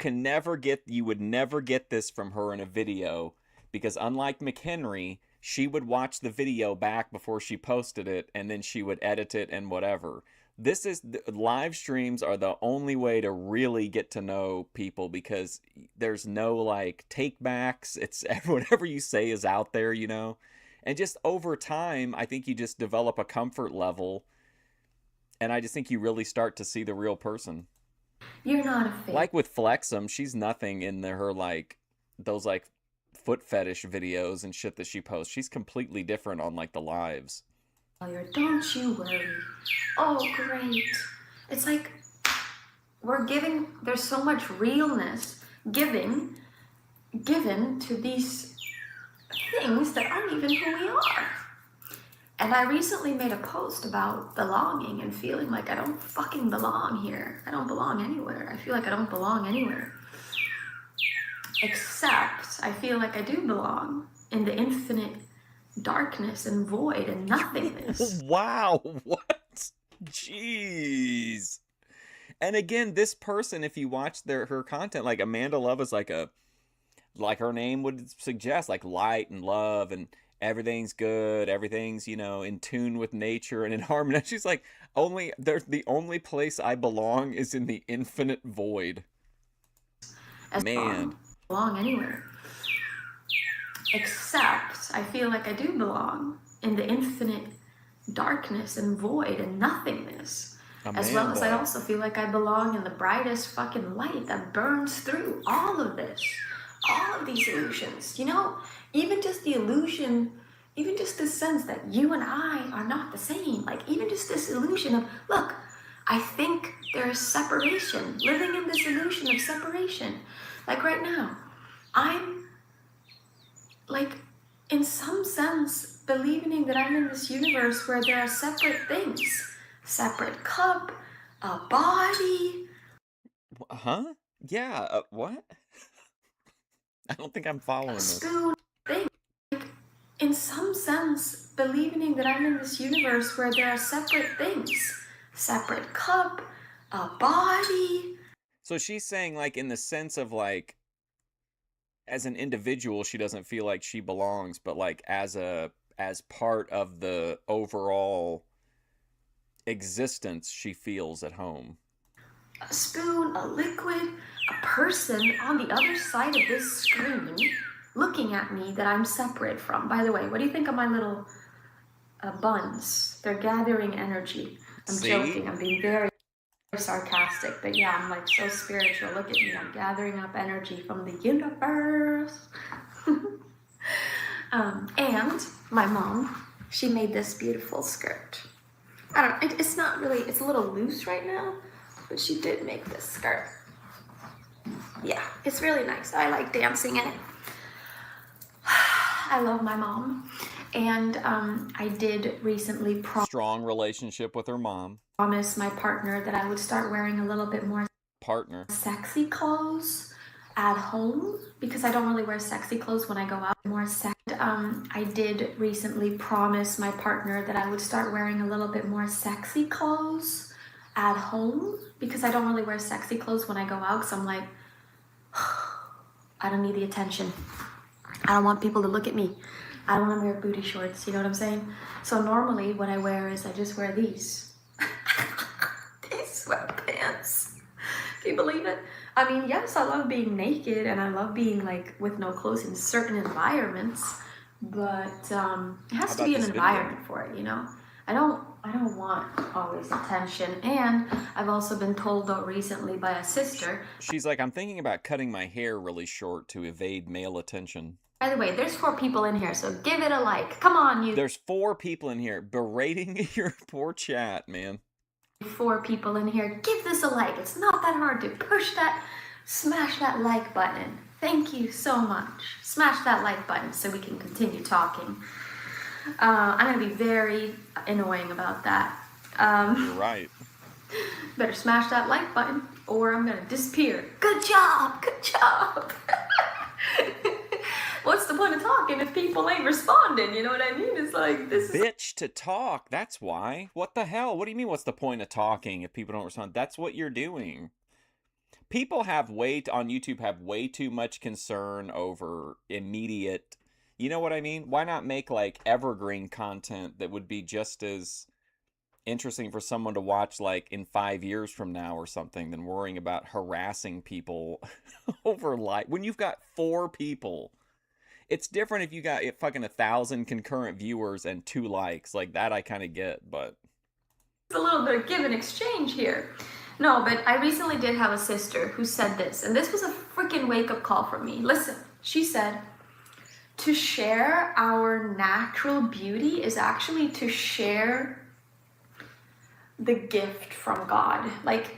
[SPEAKER 1] you would never get this from her in a video, because unlike McHenry, she would watch the video back before she posted it, and then she would edit it and whatever. Live streams are the only way to really get to know people, because there's no like take backs. It's whatever you say is out there, you know? And just over time, I think you just develop a comfort level, and I just think you really start to see the real person.
[SPEAKER 8] You're not a fake.
[SPEAKER 1] Like with Flexum, she's nothing in her like those like foot fetish videos and shit that she posts. She's completely different on like the lives.
[SPEAKER 8] Don't you worry. Oh, great. It's like there's so much realness given to these things that aren't even who we are. And I recently made a post about belonging and feeling like I don't fucking belong here. I don't belong anywhere. I feel like I don't belong anywhere. Except I feel like I do belong in the infinite darkness and void and nothingness.
[SPEAKER 1] Wow, what? Jeez. And again, this person, if you watch her content, like Amanda Love is like like her name would suggest, like light and love and everything's good, everything's, you know, in tune with nature and in harmony. And she's like, the only place I belong is in the infinite void. Man.
[SPEAKER 8] Belong anywhere. Except I feel like I do belong in the infinite darkness and void and nothingness. As well as I also feel like I belong in the brightest fucking light that burns through all of this. All of these illusions. You know, even just the illusion, even just this sense that you and I are not the same. Like, even just this illusion of, look, I think there is separation. Living in this illusion of separation. Like right now, I'm, like, in some sense, believing that I'm in this universe where there are separate things. Separate cup, a body.
[SPEAKER 1] Huh? Yeah, what? I don't think I'm following this.
[SPEAKER 8] Spoon thing. Like, in some sense, believing that I'm in this universe where there are separate things. Separate cup, a body.
[SPEAKER 1] So she's saying, like, in the sense of, like, as an individual, she doesn't feel like she belongs, but, like, as part of the overall existence, she feels at home.
[SPEAKER 8] A spoon, a liquid, a person on the other side of this screen looking at me that I'm separate from. By the way, what do you think of my little buns? They're gathering energy. I'm joking. I'm being very sarcastic, but yeah, I'm like so spiritual. Look at me. I'm gathering up energy from the universe. And my mom, she made this beautiful skirt. It's not really, it's a little loose right now, but she did make this skirt. Yeah, it's really nice. I like dancing in it. I love my mom. And I did recently
[SPEAKER 1] strong relationship with her mom.
[SPEAKER 8] Promise my partner that I would start wearing a little bit more sexy clothes at home, because I don't really wear sexy clothes when I go out. I did recently promise my partner that I would start wearing a little bit more sexy clothes at home, because I don't really wear sexy clothes when I go out, because I'm like, I don't need the attention. I don't want people to look at me. I don't want to wear booty shorts, you know what I'm saying? So normally what I wear is I just wear these. These sweatpants. Can you believe it? I mean, yes, I love being naked and I love being like with no clothes in certain environments, but it has to be an environment for it, you know? I don't want always attention. And I've also been told though recently by a sister.
[SPEAKER 1] She's like, I'm thinking about cutting my hair really short to evade male attention.
[SPEAKER 8] By the way, there's 4 people in here, so give it a like. Come on, you.
[SPEAKER 1] There's 4 people in here berating your poor chat, man.
[SPEAKER 8] 4 people in here. Give this a like. It's not that hard to smash that like button. Thank you so much. Smash that like button so we can continue talking. I'm going to be very annoying about that.
[SPEAKER 1] You're right.
[SPEAKER 8] Better smash that like button or I'm going to disappear. Good job. Good job. What's the point of talking if people ain't responding? You know what I mean? It's like, this is...
[SPEAKER 1] Bitch to talk. That's why. What the hell? What do you mean, what's the point of talking if people don't respond? That's what you're doing. People on YouTube have way too much concern over immediate... You know what I mean? Why not make, like, evergreen content that would be just as interesting for someone to watch, like, in 5 years from now or something than worrying about harassing people over like... When you've got 4 people... It's different if you got fucking 1,000 concurrent viewers and 2 likes. Like, that I kind of get, but...
[SPEAKER 8] It's a little bit of give and exchange here. No, but I recently did have a sister who said this, and this was a freaking wake-up call for me. Listen, she said, to share our natural beauty is actually to share the gift from God. Like,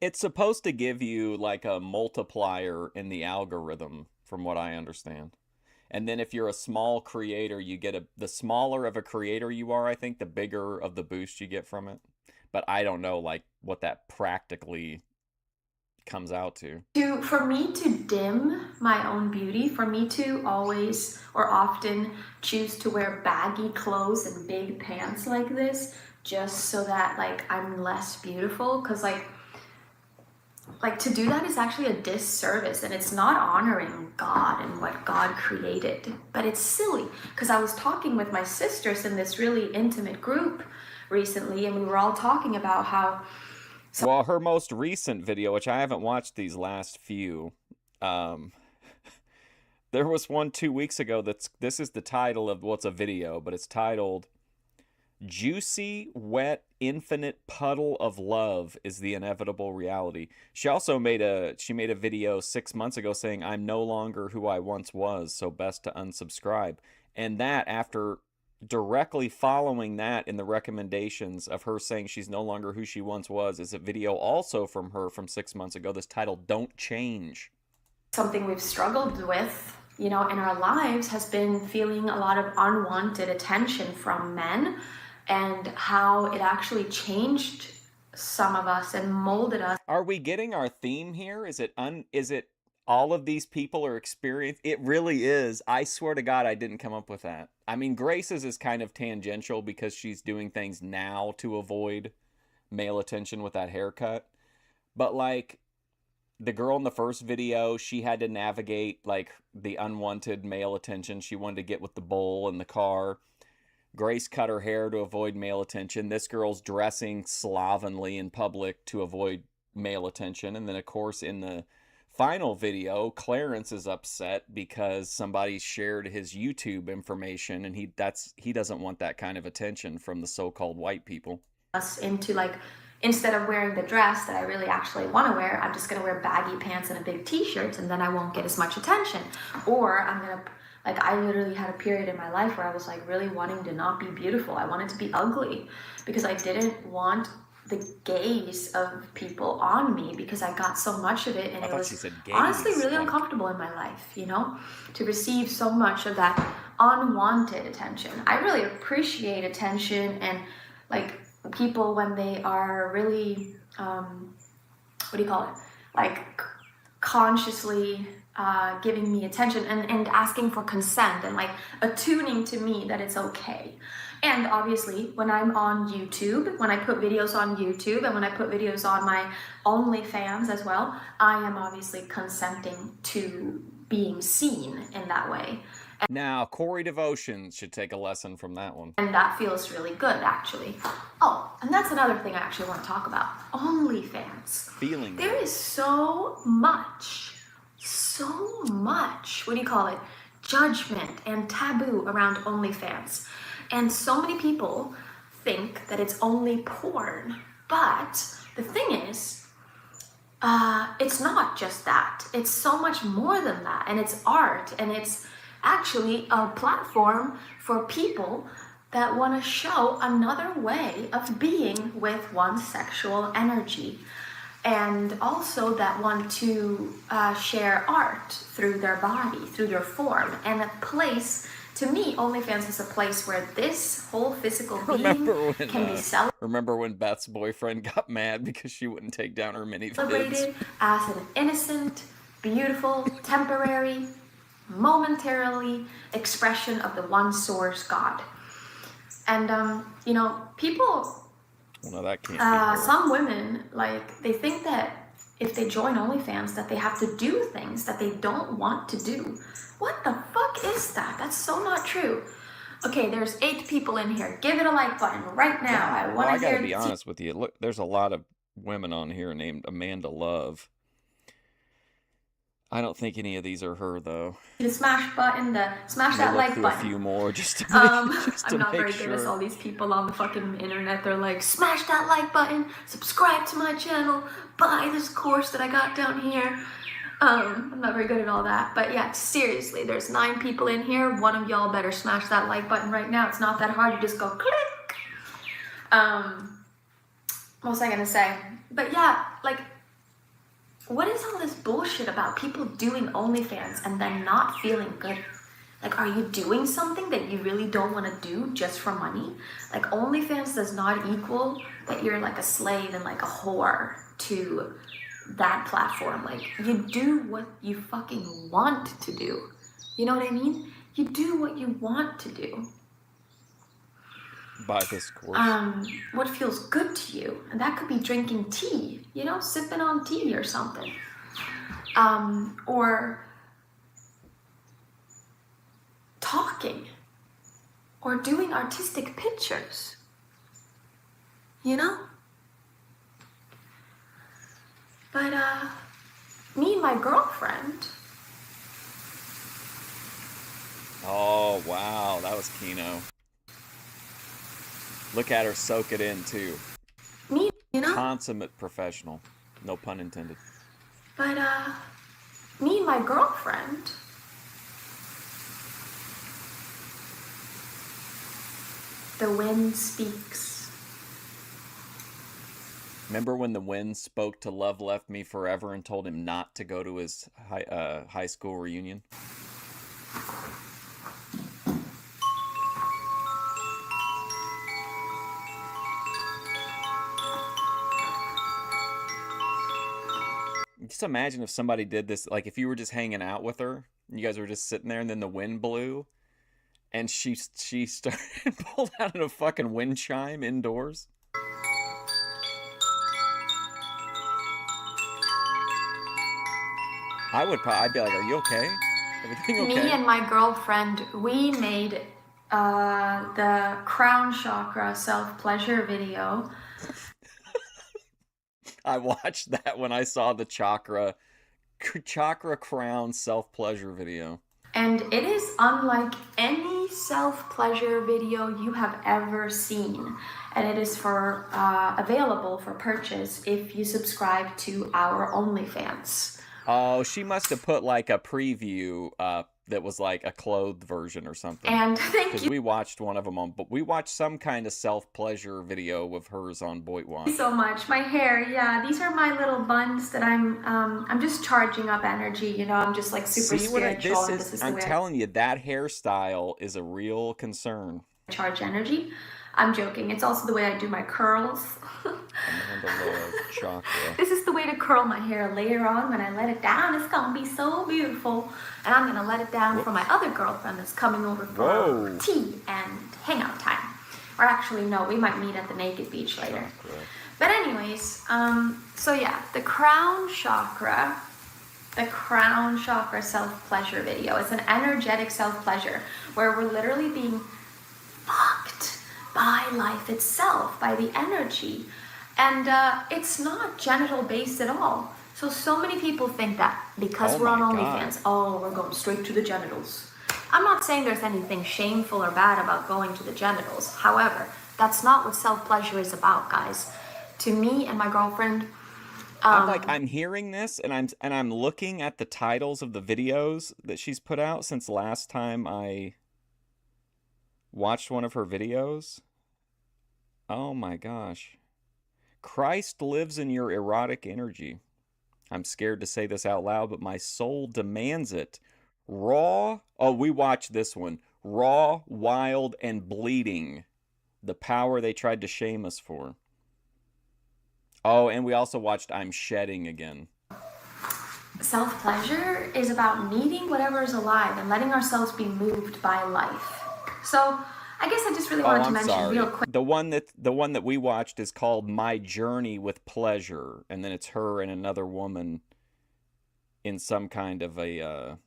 [SPEAKER 1] it's supposed to give you, like, a multiplier in the algorithm, from what I understand. And then if you're a small creator, you get the smaller of a creator you are, I think, the bigger of the boost you get from it. But I don't know, like, what that practically comes out to.
[SPEAKER 8] For me to dim my own beauty, for me to always or often choose to wear baggy clothes and big pants like this, just so that, like, I'm less beautiful. Because, like, like to do that is actually a disservice, and it's not honoring God and what God created. But it's silly because I was talking with my sisters in this really intimate group recently, and we were all talking about how
[SPEAKER 1] Well, her most recent video, which I haven't watched these last few, there was one 2 weeks ago this is the title of what's a video, but it's titled Juicy, Wet, Infinite Puddle of Love is the Inevitable Reality. She also made a video 6 months ago saying, I'm no longer who I once was, so best to unsubscribe. And that, after directly following that in the recommendations of her saying she's no longer who she once was, is a video also from her from 6 months ago, this titled Don't Change.
[SPEAKER 8] something we've struggled with, you know, in our lives has been feeling a lot of unwanted attention from men, and how it actually changed some of us and molded us.
[SPEAKER 1] Are we getting our theme here? Is it all of these people are experienced? It really is. I swear to God, I didn't come up with that. I mean, Grace's is kind of tangential because she's doing things now to avoid male attention with that haircut. But like the girl in the first video, she had to navigate like the unwanted male attention she wanted to get with the bowl in the car. Grace cut her hair to avoid male attention. This girl's dressing slovenly in public to avoid male attention. And then, of course, in the final video, Clarence is upset because somebody shared his YouTube information, and he doesn't want that kind of attention from the so-called white people.
[SPEAKER 8] Us into like, instead of wearing the dress that I really actually want to wear, I'm just going to wear baggy pants and a big t-shirt, and then I won't get as much attention. Or I'm going to, like, I literally had a period in my life where I was like really wanting to not be beautiful. I wanted to be ugly because I didn't want the gaze of people on me, because I got so much of it, and it was honestly really uncomfortable in my life, you know, to receive so much of that unwanted attention. I really appreciate attention and like people when they are really, what do you call it? Like consciously giving me attention and asking for consent and like attuning to me that it's okay. And obviously, when I'm on YouTube, when I put videos on YouTube and when I put videos on my OnlyFans as well, I am obviously consenting to being seen in that way.
[SPEAKER 1] Now, Corey Devotion should take a lesson from that one.
[SPEAKER 8] And that feels really good, actually. Oh, and that's another thing I actually want to talk about. OnlyFans.
[SPEAKER 1] Feeling
[SPEAKER 8] There is so much, what do you call it? Judgment and taboo around OnlyFans. And so many people think that it's only porn. But the thing is, it's not just that. It's so much more than that. And it's art, and it's actually a platform for people that want to show another way of being with one's sexual energy, and also that want to share art through their body, through their form. And a place, to me, OnlyFans is a place where this whole physical being can be celebrated.
[SPEAKER 1] Remember when Beth's boyfriend got mad because she wouldn't take down her mini vids?
[SPEAKER 8] As an innocent, beautiful, temporary, momentarily expression of the one source God. And you know, people,
[SPEAKER 1] well, no, that can't be her.
[SPEAKER 8] some women, like, they think that if they join OnlyFans that they have to do things that they don't want to do. What the fuck is that? That's so not true. Okay, there's 8 people in here. Give it a like button right now. I want to hear.
[SPEAKER 1] I gotta be honest with you. Look, there's a lot of women on here named Amanda Love. I don't think any of these are her, though.
[SPEAKER 8] The smash button, smash that like button.
[SPEAKER 1] A few more just to make,
[SPEAKER 8] I'm not very good as all these people on the fucking internet. They're like, smash that like button, subscribe to my channel, buy this course that I got down here. I'm not very good at all that. But yeah, seriously, there's 9 people in here. One of y'all better smash that like button right now. It's not that hard. You just go click. What was I gonna say? But yeah, like, what is all this bullshit about people doing OnlyFans and then not feeling good? Like, are you doing something that you really don't want to do just for money? Like, OnlyFans does not equal that you're like a slave and like a whore to that platform. Like, you do what you fucking want to do. You know what I mean? You do what you want to do.
[SPEAKER 1] by this course.
[SPEAKER 8] What feels good to you. And that could be drinking tea, you know, sipping on tea or something. Or talking. Or doing artistic pictures. You know? But, me and my girlfriend...
[SPEAKER 1] Oh, wow. That was Kino. Look at her soak it in, too.
[SPEAKER 8] Me, you know?
[SPEAKER 1] Consummate professional. No pun intended.
[SPEAKER 8] But, me and my girlfriend... The wind speaks.
[SPEAKER 1] Remember when the wind spoke to Love Left Me Forever and told him not to go to his high school reunion? Just imagine if somebody did this, like if you were just hanging out with her, and you guys were just sitting there, and then the wind blew, and she started pulled out a fucking wind chime indoors. I'd be like, are you okay? Everything okay?
[SPEAKER 8] Me and my girlfriend, we made the crown chakra self-pleasure video.
[SPEAKER 1] I watched that when I saw the chakra crown self-pleasure video.
[SPEAKER 8] And it is unlike any self-pleasure video you have ever seen. And it is available for purchase if you subscribe to our OnlyFans.
[SPEAKER 1] Oh, she must have put like a preview that was like a clothed version or something.
[SPEAKER 8] And thank
[SPEAKER 1] Because
[SPEAKER 8] you
[SPEAKER 1] we watched one of them but we watched some kind of self-pleasure video of hers on Boit Watch.
[SPEAKER 8] so much. My hair, yeah, these are my little buns that I'm just charging up energy, you know, I'm just like super
[SPEAKER 1] See what
[SPEAKER 8] spiritual. And this is the
[SPEAKER 1] I'm
[SPEAKER 8] way
[SPEAKER 1] telling you, that hairstyle is a real concern.
[SPEAKER 8] I charge energy. I'm joking. It's also the way I do my curls.
[SPEAKER 1] Amanda loves chakra.
[SPEAKER 8] This is the way to curl my hair later on. When I let it down, it's gonna be so beautiful. And I'm gonna let it down for my other girlfriend that's coming over for tea and hangout time. Or actually, no, we might meet at the Naked Beach later.
[SPEAKER 1] Chakra.
[SPEAKER 8] But anyways, so yeah, the crown chakra self-pleasure video. It's an energetic self-pleasure where we're literally being fucked by life itself, by the energy. And it's not genital based at all. So many people think that because we're on OnlyFans, we're going straight to the genitals. I'm not saying there's anything shameful or bad about going to the genitals. However, that's not what self-pleasure is about, guys. To me and my girlfriend,
[SPEAKER 1] I'm hearing this and I'm looking at the titles of the videos that she's put out since last time I watched one of her videos. Oh my gosh. Christ lives in your erotic energy. I'm scared to say this out loud, but my soul demands it. Raw. Oh, we watched this one. Raw, wild, and bleeding. The power they tried to shame us for. Oh, and we also watched I'm Shedding again.
[SPEAKER 8] Self-pleasure is about needing whatever is alive and letting ourselves be moved by life. So I guess I just really wanted to mention real quick.
[SPEAKER 1] The one that we watched is called My Journey with Pleasure, and then it's her and another woman in some kind of a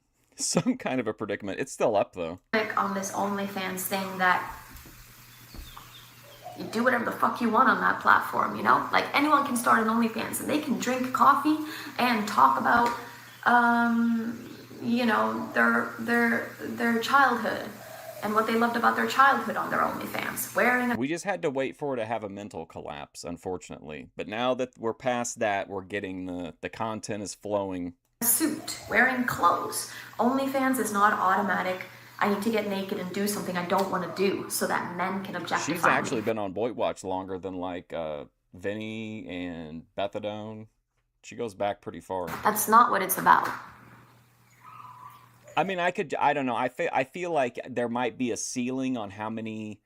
[SPEAKER 1] predicament. It's still up though.
[SPEAKER 8] On this OnlyFans thing that you do whatever the fuck you want on that platform, you know? Like anyone can start an OnlyFans and they can drink coffee and talk about you know, their childhood. And what they loved about their childhood on their OnlyFans.
[SPEAKER 1] We just had to wait for her to have a mental collapse, unfortunately. But now that we're past that, we're getting the content is flowing.
[SPEAKER 8] A suit, wearing clothes. OnlyFans is not automatic. I need to get naked and do something I don't want to do so that men can objectify
[SPEAKER 1] She's actually
[SPEAKER 8] me.
[SPEAKER 1] been on Boit Watch longer than like Vinny and Bethadone. She goes back pretty far.
[SPEAKER 8] That's not what it's about.
[SPEAKER 1] I mean, I don't know. I feel like there might be a ceiling on how many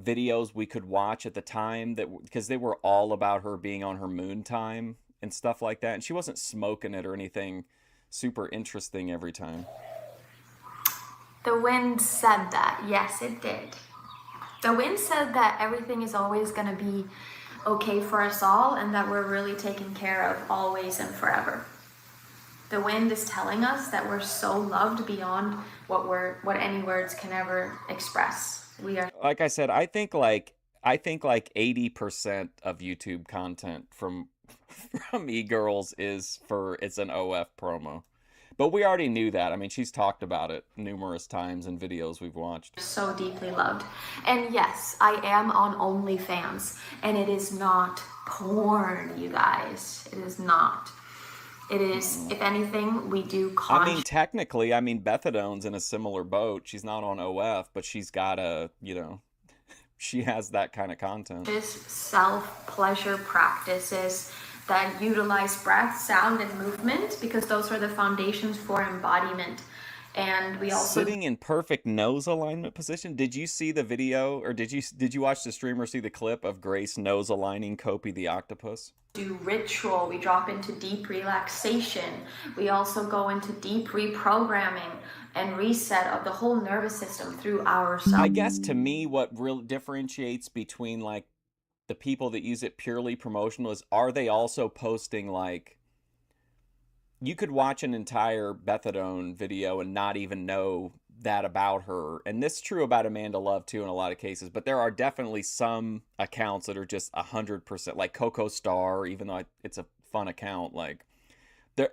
[SPEAKER 1] videos we could watch at the time because they were all about her being on her moon time and stuff like that. And she wasn't smoking it or anything super interesting every time.
[SPEAKER 8] The wind said that. Yes, it did. The wind said that everything is always going to be okay for us all and that we're really taken care of always and forever. The wind is telling us that we're so loved beyond what any words can ever express. We are,
[SPEAKER 1] Like I said, I think like 80% of YouTube content from e-girls it's an OF promo. But we already knew that. I mean, she's talked about it numerous times in videos we've watched.
[SPEAKER 8] so deeply loved. And yes, I am on OnlyFans, and it is not porn, you guys. It is not. It is, if anything, we do
[SPEAKER 1] I mean, technically, Bethadone's in a similar boat. She's not on OF, but she's got she has that kind of content.
[SPEAKER 8] self-pleasure practices that utilize breath, sound, and movement, because those are the foundations for embodiment. And we also
[SPEAKER 1] Sitting in perfect nose alignment position. Did you see the video, or did you watch the stream or see the clip of Grace nose aligning Kopi the octopus?
[SPEAKER 8] do ritual, we drop into deep relaxation, we also go into deep reprogramming and reset of the whole nervous system through our
[SPEAKER 1] I guess to me, what really differentiates between like the people that use it purely promotional is, are they also posting like, you could watch an entire Bethadone video and not even know that about her. And this is true about Amanda Love too in a lot of cases, but there are definitely some accounts that are just 100%, like Coco Star, even though it's a fun account, like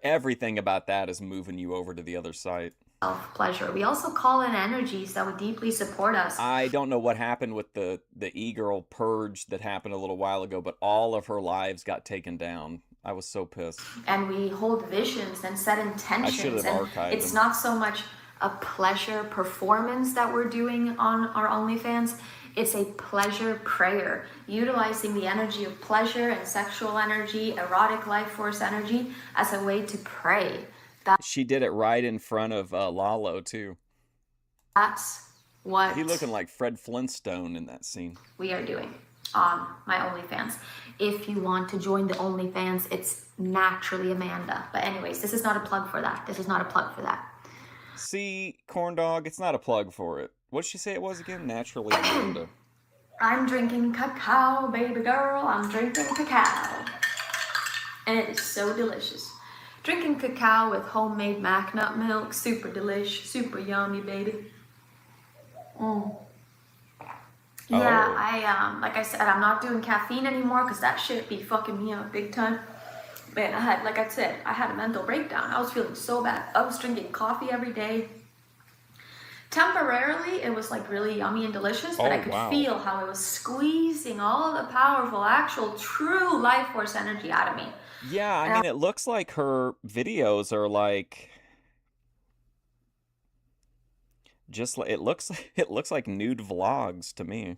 [SPEAKER 1] everything about that is moving you over to the other site.
[SPEAKER 8] Self-pleasure. We also call in energies that would deeply support us.
[SPEAKER 1] I don't know what happened with the e-girl purge that happened a little while ago, but all of her lives got taken down. I was so pissed.
[SPEAKER 8] And we hold visions and set intentions.
[SPEAKER 1] I should have archived
[SPEAKER 8] It's
[SPEAKER 1] them.
[SPEAKER 8] not so much a pleasure performance that we're doing on our OnlyFans. It's a pleasure prayer, utilizing the energy of pleasure and sexual energy, erotic life force energy as a way to pray.
[SPEAKER 1] She did it right in front of Lalo too.
[SPEAKER 8] That's what
[SPEAKER 1] He looking like Fred Flintstone in that scene.
[SPEAKER 8] we are doing on my OnlyFans. If you want to join the OnlyFans, it's naturally Amanda. But anyways, this is not a plug for that. This is not a plug for that.
[SPEAKER 1] See, corn dog, it's not a plug for it. What did she say it was again? Naturally Amanda.
[SPEAKER 8] I'm drinking cacao, baby girl. I'm drinking cacao. And it is so delicious. Drinking cacao with homemade mac nut milk. Super delish. Super yummy, baby. Yeah, I like I said, I'm not doing caffeine anymore because that shit be fucking me up big time. Man, I had a mental breakdown. I was feeling so bad. I was drinking coffee every day. Temporarily, it was like really yummy and delicious, but I could feel how it was squeezing all the powerful, actual, true life force energy out of me.
[SPEAKER 1] Yeah, I mean, it looks like her videos are like, just like it looks like nude vlogs to me.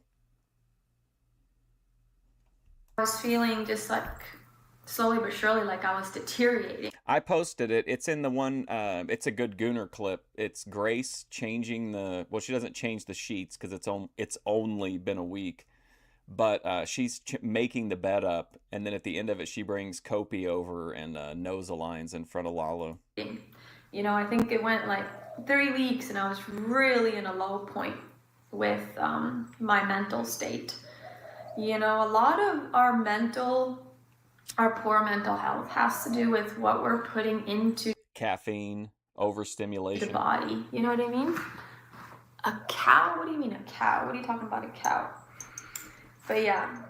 [SPEAKER 8] I was feeling just like slowly but surely like I was deteriorating.
[SPEAKER 1] I posted it. It's in the one, it's a good Gooner clip. It's Grace changing she doesn't change the sheets because it's only been a week. But she's making the bed up, and then at the end of it, she brings Kopi over and nose aligns in front of Lalo.
[SPEAKER 8] You know, I think it went like 3 weeks, and I was really in a low point with my mental state. You know, a lot of our poor mental health has to do with what we're putting into
[SPEAKER 1] Caffeine, overstimulation.
[SPEAKER 8] the body. You know what I mean? A cow? What do you mean a cow? What are you talking about, a cow? But yeah,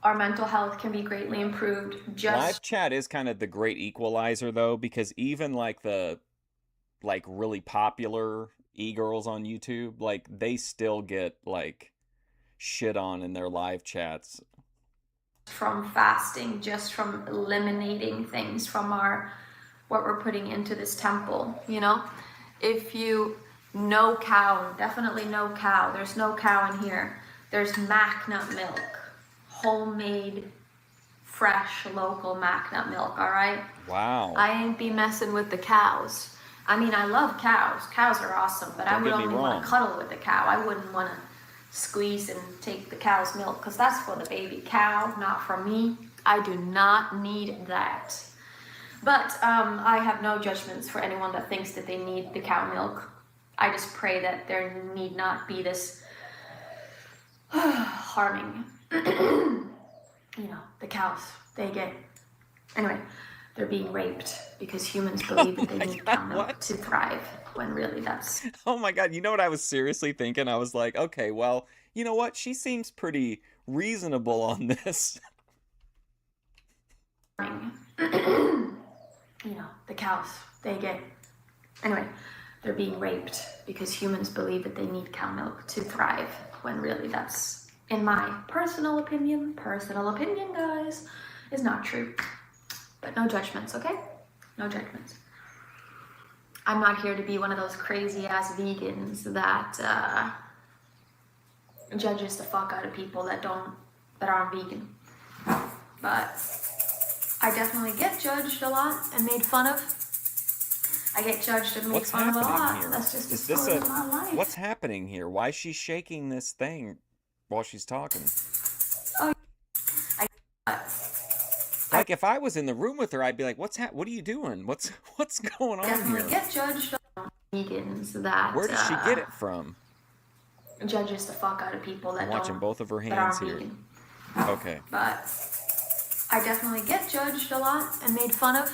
[SPEAKER 8] our mental health can be greatly improved.
[SPEAKER 1] Live chat is kind of the great equalizer, though, because even like the really popular e-girls on YouTube, like they still get like shit on in their live chats.
[SPEAKER 8] From fasting, just from eliminating things from what we're putting into this temple, you know? If you no cow, definitely no cow. There's no cow in here. There's mac nut milk, homemade, fresh, local mac nut milk, all right?
[SPEAKER 1] Wow.
[SPEAKER 8] I ain't be messing with the cows. I mean, I love cows. Cows are awesome, but I would only want to cuddle with the cow. I wouldn't want to squeeze and take the cow's milk because that's for the baby cow, not for me. I do not need that. But I have no judgments for anyone that thinks that they need the cow milk. I just pray that there need not be this harming. You know, the cows, anyway, they're being raped because humans believe that they need cow milk to thrive, when really that's...
[SPEAKER 1] Oh my God, you know what I was seriously thinking? I was like, okay, well, you know what? She seems pretty reasonable on this.
[SPEAKER 8] You know, the cows, anyway, they're being raped because humans believe that they need cow milk to thrive, when really that's, in my personal opinion, guys, is not true. But no judgments, okay? No judgments. I'm not here to be one of those crazy ass vegans that judges the fuck out of people that aren't vegan. But I definitely get judged a lot and made fun of. I get judged and made
[SPEAKER 1] What's
[SPEAKER 8] fun of a lot.
[SPEAKER 1] happening here?
[SPEAKER 8] That's just
[SPEAKER 1] Is
[SPEAKER 8] the
[SPEAKER 1] this
[SPEAKER 8] story of my life.
[SPEAKER 1] what's happening here? Why is she shaking this thing while she's talking? Like if I was in the room with her, I'd be like, "What are you doing? What's going on
[SPEAKER 8] Definitely
[SPEAKER 1] here?"
[SPEAKER 8] get judged on vegans that
[SPEAKER 1] Where does she get it from?
[SPEAKER 8] judges the fuck out of people that
[SPEAKER 1] I'm watching both of her
[SPEAKER 8] that
[SPEAKER 1] hands
[SPEAKER 8] aren't
[SPEAKER 1] here.
[SPEAKER 8] vegan.
[SPEAKER 1] Okay.
[SPEAKER 8] But I definitely get judged a lot and made fun of.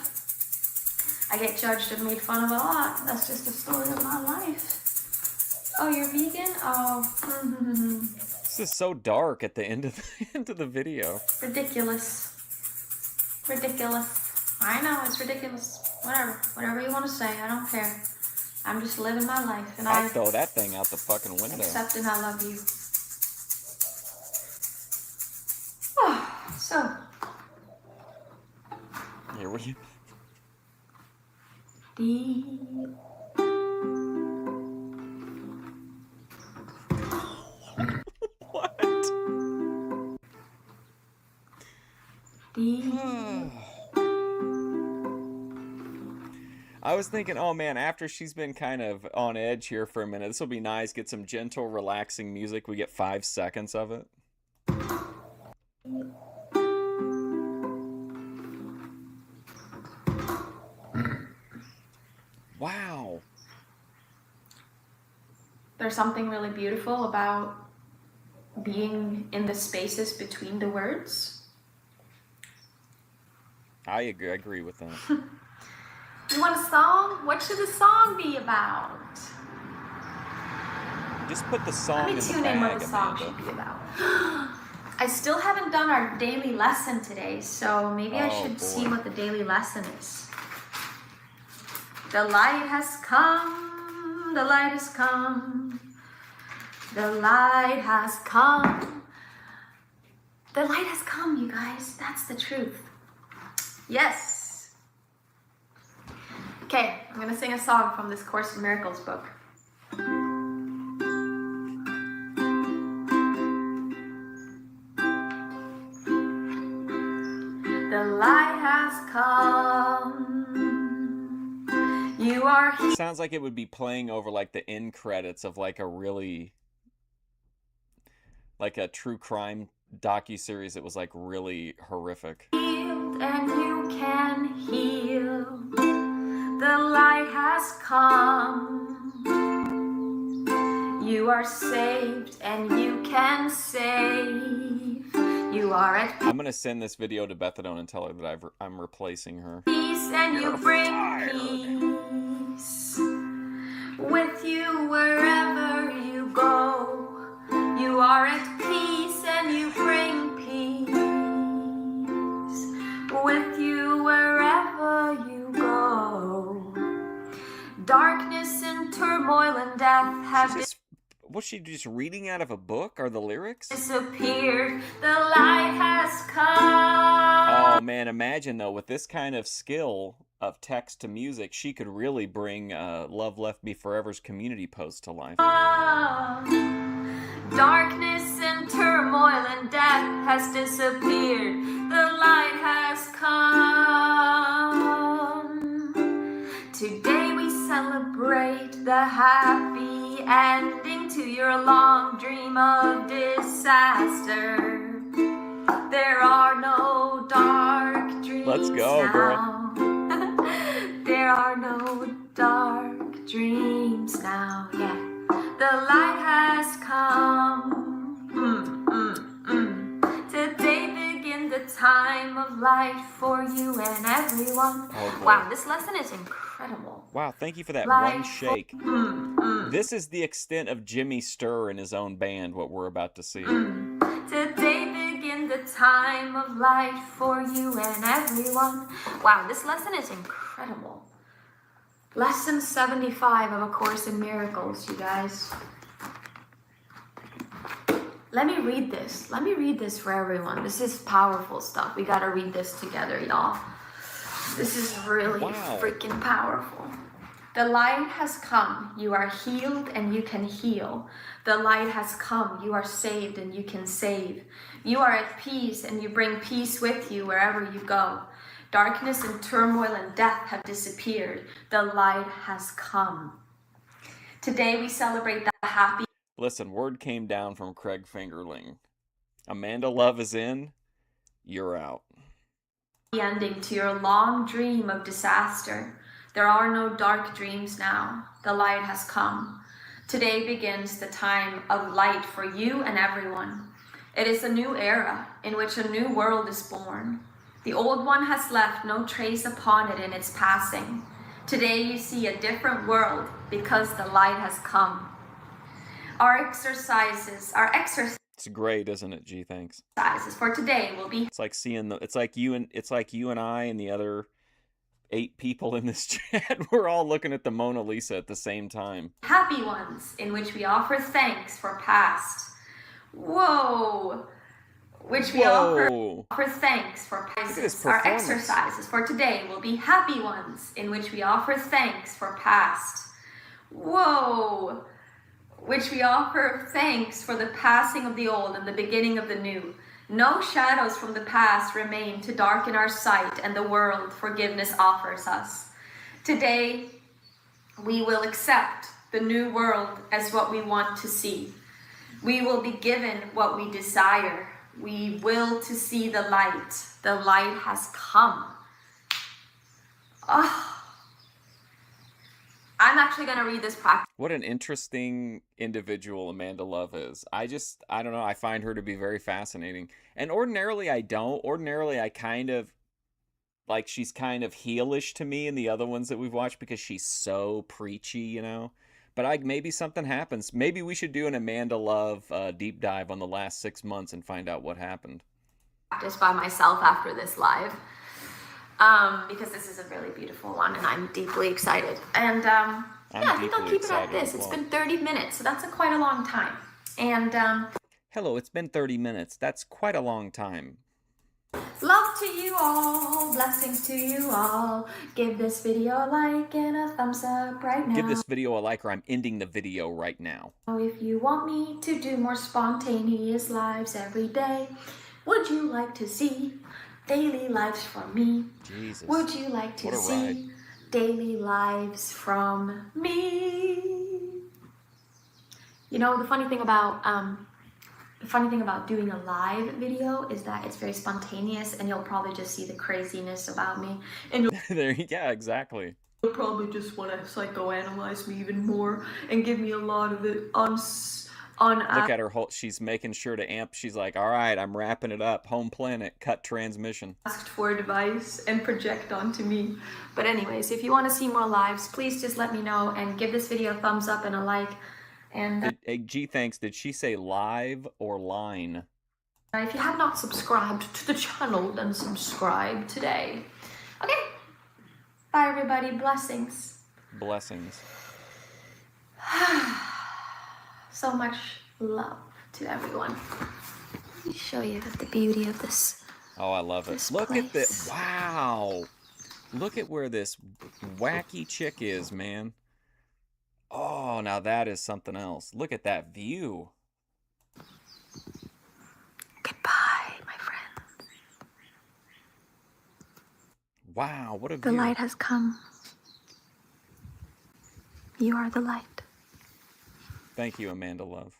[SPEAKER 8] I get judged and made fun of a lot. That's just the story of my life. Oh, you're vegan? Oh.
[SPEAKER 1] This is so dark at the end of the video.
[SPEAKER 8] Ridiculous. I know, it's ridiculous. Whatever you want to say, I don't care. I'm just living my life, and
[SPEAKER 1] I'd
[SPEAKER 8] I
[SPEAKER 1] throw that thing out the fucking window.
[SPEAKER 8] accept and I love you. So,
[SPEAKER 1] Here we
[SPEAKER 8] deep.
[SPEAKER 1] What?
[SPEAKER 8] Deep.
[SPEAKER 1] I was thinking, oh man, after she's been kind of on edge here for a minute, this will be nice. Get some gentle, relaxing music. We get 5 seconds of it. Wow.
[SPEAKER 8] There's something really beautiful about being in the spaces between the words.
[SPEAKER 1] I agree with that.
[SPEAKER 8] You want a song? What should the song be about?
[SPEAKER 1] Just put the song
[SPEAKER 8] Let me
[SPEAKER 1] in the
[SPEAKER 8] tune in what
[SPEAKER 1] bag,
[SPEAKER 8] the song
[SPEAKER 1] Amanda.
[SPEAKER 8] should be about. I still haven't done our daily lesson today, so maybe I
[SPEAKER 1] Oh,
[SPEAKER 8] should see
[SPEAKER 1] boy.
[SPEAKER 8] what the daily lesson is. The light has come, the light has come, the light has come. The light has come, you guys. That's the truth. Yes. Okay, I'm gonna sing a song from this Course in Miracles book. The light has come. You are here.
[SPEAKER 1] Sounds like it would be playing over like the end credits of like a really like a true crime docuseries that was like really horrific.
[SPEAKER 8] Healed and you can heal. The light has come. You are saved and you can save. You are at
[SPEAKER 1] I'm gonna send this video to Bethadone and tell her that I'm replacing her.
[SPEAKER 8] peace and you bring peace with you wherever you go. You are at peace and you bring peace with you wherever you go. Darkness and turmoil and death have
[SPEAKER 1] Was she just reading out of a book? Are the lyrics?
[SPEAKER 8] disappeared. The light has come.
[SPEAKER 1] Oh man, imagine though, with this kind of skill of text to music, she could really bring Love Left Me Forever's community post to life.
[SPEAKER 8] Darkness and turmoil and death has disappeared. The light has come. Today we celebrate the happy ending to your long dream of disaster. There are no dark dreams.
[SPEAKER 1] Let's go,
[SPEAKER 8] now.
[SPEAKER 1] girl.
[SPEAKER 8] There are no dark dreams now. The light has come. Today begin the time of light for you and everyone.
[SPEAKER 1] Oh boy.
[SPEAKER 8] Wow, this lesson is incredible.
[SPEAKER 1] Wow, thank you for that
[SPEAKER 8] Light
[SPEAKER 1] one shake. This is the extent of Jimmy Sturr and his own band, what we're about to see.
[SPEAKER 8] Today begin the time of light for you and everyone. Wow, this lesson is incredible. Lesson 75 of A Course in Miracles, you guys. Let me read this. Let me read this for everyone. This is powerful stuff. We gotta read this together, y'all. This is really freaking powerful. The light has come. You are healed and you can heal. The light has come. You are saved and you can save. You are at peace and you bring peace with you wherever you go. Darkness and turmoil and death have disappeared. The light has come. Today we celebrate the happy.
[SPEAKER 1] Listen, word came down from Craig Fingerling. Amanda Love is in. You're out.
[SPEAKER 8] Ending to your long dream of disaster. There are no dark dreams now. The light has come. Today begins the time of light for you and everyone. It is a new era in which a new world is born. The old one has left no trace upon it in its passing. Today you see a different world because the light has come. Our exercises
[SPEAKER 1] It's great, isn't it? Gee, thanks.
[SPEAKER 8] for today will be.
[SPEAKER 1] It's like seeing it's like you and I and the other 8 people in this chat. We're all looking at the Mona Lisa at the same time.
[SPEAKER 8] Happy ones in which we offer thanks for past. Whoa. Which we offer thanks for past. Our exercises for today will be happy ones in which we offer thanks for past. Whoa. Which we offer thanks for the passing of the old and the beginning of the new. No shadows from the past remain to darken our sight and the world forgiveness offers us. Today, we will accept the new world as what we want to see. We will be given what we desire. We will to see the light. The light has come. I'm actually going to read this practice.
[SPEAKER 1] What an interesting individual Amanda Love is. I don't know. I find her to be very fascinating. And ordinarily I don't. Ordinarily I kind of, like, she's kind of heelish to me in the other ones that we've watched because she's so preachy, you know. But maybe something happens. Maybe we should do an Amanda Love deep dive on the last 6 months and find out what happened.
[SPEAKER 8] Practice by myself after this live. Because this is a really beautiful one and I'm deeply excited. And I think I'll keep it at this. It's been 30 minutes, so that's quite a long time. And
[SPEAKER 1] hello, it's been 30 minutes. That's quite a long time.
[SPEAKER 8] Love to you all, blessings to you all. Give this video a like and a thumbs up right now.
[SPEAKER 1] Give this video a like or I'm ending the video right now.
[SPEAKER 8] If you want me to do more spontaneous lives every day, would you like to see daily lives from me?
[SPEAKER 1] Jesus.
[SPEAKER 8] Would you like to see daily lives from me? You know, the funny thing about doing a live video is that it's very spontaneous and you'll probably just see the craziness about me. And
[SPEAKER 1] yeah, exactly.
[SPEAKER 8] You'll probably just want to psychoanalyze me even more and give me a lot of it on
[SPEAKER 1] Look at her, she's making sure to amp. She's like, all right, I'm wrapping it up. Home planet, cut transmission.
[SPEAKER 8] Asked for advice and project onto me. But anyways, if you want to see more lives, please just let me know and give this video a thumbs up and a like. And
[SPEAKER 1] G, thanks. Did she say live or line?
[SPEAKER 8] If you have not subscribed to the channel, then subscribe today. Okay. Bye, everybody. Blessings.
[SPEAKER 1] Blessings.
[SPEAKER 8] So much love to everyone. Let me show you the beauty of this.
[SPEAKER 1] Oh, I love it. Look at this. Wow. Look at where this wacky chick is, man. Oh, now that is something else. Look at that view.
[SPEAKER 8] Goodbye, my friend.
[SPEAKER 1] Wow, what a view.
[SPEAKER 8] The light has come. You are the light.
[SPEAKER 1] Thank you, Amanda Love.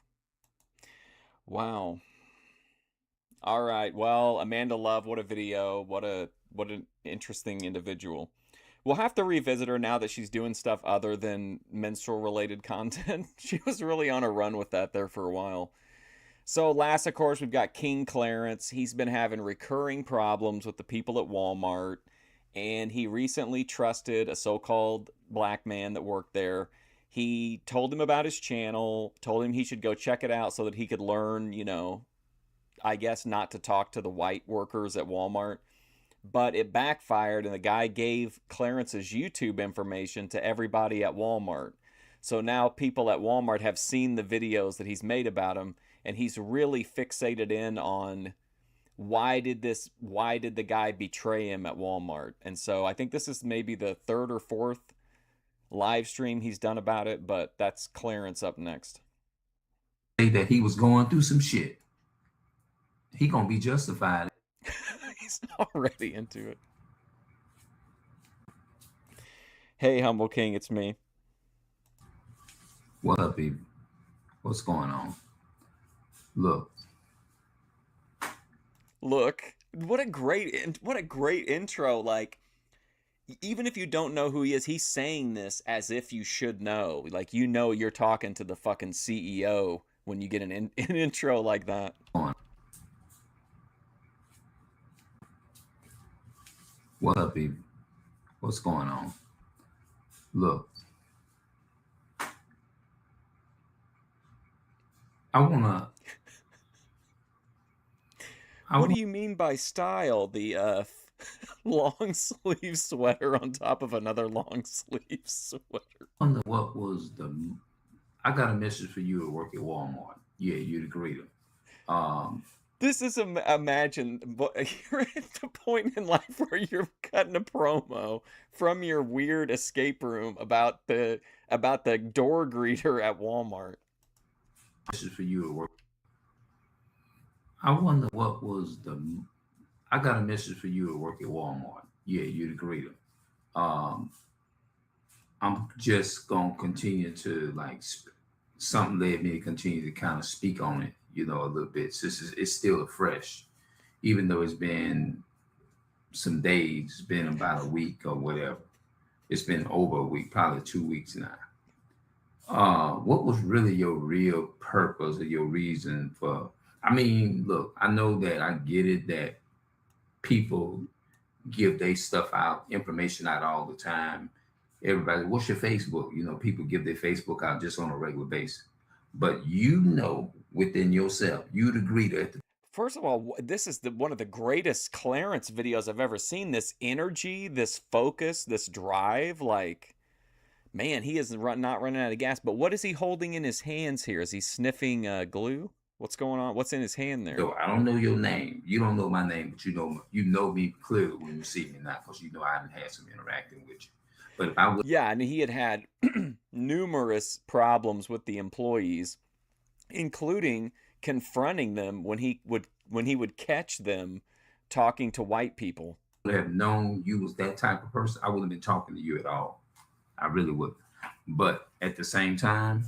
[SPEAKER 1] Wow. All right. Well, Amanda Love, what a video. What an interesting individual. We'll have to revisit her now that she's doing stuff other than menstrual related content. She was really on a run with that there for a while. So last, of course, we've got King Clarence. He's been having recurring problems with the people at Walmart, and he recently trusted a so-called black man that worked there. He told him about his channel, told him he should go check it out so that he could learn, you know, I guess not to talk to the white workers at Walmart. But it backfired, and the guy gave Clarence's YouTube information to everybody at Walmart. So now people at Walmart have seen the videos that he's made about him, and he's really fixated in on why did the guy betray him at Walmart. And so I think this is maybe the third or fourth live stream he's done about it, but that's Clarence up next.
[SPEAKER 9] Say that he was going through some shit. He gonna be justified.
[SPEAKER 1] He's already into it. Hey, Humble King, it's me.
[SPEAKER 9] What up, people? What's going on? Look,
[SPEAKER 1] what a great intro. Like, even if you don't know who he is, he's saying this as if you should know. Like, you know you're talking to the fucking CEO when you get an intro like that.
[SPEAKER 9] what up, people? What's going on? Look,
[SPEAKER 1] What do you mean by style? The long sleeve sweater on top of another long sleeve sweater.
[SPEAKER 9] Wonder what was I got a message for you to work at Walmart. Yeah, you're the greeter.
[SPEAKER 1] This is imagine, but you're at the point in life where you're cutting a promo from your weird escape room about the door greeter at Walmart.
[SPEAKER 9] Message for you to work. I wonder what was I got a message for you to work at Walmart. Yeah, you're the greeter. I'm just gonna continue to something led me to continue to kind of speak on it, you know, a little bit. So it's still fresh, even though it's been some days, it's been about a week or whatever. It's been over a week, probably 2 weeks now. What was really your real purpose or your reason for? I mean, look, I know that I get it that people give their stuff out, information out all the time. Everybody, what's your Facebook? You know, people give their Facebook out just on a regular basis. But you know, within yourself, you the greeter at the.
[SPEAKER 1] First of all, this is one of the greatest Clarence videos I've ever seen. This energy, this focus, this drive, like, man, he is not running out of gas. But what is he holding in his hands here? Is he sniffing glue? What's going on? What's in his hand there?
[SPEAKER 9] So I don't know your name. You don't know my name, but you know me clearly when you see me now, because you know I haven't had some interacting with you. But if I was,
[SPEAKER 1] yeah, and he had numerous problems with the employees, including confronting them when he would catch them talking to white people.
[SPEAKER 9] Would have known you was that type of person, I wouldn't have been talking to you at all. I really wouldn't. But at the same time,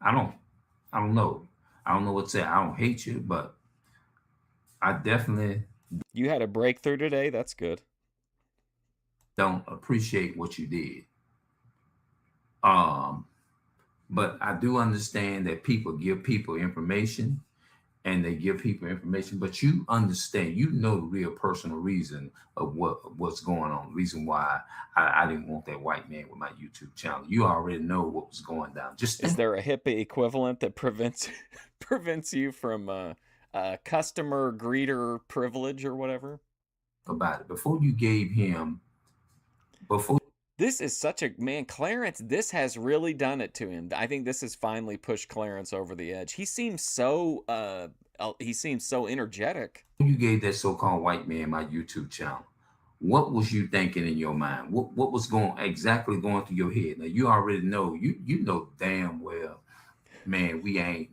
[SPEAKER 9] I don't know. I don't know what to say. I don't hate you, but I definitely.
[SPEAKER 1] You had a breakthrough today. That's good.
[SPEAKER 9] Don't appreciate what you did. But I do understand that people give people information, and they give people information, but you understand, you know, the real personal reason of what's going on, the reason why I didn't want that white man with my YouTube channel. You already know what was going down.
[SPEAKER 1] Is there a HIPAA equivalent that prevents you from customer greeter privilege or whatever?
[SPEAKER 9] About it before you gave him.
[SPEAKER 1] This is such a man, Clarence. This has really done it to him. I think this has finally pushed Clarence over the edge. He seems so energetic.
[SPEAKER 9] You gave that so-called white man my YouTube channel. What was you thinking in your mind? What was exactly going through your head? Now you already know. You know damn well, man. We ain't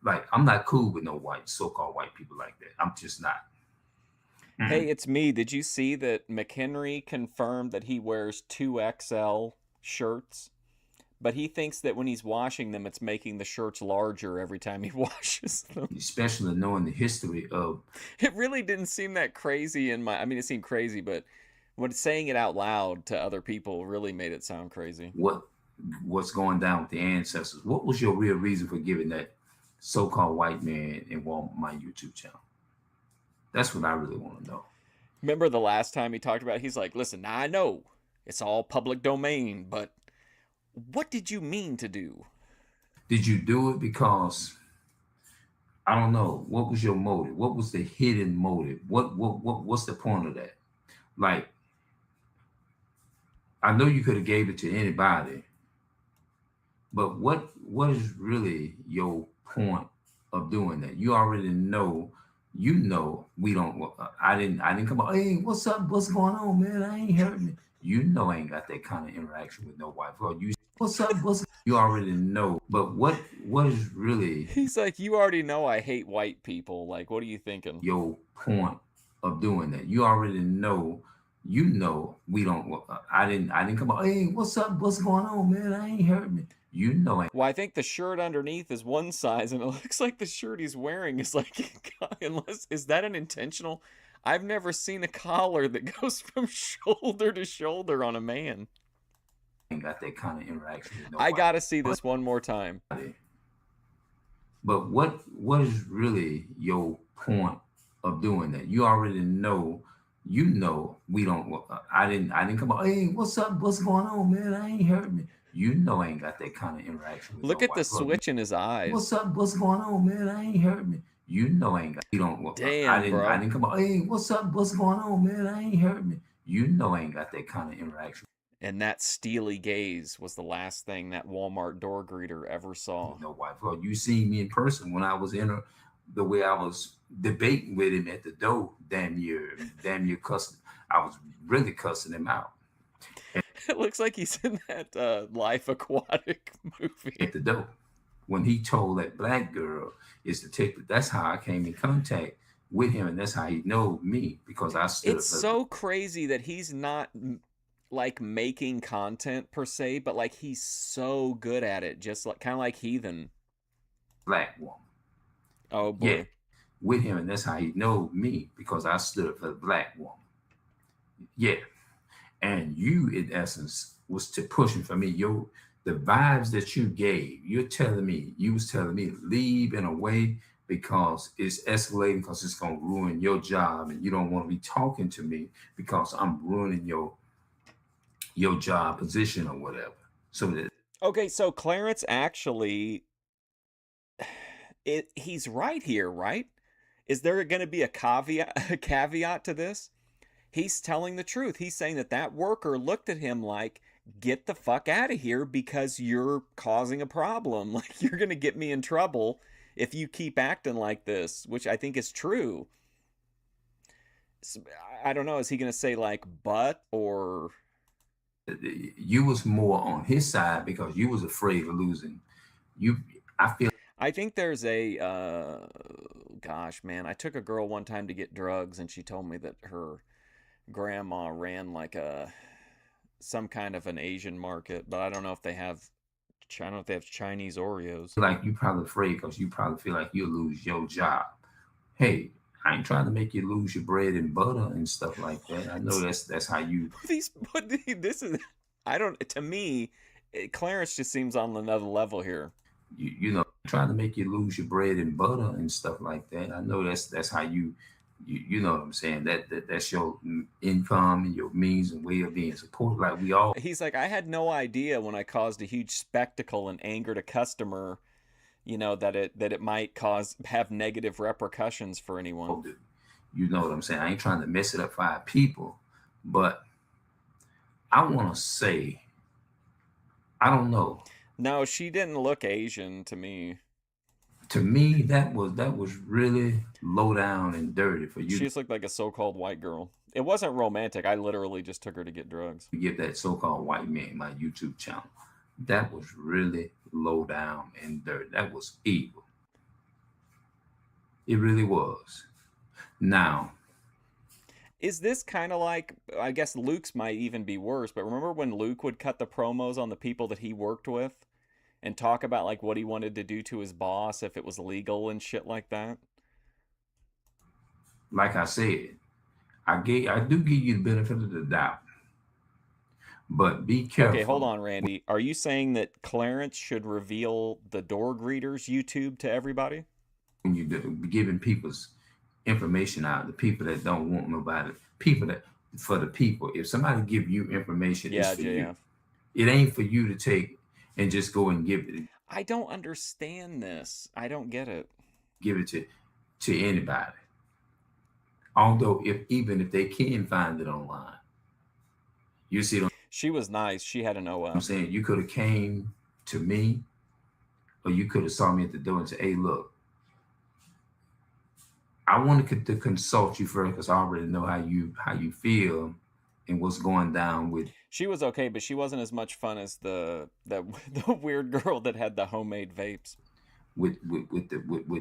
[SPEAKER 9] like, I'm not cool with no so-called white people like that. I'm just not.
[SPEAKER 1] Hey, it's me. Did you see that McHenry confirmed that he wears 2XL shirts? but he thinks that when he's washing them, it's making the shirts larger every time he washes them.
[SPEAKER 9] Especially knowing the history of.
[SPEAKER 1] It really didn't seem that crazy I mean, it seemed crazy, but when saying it out loud to other people really made it sound crazy.
[SPEAKER 9] What's going down with the ancestors. What was your real reason for giving that so-called white man in my YouTube channel? That's what I really want to know.
[SPEAKER 1] Remember the last time he talked about it? He's like, listen, now I know it's all public domain, but what did you mean to do?
[SPEAKER 9] Did you do it because, I don't know, what was your motive? What was the hidden motive? What's the point of that? Like, I know you could have gave it to anybody, but what is really your point of doing that? You already know. We don't. I didn't come out. Hey, what's up? What's going on, man? I ain't heard me. I ain't got that kind of interaction with no white girl. What's up? You already know. But what is really?
[SPEAKER 1] He's like, you already know I hate white people. Like, what are you thinking?
[SPEAKER 9] Your point of doing that? You already know. We don't. I didn't come out. Hey, what's up? What's going on, man? I ain't heard me.
[SPEAKER 1] Well, I think the shirt underneath is one size, and it looks like the shirt he's wearing is like, is that an intentional? I've never seen a collar that goes from shoulder to shoulder on a man.
[SPEAKER 9] Ain't got that kind of interaction.
[SPEAKER 1] I gotta see this one more time.
[SPEAKER 9] But what is really your point of doing that? You already know. We don't. I didn't come out. Hey, what's up? What's going on, man? I ain't heard me. I ain't got that kind of interaction with
[SPEAKER 1] Look at the switch in his eyes.
[SPEAKER 9] What's up? What's going on, man? I ain't heard me. I ain't got. You don't.
[SPEAKER 1] Damn,
[SPEAKER 9] I
[SPEAKER 1] bro.
[SPEAKER 9] didn't come out. Hey, what's up? What's going on, man? I ain't heard me. I ain't got that kind of interaction.
[SPEAKER 1] And that steely gaze was the last thing that Walmart door greeter ever saw.
[SPEAKER 9] No white girl. You seen me in person when I was in the way I was debating with him at the door. Damn near cussing. I was really cussing him out.
[SPEAKER 1] It looks like he's in that Life Aquatic movie.
[SPEAKER 9] At the door. When he told that black girl is to take, that's how I came in contact with him, and that's how he know me, because I stood.
[SPEAKER 1] It's so crazy that he's not like making content per se, but like he's so good at it, just like kind of like Heathen.
[SPEAKER 9] Black woman.
[SPEAKER 1] Oh boy.
[SPEAKER 9] Yeah, with him, and that's how he know me, because I stood for the black woman. Yeah. And you, in essence, was to pushing for me. The vibes that you gave, you was telling me to leave in a way, because it's escalating, because it's gonna ruin your job, and you don't want to be talking to me because I'm ruining your job position or whatever.
[SPEAKER 1] Okay, so Clarence actually, he's right here, right? Is there going to be a caveat to this? He's telling the truth. He's saying that worker looked at him like, get the fuck out of here because you're causing a problem. Like, you're going to get me in trouble if you keep acting like this, which I think is true. I don't know. Is he going to say like, but, or...
[SPEAKER 9] You was more on his side because you was afraid of losing.
[SPEAKER 1] I think there's a, gosh, man, I took a girl one time to get drugs, and she told me that her grandma ran like some kind of an Asian market, but I don't know if they have Chinese Oreos.
[SPEAKER 9] Like, you probably afraid because you probably feel like you'll lose your job. Hey, I ain't trying to make you lose your bread and butter and stuff like that. I know that's how you.
[SPEAKER 1] To me, Clarence just seems on another level here.
[SPEAKER 9] You know, trying to make you lose your bread and butter and stuff like that. I know that's how you know what I'm saying. That's your income and your means and way of being supported. Like we all.
[SPEAKER 1] He's like, I had no idea when I caused a huge spectacle and angered a customer, you know, that it might have negative repercussions for anyone.
[SPEAKER 9] You know what I'm saying? I ain't trying to mess it up for our people, but I want to say, I don't know.
[SPEAKER 1] No, she didn't look Asian to me.
[SPEAKER 9] To me, that was really low down and dirty for you.
[SPEAKER 1] She just looked like a so-called white girl. It wasn't romantic. I literally just took her to get drugs.
[SPEAKER 9] You give that so-called white man my YouTube channel. That was really low down and dirty. That was evil. It really was. Now.
[SPEAKER 1] Is this kind of like, I guess Luke's might even be worse, but remember when Luke would cut the promos on the people that he worked with and talk about like what he wanted to do to his boss if it was legal and shit like that?
[SPEAKER 9] Like I said, I do give you the benefit of the doubt, but be careful.
[SPEAKER 1] Okay, hold on, Randy. Are you saying that Clarence should reveal the door greeters YouTube to everybody?
[SPEAKER 9] When you're giving people's information out, the people that don't want nobody, people that for the people. If somebody give you information,
[SPEAKER 1] Yeah,
[SPEAKER 9] it's for
[SPEAKER 1] JF.
[SPEAKER 9] you. It ain't for you to take and just go and give it.
[SPEAKER 1] I don't understand this. I don't get it.
[SPEAKER 9] Give it to anybody. Although even if they can find it online, you see them.
[SPEAKER 1] She was nice. She had an OL.
[SPEAKER 9] I'm saying you could have came to me, or you could have saw me at the door and said, "Hey, look, I wanted to consult you first because I already know how you feel and what's going down with."
[SPEAKER 1] She was okay, but she wasn't as much fun as the weird girl that had the homemade vapes.
[SPEAKER 9] With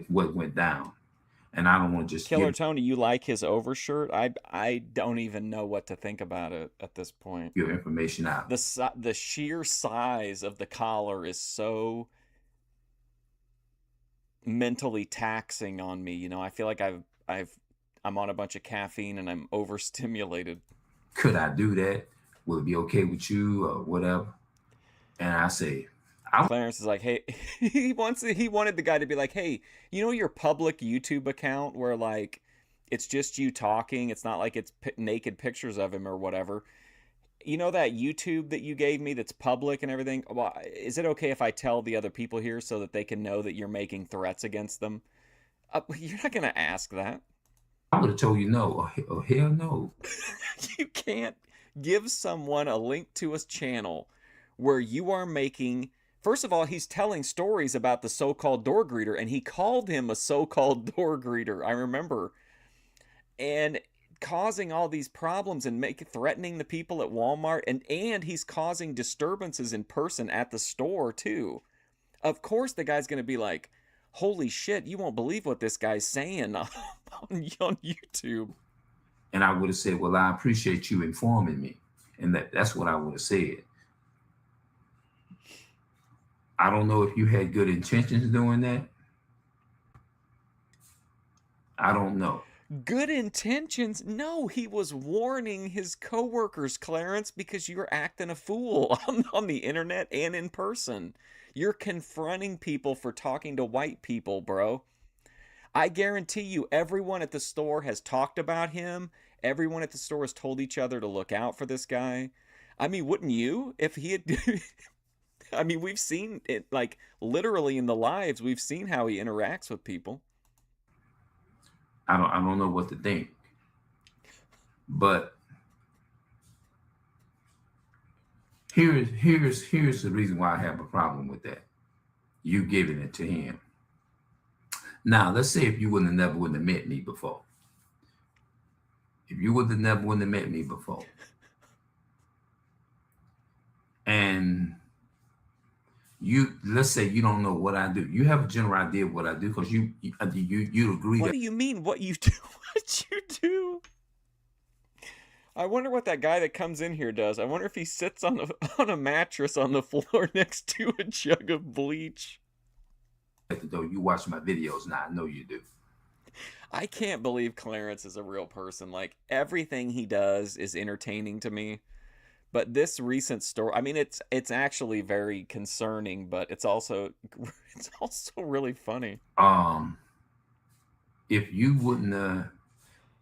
[SPEAKER 9] what went down. And I don't want to just
[SPEAKER 1] Killer Tony, you like his overshirt? I don't even know what to think about it at this point.
[SPEAKER 9] Your information out.
[SPEAKER 1] The sheer size of the collar is so mentally taxing on me. You know, I feel like I'm on a bunch of caffeine and I'm overstimulated.
[SPEAKER 9] Could I do that? Will it be okay with you or whatever? And I say,
[SPEAKER 1] Clarence is like, hey, he wanted the guy to be like, hey, you know your public YouTube account where like it's just you talking, it's not like it's naked pictures of him or whatever. You know that YouTube that you gave me that's public and everything? Well, is it okay if I tell the other people here so that they can know that you're making threats against them? You're not going to ask that.
[SPEAKER 9] I would have told you no. Oh, hell no.
[SPEAKER 1] You can't give someone a link to a channel where you are making... First of all, he's telling stories about the so-called door greeter, and he called him a so-called door greeter, I remember. And causing all these problems and threatening the people at Walmart, and he's causing disturbances in person at the store, too. Of course the guy's going to be like, holy shit, you won't believe what this guy's saying on YouTube.
[SPEAKER 9] And I would have said, well, I appreciate you informing me. And that's what I would have said. I don't know if you had good intentions doing that. I don't know.
[SPEAKER 1] Good intentions? No, he was warning his coworkers, Clarence, because you're acting a fool on the internet and in person. You're confronting people for talking to white people, bro. I guarantee you everyone at the store has talked about him. Everyone at the store has told each other to look out for this guy. I mean, wouldn't you? If he had... I mean, we've seen it, like, literally in the lives, we've seen how he interacts with people.
[SPEAKER 9] I don't know what to think. But here's the reason why I have a problem with that. You giving it to him. Now, let's say if you wouldn't have met me before. If you wouldn't have met me before. And let's say you don't know what I do. You have a general idea of what I do because you agree.
[SPEAKER 1] What do you mean what you do? What you do? I wonder what that guy that comes in here does. I wonder if he sits on a mattress on the floor next to a jug of bleach.
[SPEAKER 9] Though you watch my videos now, I know you do.
[SPEAKER 1] I can't believe Clarence is a real person. Like, everything he does is entertaining to me. But this recent story, I mean, it's actually very concerning, but it's also really funny.
[SPEAKER 9] If you wouldn't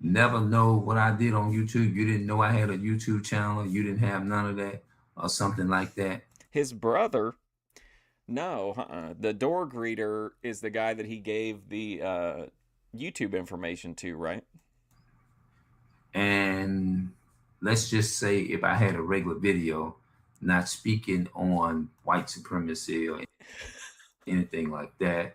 [SPEAKER 9] never know what I did on YouTube, you didn't know I had a YouTube channel, you didn't have none of that or something like that.
[SPEAKER 1] His brother, no, the door greeter is the guy that he gave the YouTube information to, right?
[SPEAKER 9] And let's just say if I had a regular video, not speaking on white supremacy or anything like that,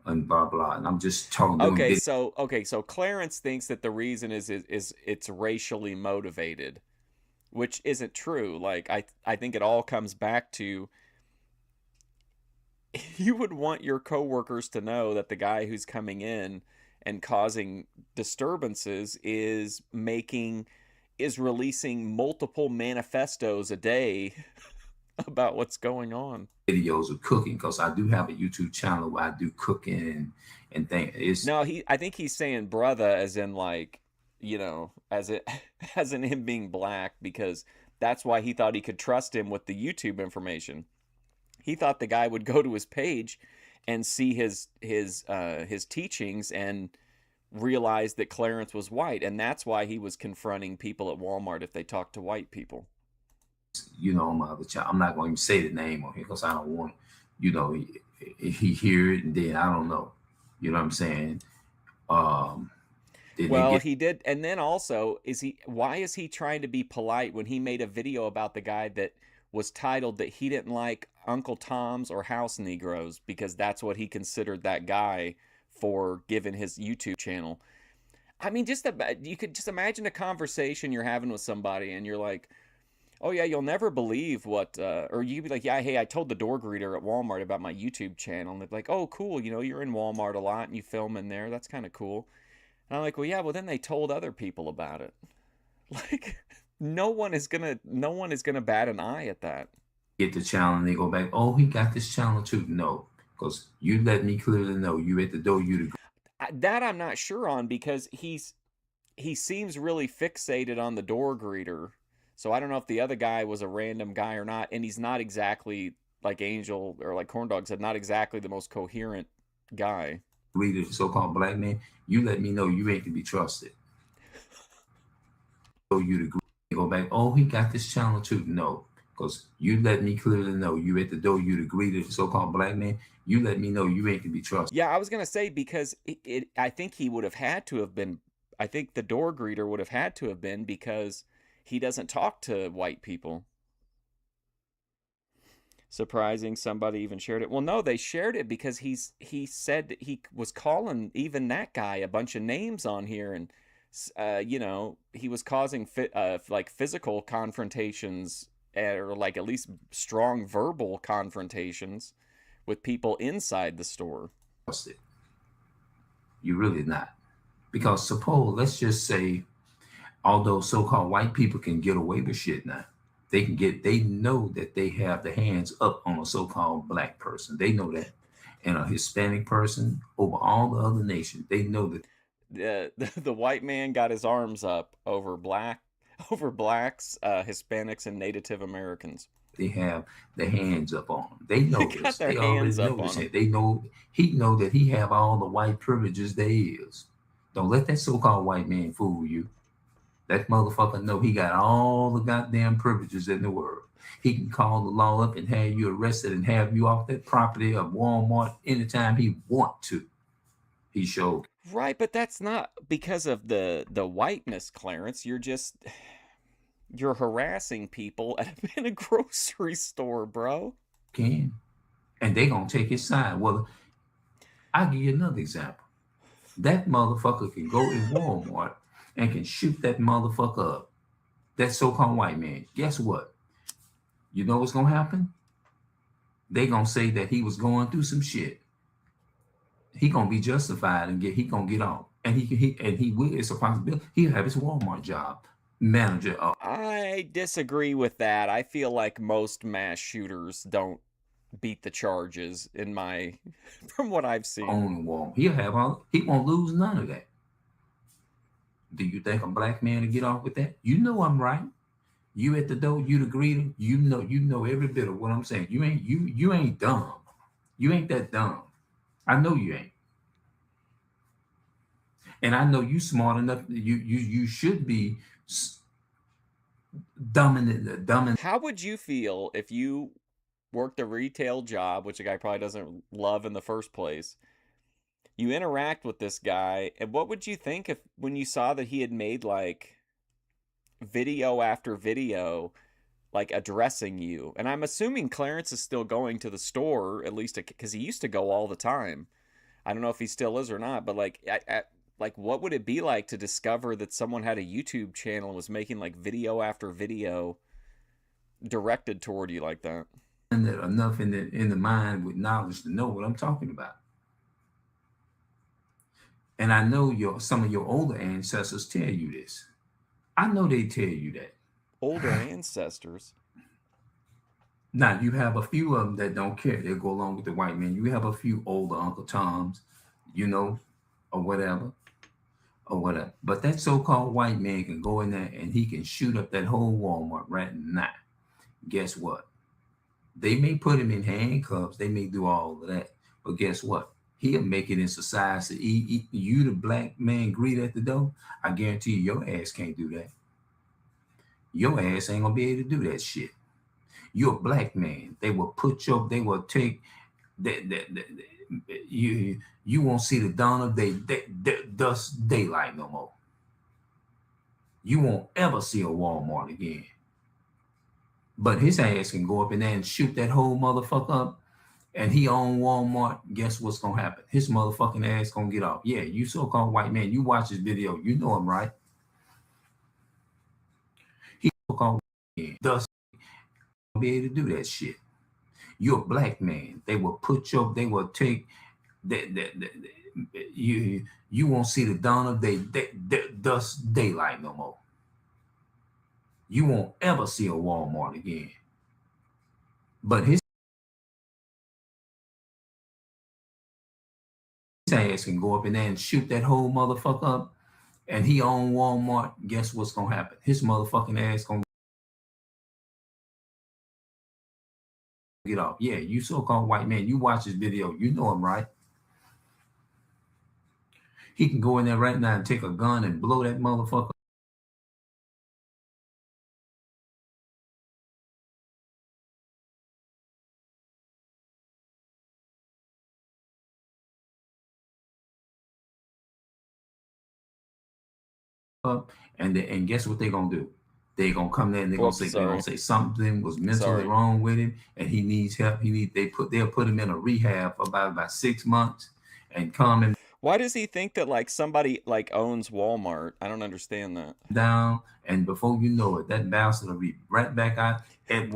[SPEAKER 9] and blah blah, and I'm just talking.
[SPEAKER 1] Okay, so Clarence thinks that the reason is it's racially motivated, which isn't true. Like I think it all comes back to you would want your coworkers to know that the guy who's coming in and causing disturbances is releasing multiple manifestos a day about what's going on.
[SPEAKER 9] Videos of cooking, because I do have a YouTube channel where I do cooking and things.
[SPEAKER 1] No, I think he's saying brother as in like, you know, as in him being black, because that's why he thought he could trust him with the YouTube information. He thought the guy would go to his page and see his teachings and realize that Clarence was white, and that's why he was confronting people at Walmart if they talked to white people.
[SPEAKER 9] You know, my other child, I'm not going to say the name on here because I don't want, you know, he hear it and then I don't know. You know what I'm saying?
[SPEAKER 1] Well, he did, and then also, why is he trying to be polite when he made a video about the guy that was titled that he didn't like Uncle Tom's or House Negroes, because that's what he considered that guy for giving his YouTube channel. I mean, you could just imagine a conversation you're having with somebody and you're like, oh yeah, you'll never believe what, or you'd be like, yeah, hey, I told the door greeter at Walmart about my YouTube channel. And they'd be like, oh, cool, you know, you're in Walmart a lot and you film in there. That's kind of cool. And I'm like, well, yeah, well, then they told other people about it. Like, no one is gonna bat an eye at that.
[SPEAKER 9] Get the channel and they go back, oh, he got this channel too. No, because you let me clearly know you at the door, you the
[SPEAKER 1] that I'm not sure on, because he seems really fixated on the door greeter. So I don't know if the other guy was a random guy or not, and he's not exactly, like Angel or like Corndog said, not exactly the most coherent guy.
[SPEAKER 9] Greeter, so-called black man, you let me know you ain't to be trusted. So you the go back, oh, he got this channel too. No, because you let me clearly know you at the door, you the greeter, so-called black man, you let me know you ain't to be trusted.
[SPEAKER 1] Yeah, I was gonna say, because I think he would have had to have been, I think the door greeter would have had to have been, because he doesn't talk to white people. Surprising somebody even shared it. Well, no, they shared it because he said that he was calling even that guy a bunch of names on here, and you know, he was causing like physical confrontations, or like at least strong verbal confrontations with people inside the store.
[SPEAKER 9] You're really not, because let's just say, although so-called white people can get away with shit now, they know that they have the hands up on a so-called black person. They know that. And a Hispanic person over all the other nations, they know that.
[SPEAKER 1] The white man got his arms up over blacks, Hispanics, and Native Americans.
[SPEAKER 9] They have the hands up on them. They know
[SPEAKER 1] They got
[SPEAKER 9] this.
[SPEAKER 1] their
[SPEAKER 9] They already
[SPEAKER 1] hands up
[SPEAKER 9] know
[SPEAKER 1] on
[SPEAKER 9] this.
[SPEAKER 1] them.
[SPEAKER 9] They know that he have all the white privileges there is. Don't let that so-called white man fool you. That motherfucker know he got all the goddamn privileges in the world. He can call the law up and have you arrested and have you off that property of Walmart anytime he want to. He showed.
[SPEAKER 1] Right, but that's not because of the whiteness, Clarence. You're harassing people in a grocery store, bro.
[SPEAKER 9] And they gonna take his side. Well, I'll give you another example. That motherfucker can go in Walmart and can shoot that motherfucker up. That so-called white man. Guess what? You know what's gonna happen? They gonna say that he was going through some shit. He gonna be justified and he gonna get off. And he will. It's a possibility. He'll have his Walmart job manager.
[SPEAKER 1] I disagree with that. I feel like most mass shooters don't beat the charges from what I've seen.
[SPEAKER 9] On Walmart, he won't lose none of that. Do you think a black man will get off with that? You know I'm right. You at the door, you the greeter. You know every bit of what I'm saying. You ain't dumb. You ain't that dumb. I know you ain't. And I know you smart enough. You should be dumb.
[SPEAKER 1] How would you feel if you worked a retail job, which a guy probably doesn't love in the first place? You interact with this guy, and what would you think when you saw that he had made like video after video, like addressing you? And I'm assuming Clarence is still going to the store, at least because he used to go all the time. I don't know if he still is or not, but like, what would it be like to discover that someone had a YouTube channel and was making like video after video directed toward you like that?
[SPEAKER 9] And that enough in the mind with knowledge to know what I'm talking about. And I know some of your older ancestors tell you this. I know they tell you that.
[SPEAKER 1] Older ancestors.
[SPEAKER 9] Now, you have a few of them that don't care. They'll go along with the white man. You have a few older Uncle Toms, you know, or whatever. But that so-called white man can go in there and he can shoot up that whole Walmart right now. Guess what? They may put him in handcuffs. They may do all of that. But guess what? He'll make it in society. You, the black man, greet at the door. I guarantee you, your ass can't do that. Your ass ain't gonna be able to do that shit. You're a black man. They will take you won't see the dawn of daylight no more. You won't ever see a Walmart again. But his ass can go up in there and shoot that whole motherfucker up, and he own Walmart. Guess what's gonna happen? His motherfucking ass gonna get off. Yeah, you so-called white man, you watch this video, you know him, right? He so-called does be able to do that shit. You're a black man. They will take you won't see the dawn of daylight no more. You won't ever see a Walmart again. But his ass can go up in there and shoot that whole motherfucker up, and he own Walmart. Guess what's gonna happen? His motherfucking ass gonna get off. Yeah, you so-called white man, you watch this video, you know him, right? He can go in there right now and take a gun and blow that motherfucker up, and guess what they're gonna do? They're gonna come there and they're gonna say something was mentally wrong with him and he needs help. They'll put him in a rehab for about 6 months and come and
[SPEAKER 1] Why does he think that like somebody like owns Walmart? I don't understand that.
[SPEAKER 9] down, and before you know it, that bastard will be right back out at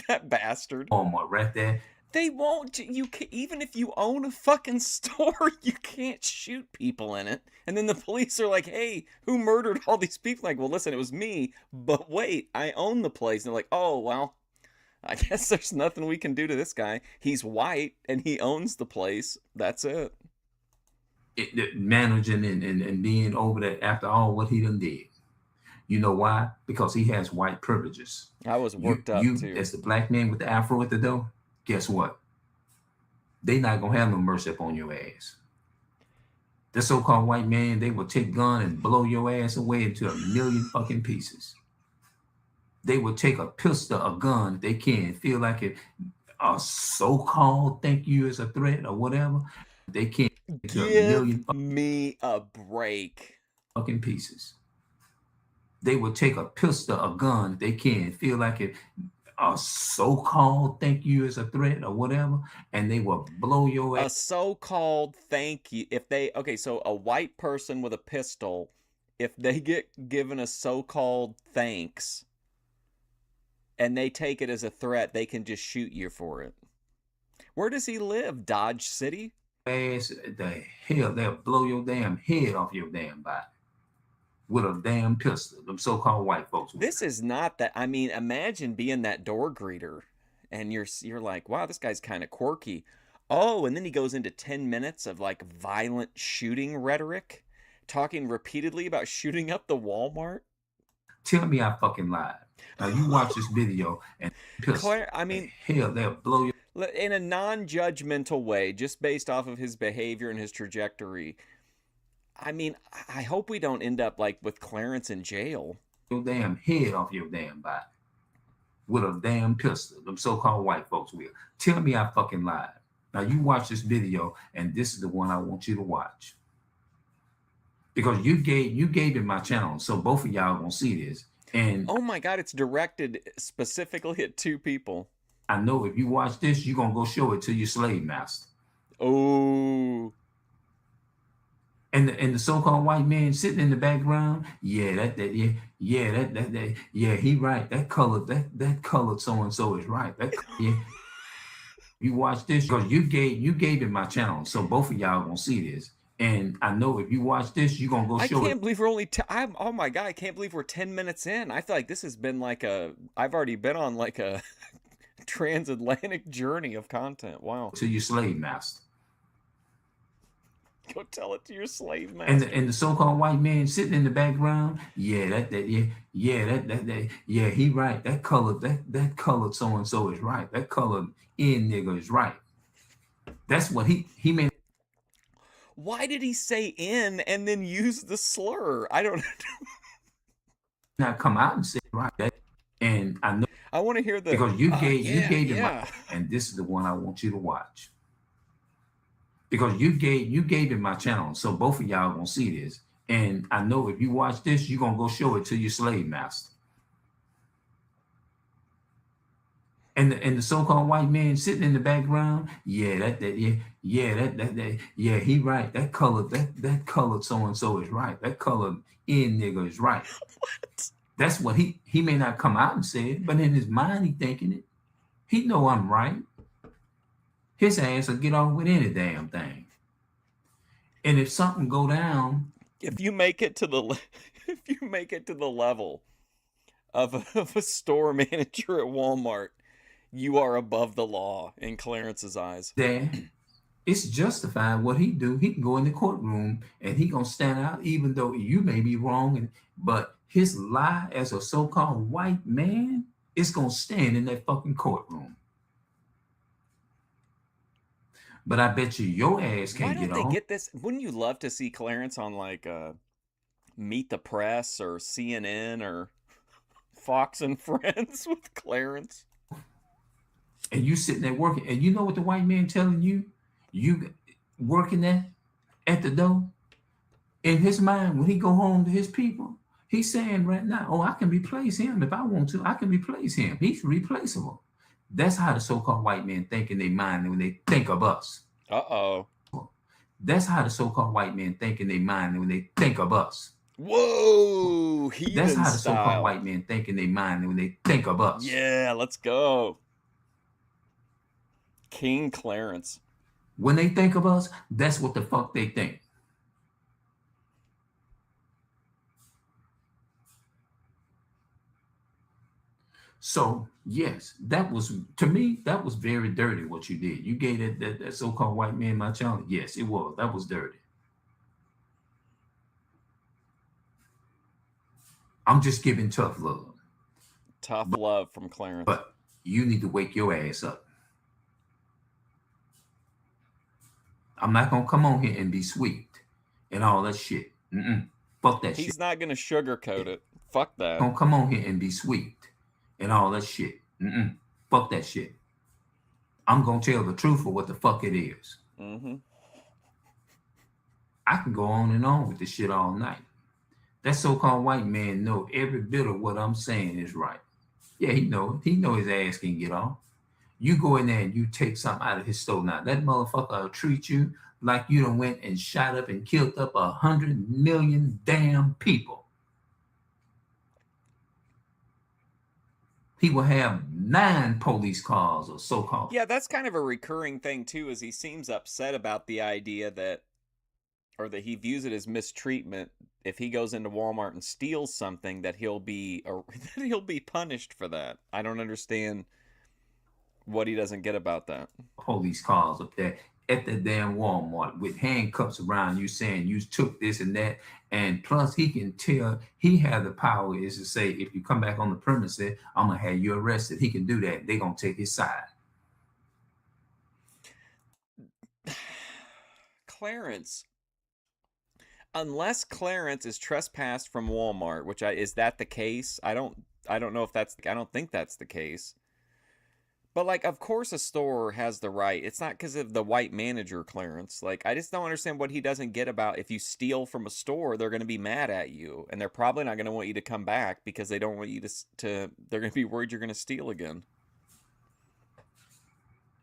[SPEAKER 1] That bastard.
[SPEAKER 9] Walmart right there.
[SPEAKER 1] They won't. Even if you own a fucking store, you can't shoot people in it. And then the police are like, "Hey, who murdered all these people?" Like, well, listen, it was me. But wait, I own the place. And they're like, "Oh, well, I guess there's nothing we can do to this guy. He's white and he owns the place. That's it."
[SPEAKER 9] Managing and being over that after all what he done did. You know why? Because he has white privileges.
[SPEAKER 1] I was worked up too.
[SPEAKER 9] As the black man with the afro at the door, guess what? They not gonna have no mercy upon your ass. The so-called white man, they will take gun and blow your ass away into a million fucking pieces. They will take a pistol, a gun, they can feel like it, a so-called think you is a threat or whatever. They can't.
[SPEAKER 1] Give me a break.
[SPEAKER 9] Fucking pieces. They will take a pistol, a gun, they can feel like it, a so-called think you is a threat or whatever, and they will blow your ass.
[SPEAKER 1] A so-called thank you. So a white person with a pistol, if they get given a so-called thanks and they take it as a threat, they can just shoot you for it. Where does he live? Dodge City?
[SPEAKER 9] Ass the hell, they'll blow your damn head off your damn body with a damn pistol. Them so-called white folks.
[SPEAKER 1] This is not that. I mean, imagine being that door greeter, and you're like, wow, this guy's kind of quirky. Oh, and then he goes into 10 minutes of like violent shooting rhetoric, talking repeatedly about shooting up the Walmart.
[SPEAKER 9] Tell me I fucking lied. Now you watch this video and
[SPEAKER 1] Claire, I mean,
[SPEAKER 9] hell, they'll blow your.
[SPEAKER 1] In a non-judgmental way, just based off of his behavior and his trajectory. I mean, I hope we don't end up like with Clarence in jail.
[SPEAKER 9] Your damn head off your damn body with a damn pistol. Them so-called white folks will. Tell me I fucking lied. Now you watch this video, and this is the one I want you to watch. Because you gave it my channel, so both of y'all gonna see this. And
[SPEAKER 1] oh my God, it's directed specifically at 2 people.
[SPEAKER 9] I know if you watch this, you're gonna go show it to your slave master.
[SPEAKER 1] Oh.
[SPEAKER 9] And the so-called white man sitting in the background, he right. That colored so-and-so is right. You watch this because you gave it my channel, so both of y'all gonna see this. And I know if you watch this, you're gonna go
[SPEAKER 1] I
[SPEAKER 9] show it.
[SPEAKER 1] can't believe we're only. I'm. Oh my god! I can't believe we're 10 minutes in. I feel like this has been like a. I've already been on like a transatlantic journey of content. Wow.
[SPEAKER 9] To your slave master.
[SPEAKER 1] Go tell it to your slave master.
[SPEAKER 9] And the so-called white man sitting in the background, yeah, he right. That colored so and so is right. That colored in nigga is right. That's what he may
[SPEAKER 1] Why did he say in and then use the slur? I don't
[SPEAKER 9] not come out and say right. And I know
[SPEAKER 1] I want to hear the
[SPEAKER 9] because you gave him
[SPEAKER 1] yeah.
[SPEAKER 9] and this is the one I want you to watch. Because you gave him my channel, so both of y'all gonna see this. And I know if you watch this, you're gonna go show it to your slave master. And the so-called white man sitting in the background, he right. That colored so and so is right. That colored in nigga is right.
[SPEAKER 1] What?
[SPEAKER 9] That's what he may not come out and say it, but in his mind he thinking it. He know I'm right. His ass will get on with any damn thing. And if something go down,
[SPEAKER 1] if you make it to the level of a store manager at Walmart, you are above the law in Clarence's eyes.
[SPEAKER 9] Then it's justified what he do. He can go in the courtroom and he gonna stand out, even though you may be wrong. But his lie as a so-called white man is gonna stand in that fucking courtroom. But I bet you your ass can't get on. Why don't they
[SPEAKER 1] get this? Wouldn't you love to see Clarence on like Meet the Press or CNN or Fox and Friends with Clarence?
[SPEAKER 9] And you sitting there working, and you know what the white man telling you? You working at the door? In his mind, when he go home to his people, he's saying right now, oh, I can replace him if I want to. I can replace him. He's replaceable. That's how the so-called white men think in their mind when they think of us.
[SPEAKER 1] Uh-oh.
[SPEAKER 9] That's how the so-called white men think in their mind when they think of us.
[SPEAKER 1] Whoa!
[SPEAKER 9] That's how the so-called white men think in their mind when they think of us.
[SPEAKER 1] Yeah, let's go. King Clarence.
[SPEAKER 9] When they think of us, that's what the fuck they think. So yes, that was, to me, that was very dirty what you did. You gave that so-called white man my challenge. Yes, it was. That was dirty. I'm just giving tough love.
[SPEAKER 1] Tough love from Clarence.
[SPEAKER 9] But you need to wake your ass up. I'm not going to come on here and be sweet and all that shit. Fuck that shit.
[SPEAKER 1] He's not going to sugarcoat it. Fuck that.
[SPEAKER 9] Don't come on here and be sweet and all that shit. Fuck that shit. I'm going to tell the truth of what the fuck it is. I can go on and on with this shit all night. That so-called white man know every bit of what I'm saying is right. Yeah, he know it. He know his ass can get off. You go in there and you take something out of his store now. That motherfucker will treat you like you done went and shot up and killed up 100 million damn people. He will have 9 police cars or so-called.
[SPEAKER 1] Yeah, that's kind of a recurring thing too, is he seems upset about the idea that, or that he views it as mistreatment if he goes into Walmart and steals something, that he'll be punished for that. I don't understand what he doesn't get about that.
[SPEAKER 9] Police cars up there at the damn Walmart with handcuffs around you saying you took this and that. And plus he can tell, he has the power is to say, if you come back on the premises, I'm going to have you arrested. He can do that. They're going to take his side.
[SPEAKER 1] Clarence. Unless Clarence is trespassed from Walmart, which is that the case? I don't know if that's, I don't think that's the case. But, like, of course a store has the right. It's not because of the white manager, Clarence. Like, I just don't understand what he doesn't get about if you steal from a store, they're going to be mad at you. And they're probably not going to want you to come back because they don't want you to they're going to be worried you're going to steal again.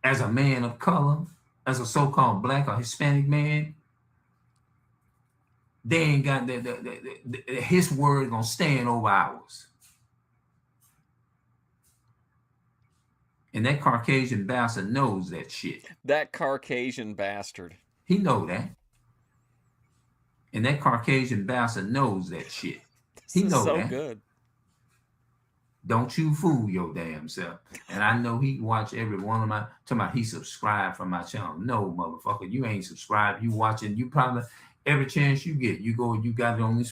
[SPEAKER 9] As a man of color, as a so-called black or Hispanic man, they ain't got his word going to stand over ours. And that Caucasian bastard knows that shit.
[SPEAKER 1] That Caucasian bastard.
[SPEAKER 9] He know that. And that Caucasian bastard knows that shit. He
[SPEAKER 1] This is
[SPEAKER 9] knows
[SPEAKER 1] so
[SPEAKER 9] that.
[SPEAKER 1] good.
[SPEAKER 9] Don't you fool your damn self. And I know he watch every one of my, talking about he subscribed from my channel. No, motherfucker, you ain't subscribed. You watching, you probably, every chance you get, you go, you got it on this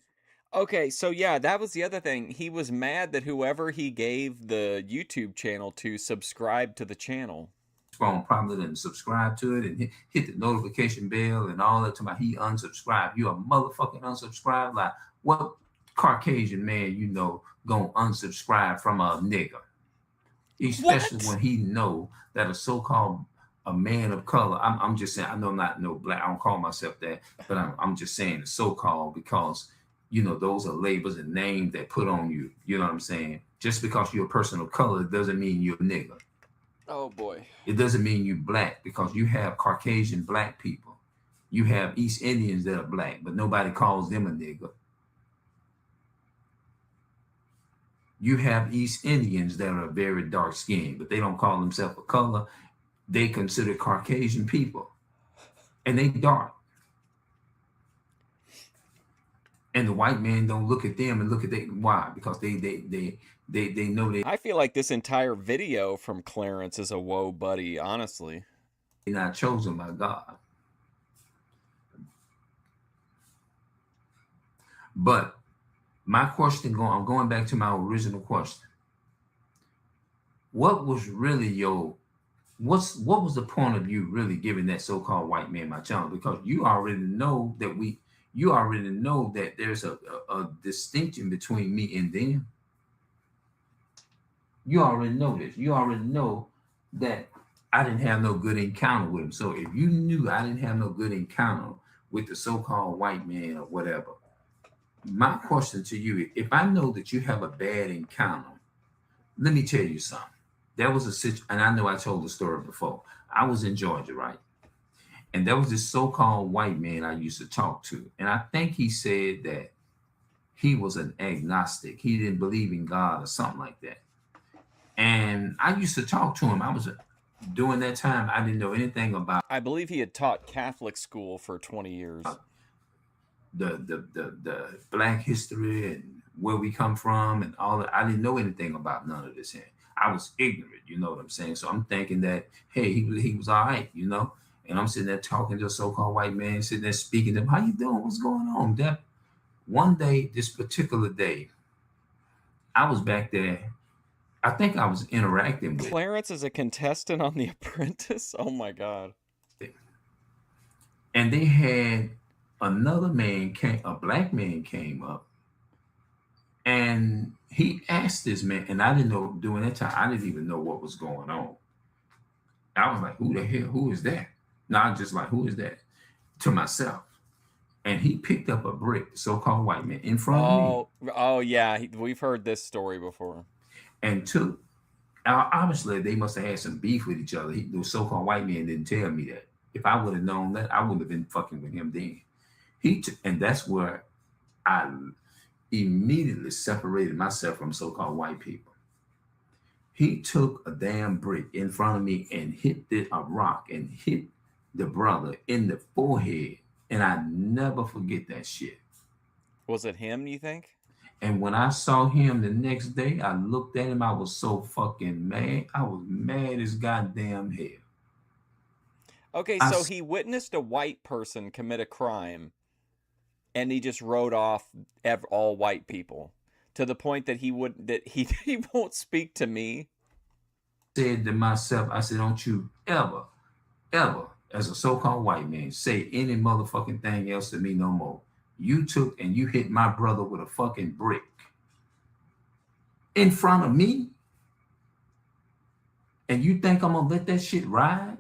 [SPEAKER 1] Okay, so yeah, that was the other thing. He was mad that whoever he gave the YouTube channel to subscribed to the channel.
[SPEAKER 9] phone, probably didn't subscribe to it and hit the notification bell and all that. Talking about he unsubscribed. You a motherfucking unsubscribe? Like, what Caucasian man you know gonna unsubscribe from a nigga? Especially
[SPEAKER 1] What?
[SPEAKER 9] when he know that a so-called a man of color. I'm just saying, I know I'm not no black, I don't call myself that, but I'm just saying the so-called because you know those are labels and names that put on you. You know what I'm saying? Just because you're a person of color doesn't mean you're a nigga.
[SPEAKER 1] Oh boy.
[SPEAKER 9] It doesn't mean you black because you have Caucasian black people. You have East Indians that are black, but nobody calls them a nigga. You have East Indians that are very dark skinned, but they don't call themselves a color. They consider Caucasian people, and they dark. And the white man don't look at them and look at they. Why? Because they know
[SPEAKER 1] I feel like this entire video from Clarence is a whoa buddy, honestly.
[SPEAKER 9] they're not chosen by God. But my question, I'm going back to my original question. What was really what was the point of you really giving that so-called white man my channel? Because you already know that there's a distinction between me and them. You already know this. You already know that I didn't have no good encounter with him. So if you knew I didn't have no good encounter with the so-called white man or whatever, my question to you, if I know that you have a bad encounter, let me tell you something. There was a situation, and I know I told the story before. I was in Georgia, right? And there was this so-called white man I used to talk to. And I think he said that he was an agnostic. He didn't believe in God or something like that. And I used to talk to him. During that time, I didn't know anything about.
[SPEAKER 1] I believe he had taught Catholic school for 20 years.
[SPEAKER 9] The black history and where we come from and all that. I didn't know anything about none of this here. I was ignorant, you know what I'm saying? So I'm thinking that, hey, he was all right, you know? And I'm sitting there talking to a so-called white man, sitting there speaking to him, how you doing? What's going on? That one day, this particular day, I was back there. I think I was interacting with
[SPEAKER 1] Clarence is a contestant on The Apprentice. Oh my God.
[SPEAKER 9] And they had another man a black man came up and he asked this man, and I didn't know during that time, I didn't even know what was going on. I was like, who the hell, who is that? Not just like, who is that? To myself. And he picked up a brick, the so-called white man, in front of me.
[SPEAKER 1] Oh yeah, we've heard this story before.
[SPEAKER 9] And obviously they must have had some beef with each other. The so-called white man didn't tell me that. If I would have known that, I wouldn't have been fucking with him then. And that's where I immediately separated myself from so-called white people. He took a damn brick in front of me and hit a rock and hit the brother in the forehead. And I never forget that shit.
[SPEAKER 1] Was it him, you think?
[SPEAKER 9] And when I saw him the next day, I looked at him. I was so fucking mad. I was mad as goddamn hell.
[SPEAKER 1] Okay, so he witnessed a white person commit a crime, and he just wrote off all white people to the point that he won't speak to me.
[SPEAKER 9] Said to myself, I said, don't you ever, as a so-called white man, say any motherfucking thing else to me no more. You took and you hit my brother with a fucking brick in front of me, and you think I'm gonna let that shit ride?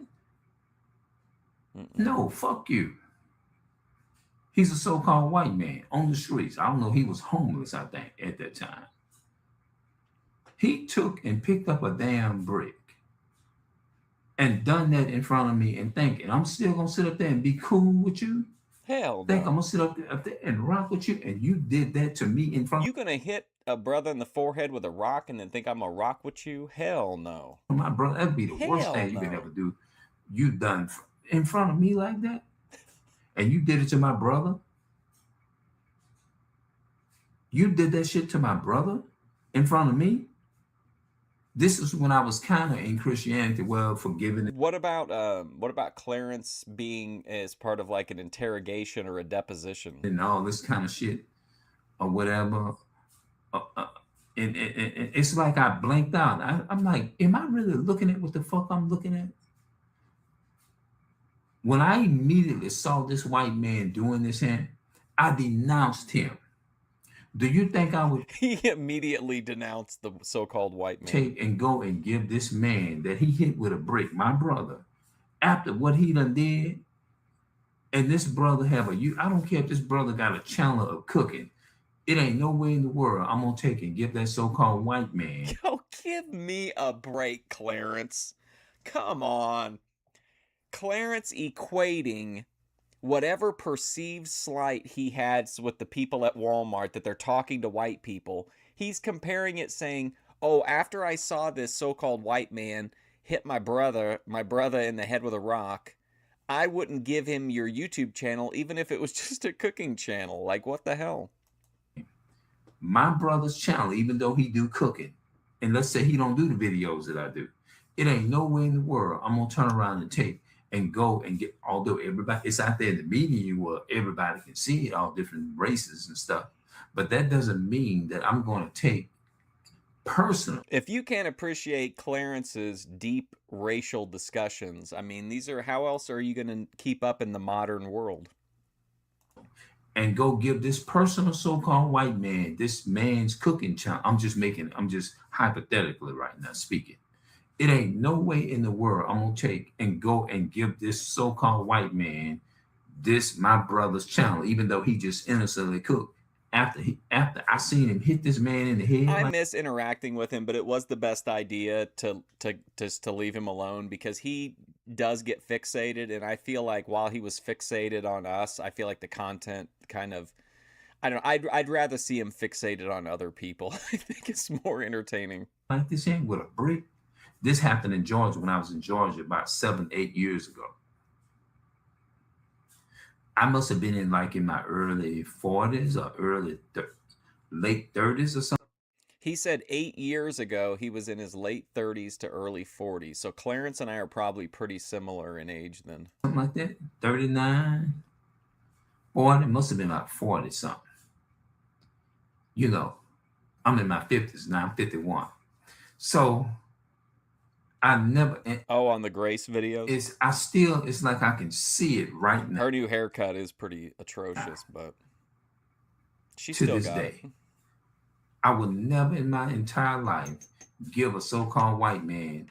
[SPEAKER 9] No, fuck you. He's a so-called white man on the streets. I don't know, he was homeless, I think, at that time. He took and picked up a damn brick and done that in front of me and thinking, I'm still gonna sit up there and be cool with you?
[SPEAKER 1] Hell no.
[SPEAKER 9] Think I'm gonna sit up there and rock with you? And you did that to me in front of
[SPEAKER 1] you gonna hit a brother in the forehead with a rock and then think I'm gonna rock with you? Hell no.
[SPEAKER 9] My brother, that'd be the worst thing you could ever do. You done in front of me like that? And you did it to my brother? You did that shit to my brother in front of me. This is when I was kind of in Christianity, well, forgiving.
[SPEAKER 1] What about Clarence being as part of like an interrogation or a deposition?
[SPEAKER 9] And all this kind of shit or whatever. And it's like I blanked out. I'm like, am I really looking at what the fuck I'm looking at? When I immediately saw this white man doing this, I denounced him. Do you think I would
[SPEAKER 1] He immediately denounced the so-called white man.
[SPEAKER 9] take and go and give this man that he hit with a brick, my brother, after what he done did? And this brother have I don't care if this brother got a channel of cooking. It ain't no way in the world I'm gonna take and give that so-called white man.
[SPEAKER 1] Yo, give me a break, Clarence. Come on. Clarence equating whatever perceived slight he had with the people at Walmart that they're talking to white people, he's comparing it saying, oh, after I saw this so-called white man hit my brother in the head with a rock, I wouldn't give him your YouTube channel even if it was just a cooking channel. Like, what the hell?
[SPEAKER 9] My brother's channel, even though he do cooking, and let's say he don't do the videos that I do, it ain't no way in the world I'm gonna turn around and take and go and get, although everybody, it's out there in the media where everybody can see it, all different races and stuff, but that doesn't mean that I'm going to take personal.
[SPEAKER 1] If you can't appreciate Clarence's deep racial discussions, I mean, how else are you going to keep up in the modern world?
[SPEAKER 9] And go give this personal so-called white man, this man's cooking channel. I'm just hypothetically right now speaking. It ain't no way in the world I'm gonna take and go and give this so-called white man my brother's channel, even though he just innocently cooked. After I seen him hit this man in the head.
[SPEAKER 1] I miss interacting with him, but it was the best idea to leave him alone because he does get fixated, and I feel like while he was fixated on us, I feel like the content kind of, I don't know, I'd rather see him fixated on other people. I think it's more entertaining.
[SPEAKER 9] Like this hand with a brick. This happened in Georgia when I was in Georgia about 7-8 years ago. I must have been in my early 40s or late 30s or something.
[SPEAKER 1] He said 8 years ago he was in his late 30s to early 40s. So Clarence and I are probably pretty similar in age then.
[SPEAKER 9] Something like that. 39, 40, it must have been about 40 something. You know, I'm in my 50s now, I'm 51. So I never.
[SPEAKER 1] On the Grace videos?
[SPEAKER 9] It's like I can see it right now.
[SPEAKER 1] Her new haircut is pretty atrocious, but she
[SPEAKER 9] to
[SPEAKER 1] still
[SPEAKER 9] this
[SPEAKER 1] got
[SPEAKER 9] day.
[SPEAKER 1] it.
[SPEAKER 9] I would never in my entire life give a so-called white man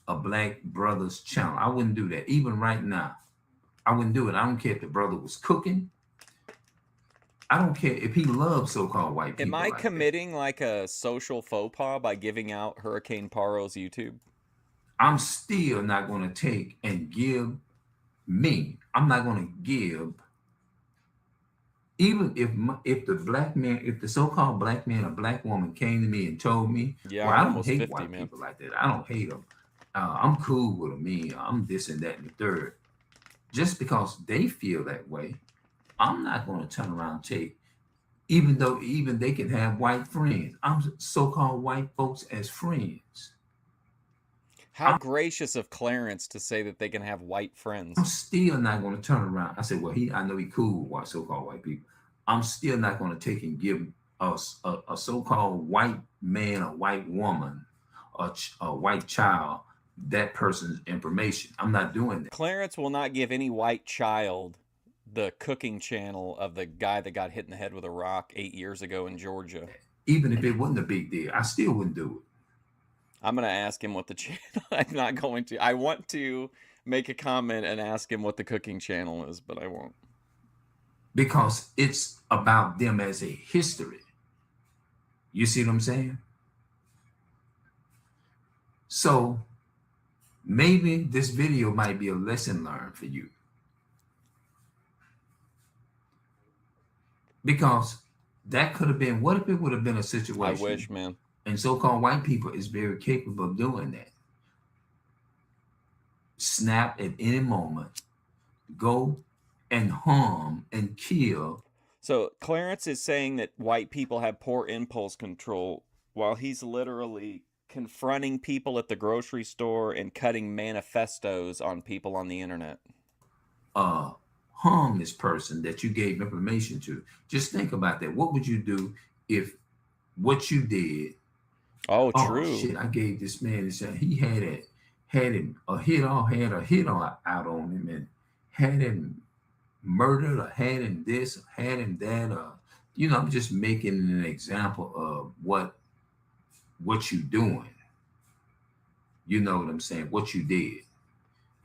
[SPEAKER 9] a black brother's channel. I wouldn't do that. Even right now, I wouldn't do it. I don't care if the brother was cooking. I don't care if he loves so-called white people.
[SPEAKER 1] Am I
[SPEAKER 9] like
[SPEAKER 1] committing
[SPEAKER 9] that.
[SPEAKER 1] like a social faux pas by giving out Hurricane Paro's YouTube?
[SPEAKER 9] I'm still not going to take and give I'm not going to give, even if the so-called black man or black woman came to me and told me,
[SPEAKER 1] yeah,
[SPEAKER 9] well, I don't hate
[SPEAKER 1] 50,
[SPEAKER 9] white
[SPEAKER 1] man.
[SPEAKER 9] people like that. I don't hate them. I'm cool with them. I'm this and that and the third. Just because they feel that way, I'm not going to turn around and take, even though they can have white friends. I'm so-called white folks as friends.
[SPEAKER 1] How gracious of Clarence to say that they can have white friends.
[SPEAKER 9] I'm still not going to turn around. I said, well, I know he cool with so-called white people. I'm still not going to take and give us a so-called white man, a white woman, a white child, that person's information. I'm not doing that.
[SPEAKER 1] Clarence will not give any white child the cooking channel of the guy that got hit in the head with a rock 8 years ago in Georgia.
[SPEAKER 9] Even if it wasn't a big deal, I still wouldn't do it.
[SPEAKER 1] I'm going to ask him what the channel, I'm not going to. I want to make a comment and ask him what the cooking channel is, but I won't.
[SPEAKER 9] Because it's about them as a history. You see what I'm saying? So maybe this video might be a lesson learned for you. Because that could have been, what if it would have been a situation?
[SPEAKER 1] I wish, man.
[SPEAKER 9] And so-called white people is very capable of doing that. Snap at any moment, go and harm and kill.
[SPEAKER 1] So Clarence is saying that white people have poor impulse control while he's literally confronting people at the grocery store and cutting manifestos on people on the internet.
[SPEAKER 9] Harm this person that you gave information to. Just think about that. What would you do if what you did?
[SPEAKER 1] Oh,
[SPEAKER 9] Oh
[SPEAKER 1] true.
[SPEAKER 9] shit! I gave this man this. He had him a hit on out on him and had him murdered or had him this, or had him that. You know, I'm just making an example of what you doing. You know what I'm saying? What you did.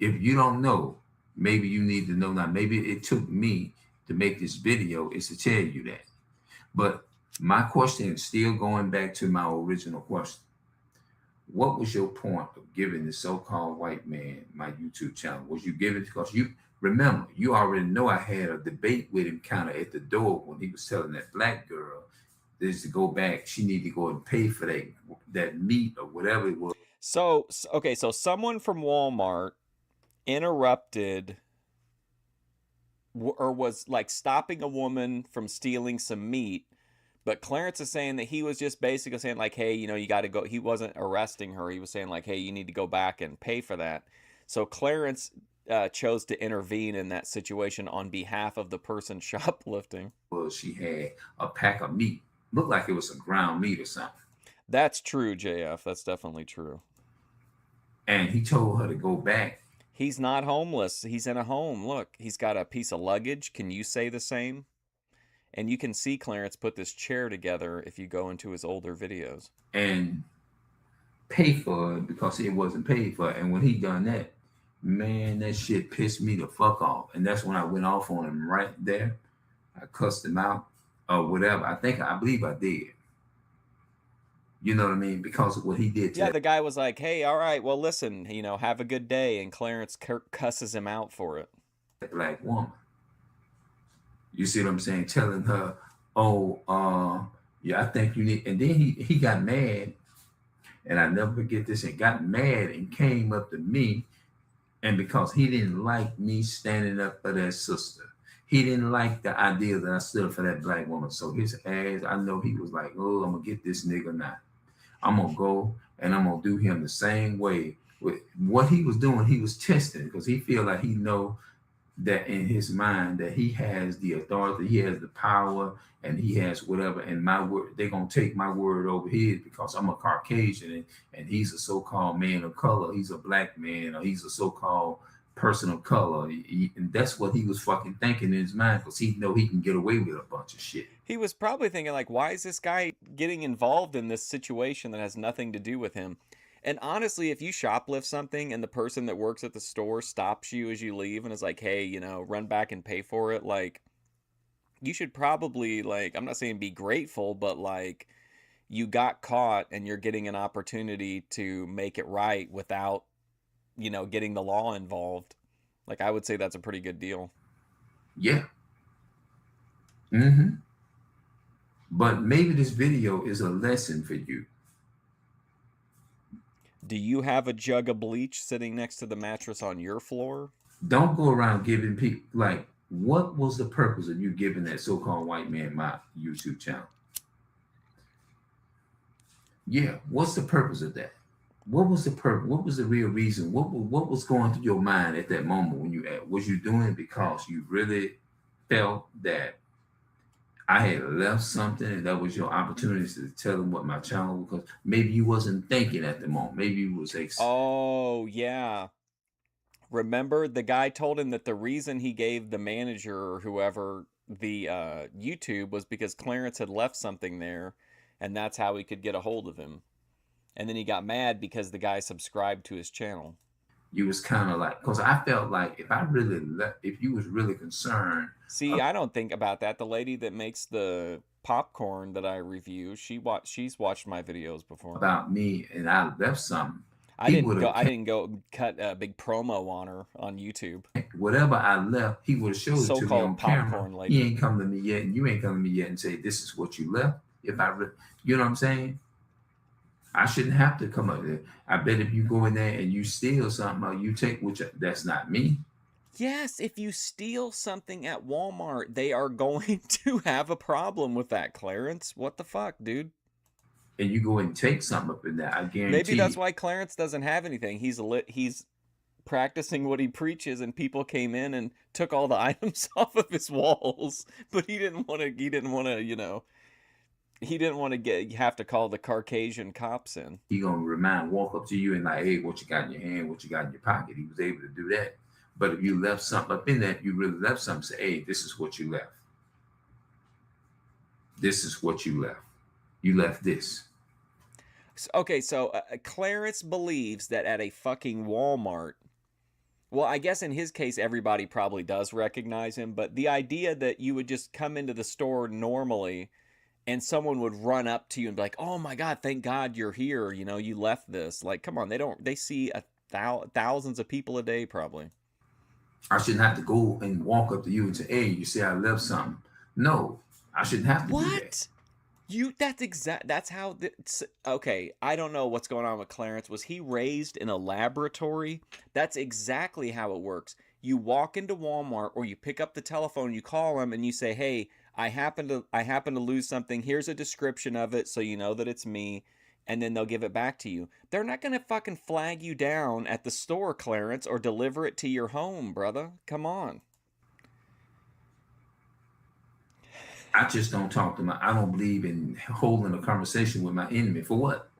[SPEAKER 9] If you don't know, maybe you need to know now. Maybe it took me to make this video is to tell you that. But my question is still going back to my original question. What was your point of giving the so-called white man my YouTube channel? Was you giving because you remember, you already know I had a debate with him kind of at the door when he was telling that black girl is to go back. She need to go and pay for that meat or whatever it was.
[SPEAKER 1] So someone from Walmart interrupted or was like stopping a woman from stealing some meat, but Clarence is saying that he was just basically saying like, hey, you know, you got to go. He wasn't arresting her. He was saying like, hey, you need to go back and pay for that. So Clarence chose to intervene in that situation on behalf of the person shoplifting.
[SPEAKER 9] Well, she had a pack of meat. Looked like it was some ground meat or something.
[SPEAKER 1] That's true, JF. That's definitely true.
[SPEAKER 9] And he told her to go back.
[SPEAKER 1] He's not homeless. He's in a home. Look, he's got a piece of luggage. Can you say the same? And you can see Clarence put this chair together if you go into his older videos.
[SPEAKER 9] And pay for it because it wasn't paid for. And when he done that, man, that shit pissed me the fuck off. And that's when I went off on him right there. I cussed him out or whatever. I believe I did. You know what I mean? Because of what he did to
[SPEAKER 1] Yeah, the guy was like, hey, all right, well, listen, you know, have a good day. And Clarence cusses him out for it.
[SPEAKER 9] That black woman. You see what I'm saying? Telling her, oh, yeah, I think you need. And then he got mad. And I never forget this. And got mad and came up to me. And because he didn't like me standing up for that sister. He didn't like the idea that I stood up for that black woman. So his ass, I know he was like, oh, I'm going to get this nigga now. I'm going to go and I'm going to do him the same way. With what he was doing, he was testing because he feel like he know that in his mind that he has the authority, he has the power, and he has whatever. And my word, they're going to take my word over his because I'm a Caucasian and he's a so-called man of color. He's a black man or he's a so-called person of color. And that's what he was fucking thinking in his mind because he know he can get away with a bunch of shit.
[SPEAKER 1] He was probably thinking like, why is this guy getting involved in this situation that has nothing to do with him? And honestly, if you shoplift something and the person that works at the store stops you as you leave and is like, hey, you know, run back and pay for it, like, you should probably, like, I'm not saying be grateful, but like, you got caught and you're getting an opportunity to make it right without, you know, getting the law involved. Like, I would say that's a pretty good deal.
[SPEAKER 9] Yeah. Mm-hmm. But maybe this video is a lesson for you.
[SPEAKER 1] Do you have a jug of bleach sitting next to the mattress on your floor?
[SPEAKER 9] Don't go around giving people, like, what was the purpose of you giving that so-called white man my YouTube channel? Yeah, what's the purpose of that? What was the purpose? What was the real reason? What was going through your mind at that moment when was you doing it because you really felt that I had left something and that was your opportunity to tell them what my channel was? Because maybe you wasn't thinking at the moment. Maybe you was
[SPEAKER 1] oh, yeah. Remember, the guy told him that the reason he gave the manager or whoever the YouTube was because Clarence had left something there, and that's how he could get a hold of him. And then he got mad because the guy subscribed to his channel.
[SPEAKER 9] You was kind of like, because I felt like if you was really concerned.
[SPEAKER 1] See, I don't think about that. The lady that makes the popcorn that I review, she's watched my videos before.
[SPEAKER 9] About me, and I left something.
[SPEAKER 1] I didn't go cut a big promo on her on YouTube.
[SPEAKER 9] Whatever I left, he would have showed it to me on camera.
[SPEAKER 1] Lady.
[SPEAKER 9] He ain't come to me yet, and you ain't come to me yet and say, this is what you left. You know what I'm saying? I shouldn't have to come up there. I bet if you go in there and you steal something or you take, that's not me.
[SPEAKER 1] Yes, if you steal something at Walmart, they are going to have a problem with that, Clarence. What the fuck, dude?
[SPEAKER 9] And you go and take something up in there, I
[SPEAKER 1] Maybe
[SPEAKER 9] guarantee
[SPEAKER 1] that's
[SPEAKER 9] you.
[SPEAKER 1] why Clarence doesn't have anything. He's practicing what he preaches, and people came in and took all the items off of his walls. But he didn't want to. He didn't want to. He didn't want to have to call the Caucasian cops in.
[SPEAKER 9] He gonna walk up to you and like, hey, what you got in your hand? What you got in your pocket? He was able to do that. But if you left something up in there, you really left something. Say, hey, this is what you left. This is what you left. You left this.
[SPEAKER 1] Okay, so Clarence believes that at a fucking Walmart, well, I guess in his case, everybody probably does recognize him, but the idea that you would just come into the store normally and someone would run up to you and be like, oh my God, thank God you're here. You left this. Like, come on, they see thousands of people a day probably.
[SPEAKER 9] I shouldn't have to go and walk up to you and say, hey, you say I left something. No, I shouldn't have to do that.
[SPEAKER 1] That's how, okay, I don't know what's going on with Clarence. Was he raised in a laboratory? That's exactly how it works. You walk into Walmart or you pick up the telephone, you call them and you say, hey, I happen to lose something. Here's a description of it so you know that it's me. And then they'll give it back to you. They're not going to fucking flag you down at the store, Clarence, or deliver it to your home, brother. Come on.
[SPEAKER 9] I just don't talk to I don't believe in holding a conversation with my enemy. For what?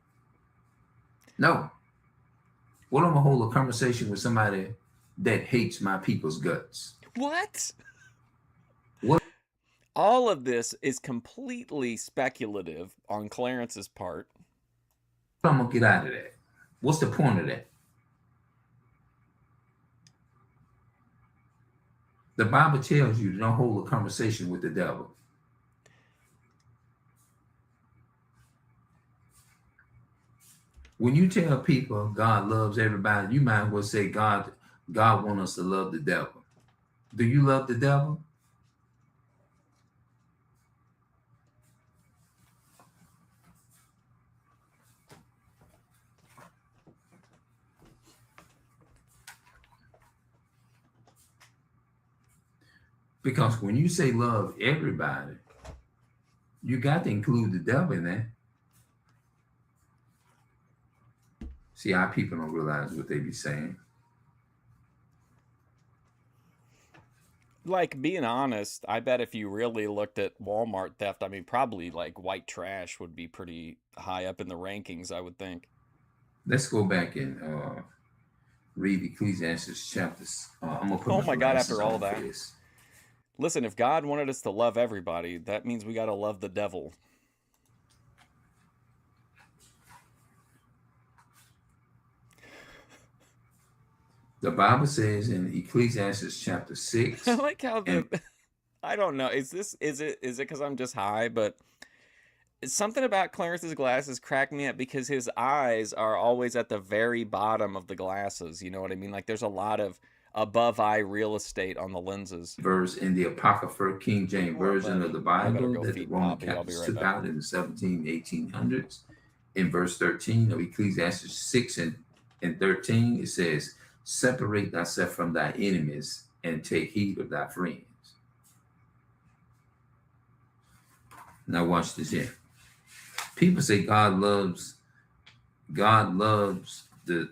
[SPEAKER 9] No. What am I hold a conversation with somebody that hates my people's guts?
[SPEAKER 1] What?
[SPEAKER 9] What?
[SPEAKER 1] All of this is completely speculative on Clarence's part.
[SPEAKER 9] I'm gonna get out of that. What's the point of that? The Bible tells you to don't hold a conversation with the devil. When you tell people God loves everybody, you might as well say God wants us to love the devil. Do you love the devil? Because when you say love everybody, you got to include the devil in that. See, our people don't realize what they be saying.
[SPEAKER 1] Like, being honest, I bet if you really looked at Walmart theft, I mean, probably like white trash would be pretty high up in the rankings, I would think.
[SPEAKER 9] Let's go back and read Ecclesiastes chapters. I'm gonna put
[SPEAKER 1] oh my God, after all
[SPEAKER 9] on
[SPEAKER 1] that.
[SPEAKER 9] this.
[SPEAKER 1] Listen, if God wanted us to love everybody, that means we got to love the devil.
[SPEAKER 9] The Bible says in Ecclesiastes chapter 6.
[SPEAKER 1] I like how I don't know. Is it because I'm just high? But it's something about Clarence's glasses cracked me up because his eyes are always at the very bottom of the glasses. You know what I mean? Like, there's a lot of above eye real estate on the lenses.
[SPEAKER 9] Verse in the Apocrypha King James Version of the Bible that the Roman Catholics took out in the 1800s. In verse 13 of Ecclesiastes 6 and 13, it says, separate thyself from thy enemies and take heed of thy friends. Now watch this here. People say God loves the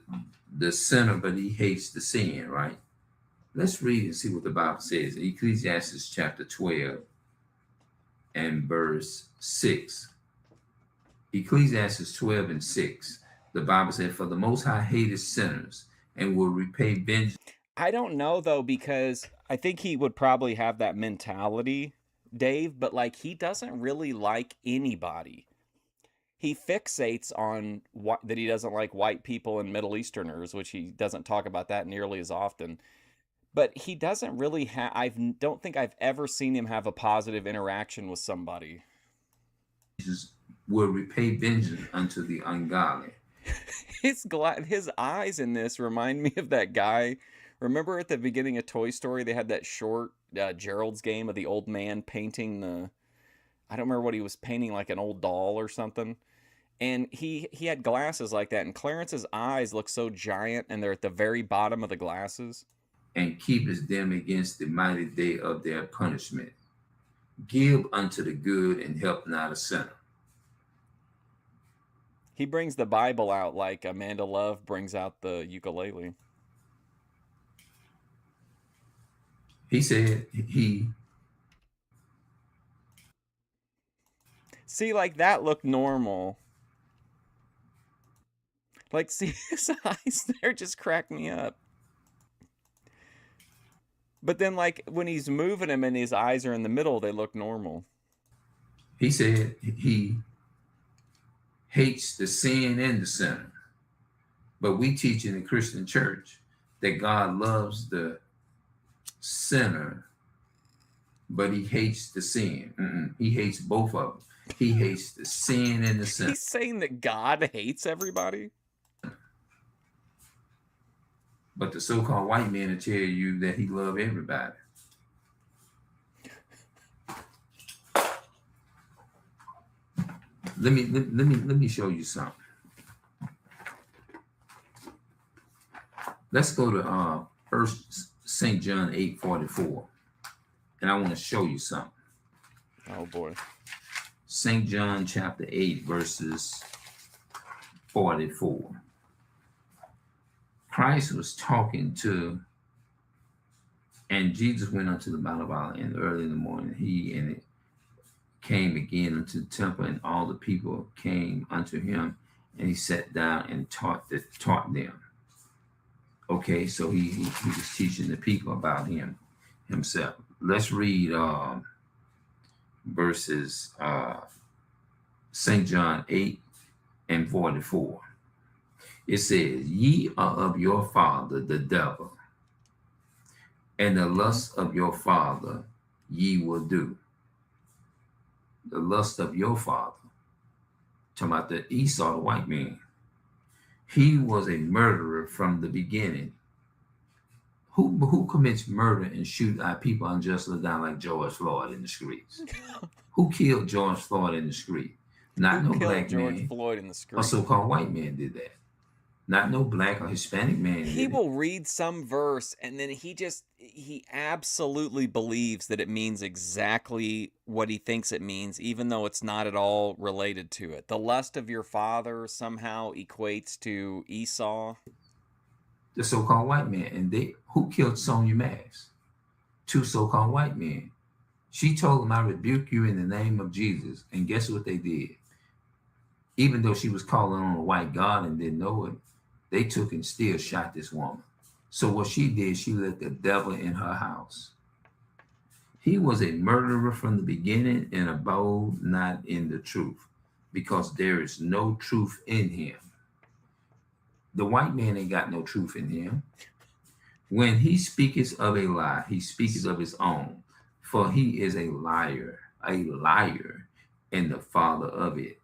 [SPEAKER 9] sinner, but he hates the sin, right? Let's read and see what the Bible says. Ecclesiastes chapter 12 and verse 6. Ecclesiastes 12 and 6. The Bible said, for the Most High hateth sinners and will repay vengeance.
[SPEAKER 1] I don't know, though, because I think he would probably have that mentality, Dave, but like, he doesn't really like anybody. He fixates on that he doesn't like white people and Middle Easterners, which he doesn't talk about that nearly as often. But he doesn't really have, I don't think I've ever seen him have a positive interaction with somebody.
[SPEAKER 9] Jesus will repay vengeance unto the ungodly.
[SPEAKER 1] His eyes in this remind me of that guy. Remember at the beginning of Toy Story, they had that short Gerald's Game of the old man painting I don't remember what he was painting, like an old doll or something. And he had glasses like that, and Clarence's eyes look so giant, and they're at the very bottom of the glasses.
[SPEAKER 9] and keepest them against the mighty day of their punishment. Give unto the good and help not a sinner.
[SPEAKER 1] He brings the Bible out like Amanda Love brings out the ukulele.
[SPEAKER 9] He said he.
[SPEAKER 1] See, like that looked normal. Like, see his eyes there just crack me up. But then, like, when he's moving him and his eyes are in the middle, they look normal.
[SPEAKER 9] He said he hates the sin and the sinner. But we teach in the Christian church that God loves the sinner, but he hates the sin. He hates both of them. He hates the sin and the sinner.
[SPEAKER 1] He's saying that God hates everybody?
[SPEAKER 9] But the so-called white man will tell you that he loves everybody. Let me show you something. Let's go to First St. John 8:44, and I want to show you something.
[SPEAKER 1] Oh boy.
[SPEAKER 9] St. John chapter 8 verses 44. Christ was talking to, and Jesus went unto the Mount of Olives, and early in the morning he and it came again unto the temple, and all the people came unto him, and he sat down and taught them. Okay, so he was teaching the people about himself. Let's read verses St. John 8 and 44. It says, ye are of your father the devil, and the lust of your father ye will do. The lust of your father. Talking about the Esau, the white man. He was a murderer from the beginning. Who commits murder and shoot our people unjustly down like George Floyd in the streets? Who killed George Floyd in the street? Not no black
[SPEAKER 1] George
[SPEAKER 9] man.
[SPEAKER 1] Floyd in the street?
[SPEAKER 9] A so-called white man did that. Not no black or Hispanic man.
[SPEAKER 1] He will read some verse and then he absolutely believes that it means exactly what he thinks it means, even though it's not at all related to it. The lust of your father somehow equates to Esau.
[SPEAKER 9] The so-called white man. And who killed Sonia Max? Two so-called white men. She told them, I rebuke you in the name of Jesus. And guess what they did? Even though she was calling on a white God and didn't know it, they took and still shot this woman. So what she did, she let the devil in her house. He was a murderer from the beginning and abode not in the truth, because there is no truth in him. The white man ain't got no truth in him. When he speaketh of a lie, he speaketh of his own, for he is a liar, and the father of it.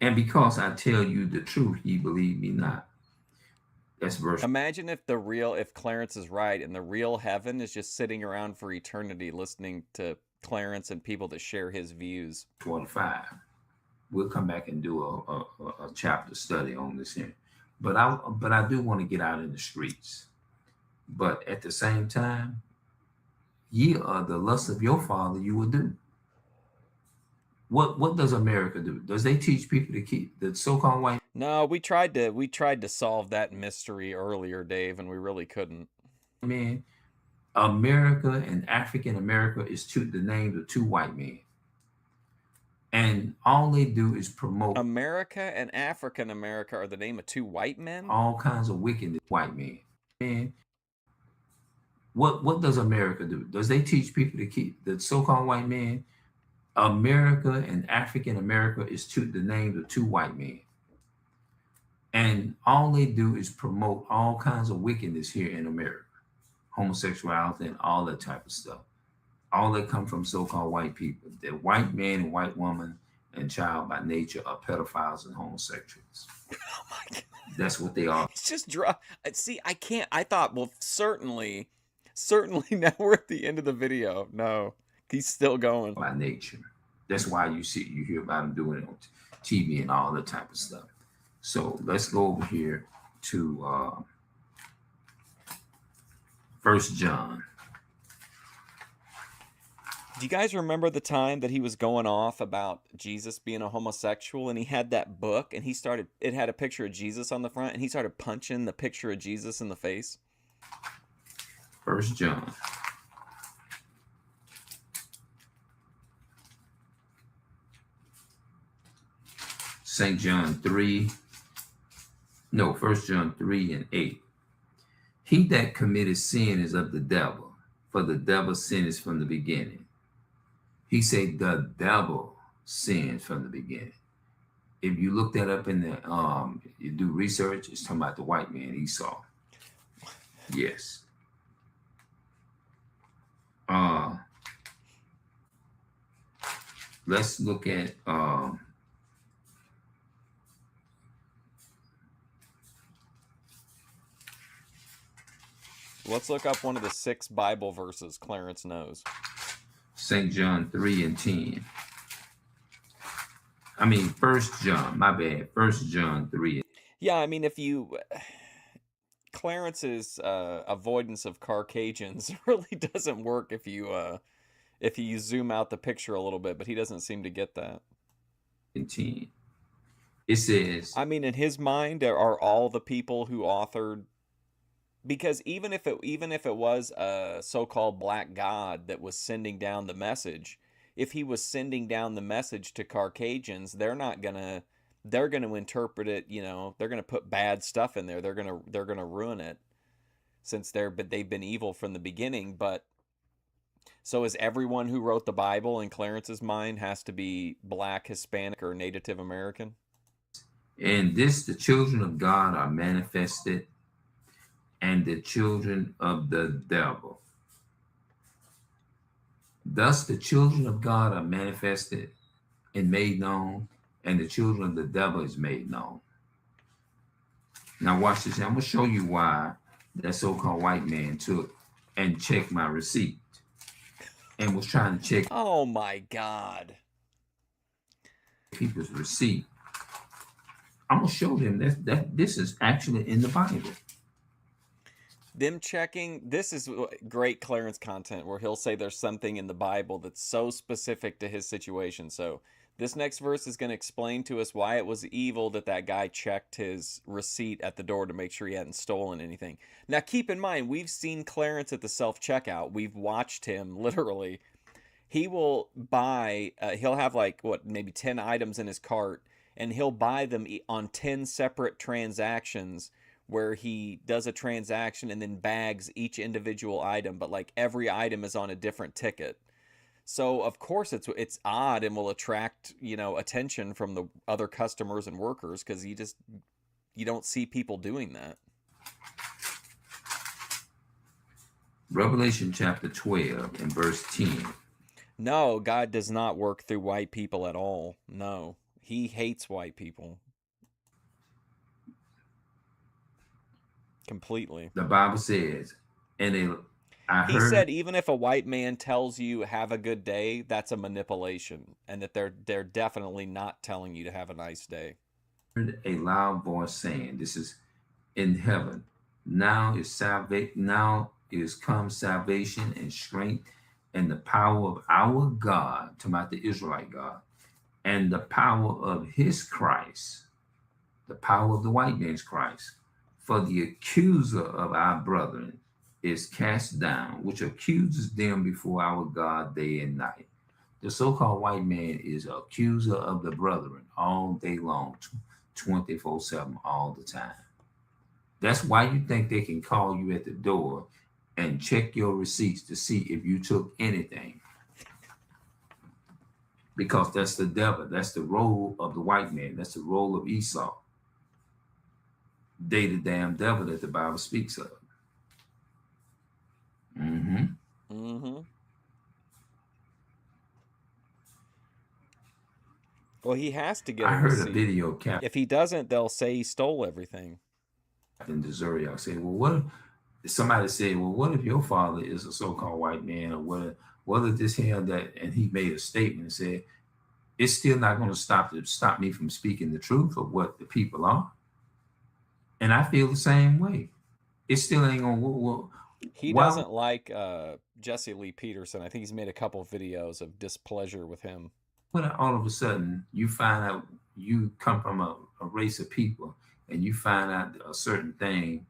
[SPEAKER 9] And because I tell you the truth, ye believe me not. That's verse.
[SPEAKER 1] Imagine if Clarence is right and the real heaven is just sitting around for eternity listening to Clarence and people that share his views.
[SPEAKER 9] 45. We'll come back and do a chapter study on this here. But I do want to get out in the streets. But at the same time, ye are the lust of your father you will do. What does America do? Does they teach people to keep the so-called white?
[SPEAKER 1] No, we tried to solve that mystery earlier, Dave, and we really couldn't.
[SPEAKER 9] Man, America and African America is the names of two white men. And all they do is promote.
[SPEAKER 1] America and African America are the name of two white men?
[SPEAKER 9] All kinds of wicked white men. Man, what does America do? Does they teach people to keep the so-called white man? America and African America is the names of two white men. And all they do is promote all kinds of wickedness here in America. Homosexuality and all that type of stuff. All that come from so-called white people. The white man and white woman and child by nature are pedophiles and homosexuals.
[SPEAKER 1] Oh my God.
[SPEAKER 9] That's what they are.
[SPEAKER 1] It's just see, I thought, well, certainly now we're at the end of the video. No. He's still going.
[SPEAKER 9] By nature. That's why you hear about him doing it on TV and all that type of stuff. So let's go over here to 1 John.
[SPEAKER 1] Do you guys remember the time that he was going off about Jesus being a homosexual, and he had that book, and it had a picture of Jesus on the front, and he started punching the picture of Jesus in the face?
[SPEAKER 9] 1 John. St. John 3. No, 1 John 3 and 8. He that committed sin is of the devil, for the devil sinned from the beginning. He said the devil sinned from the beginning. If you look that up in the you do research, it's talking about the white man Esau. Yes. Let's look at
[SPEAKER 1] let's look up one of the 6 Bible verses Clarence knows.
[SPEAKER 9] St. John 3 and 10. I mean, 1 John, my bad. 1 John 3.
[SPEAKER 1] Yeah, I mean, if you... Clarence's avoidance of Caucasians really doesn't work if you zoom out the picture a little bit, but he doesn't seem to get that.
[SPEAKER 9] 10. It says...
[SPEAKER 1] I mean, in his mind, there are all the people who authored... Because even if it was a so-called black god that was sending down the message, if he was sending down the message to Caucasians, they're gonna interpret it, you know, they're gonna put bad stuff in there. They're gonna ruin it, since they've been evil from the beginning. But so is everyone who wrote the Bible in Clarence's mind has to be black, Hispanic, or Native American?
[SPEAKER 9] And this, the children of God are manifested, and the children of the devil. Thus the children of God are manifested and made known, and the children of the devil is made known. Now watch this. I'm going to show you why that so-called white man took and checked my receipt and was trying to check.
[SPEAKER 1] Oh my God.
[SPEAKER 9] People's receipt. I'm going to show them that this is actually in the Bible.
[SPEAKER 1] Them checking, this is great Clarence content where he'll say there's something in the Bible that's so specific to his situation. So this next verse is going to explain to us why it was evil that guy checked his receipt at the door to make sure he hadn't stolen anything. Now keep in mind, we've seen Clarence at the self-checkout. We've watched him literally. He will buy, he'll have like, maybe 10 items in his cart, and he'll buy them on 10 separate transactions, where he does a transaction and then bags each individual item, but like every item is on a different ticket. So of course it's odd and will attract, you know, attention from the other customers and workers, because you don't see people doing that.
[SPEAKER 9] Revelation chapter 12 and verse 10.
[SPEAKER 1] No, God does not work through white people at all. No, he hates white people. Completely.
[SPEAKER 9] The Bible says, and
[SPEAKER 1] he said even if a white man tells you have a good day, that's a manipulation, and that they're definitely not telling you to have a nice day.
[SPEAKER 9] Heard a loud voice saying, this is in heaven, now is come salvation and strength and the power of our God, talking about the Israelite God, and the power of his Christ, the power of the white man's Christ. For the accuser of our brethren is cast down, which accuses them before our God day and night. The so-called white man is an accuser of the brethren all day long, 24/7, all the time. That's why you think they can call you at the door and check your receipts to see if you took anything. Because that's the devil. That's the role of the white man. That's the role of Esau. They the damn devil that the Bible speaks of.
[SPEAKER 1] Well, he has to get
[SPEAKER 9] I heard
[SPEAKER 1] receipt.
[SPEAKER 9] a video cap.
[SPEAKER 1] If he doesn't, they'll say he stole everything.
[SPEAKER 9] In Missouri, I say, well, what if somebody said, well, what if your father is a so-called white man, or what if this here that, and he made a statement and said, it's still not going to stop me from speaking the truth of what the people are. And I feel the same way. It still ain't gonna
[SPEAKER 1] He
[SPEAKER 9] why
[SPEAKER 1] doesn't like Jesse Lee Peterson. I think he's made a couple of videos of displeasure with him.
[SPEAKER 9] when all of a sudden you find out you come from a race of people and you find out a certain thing,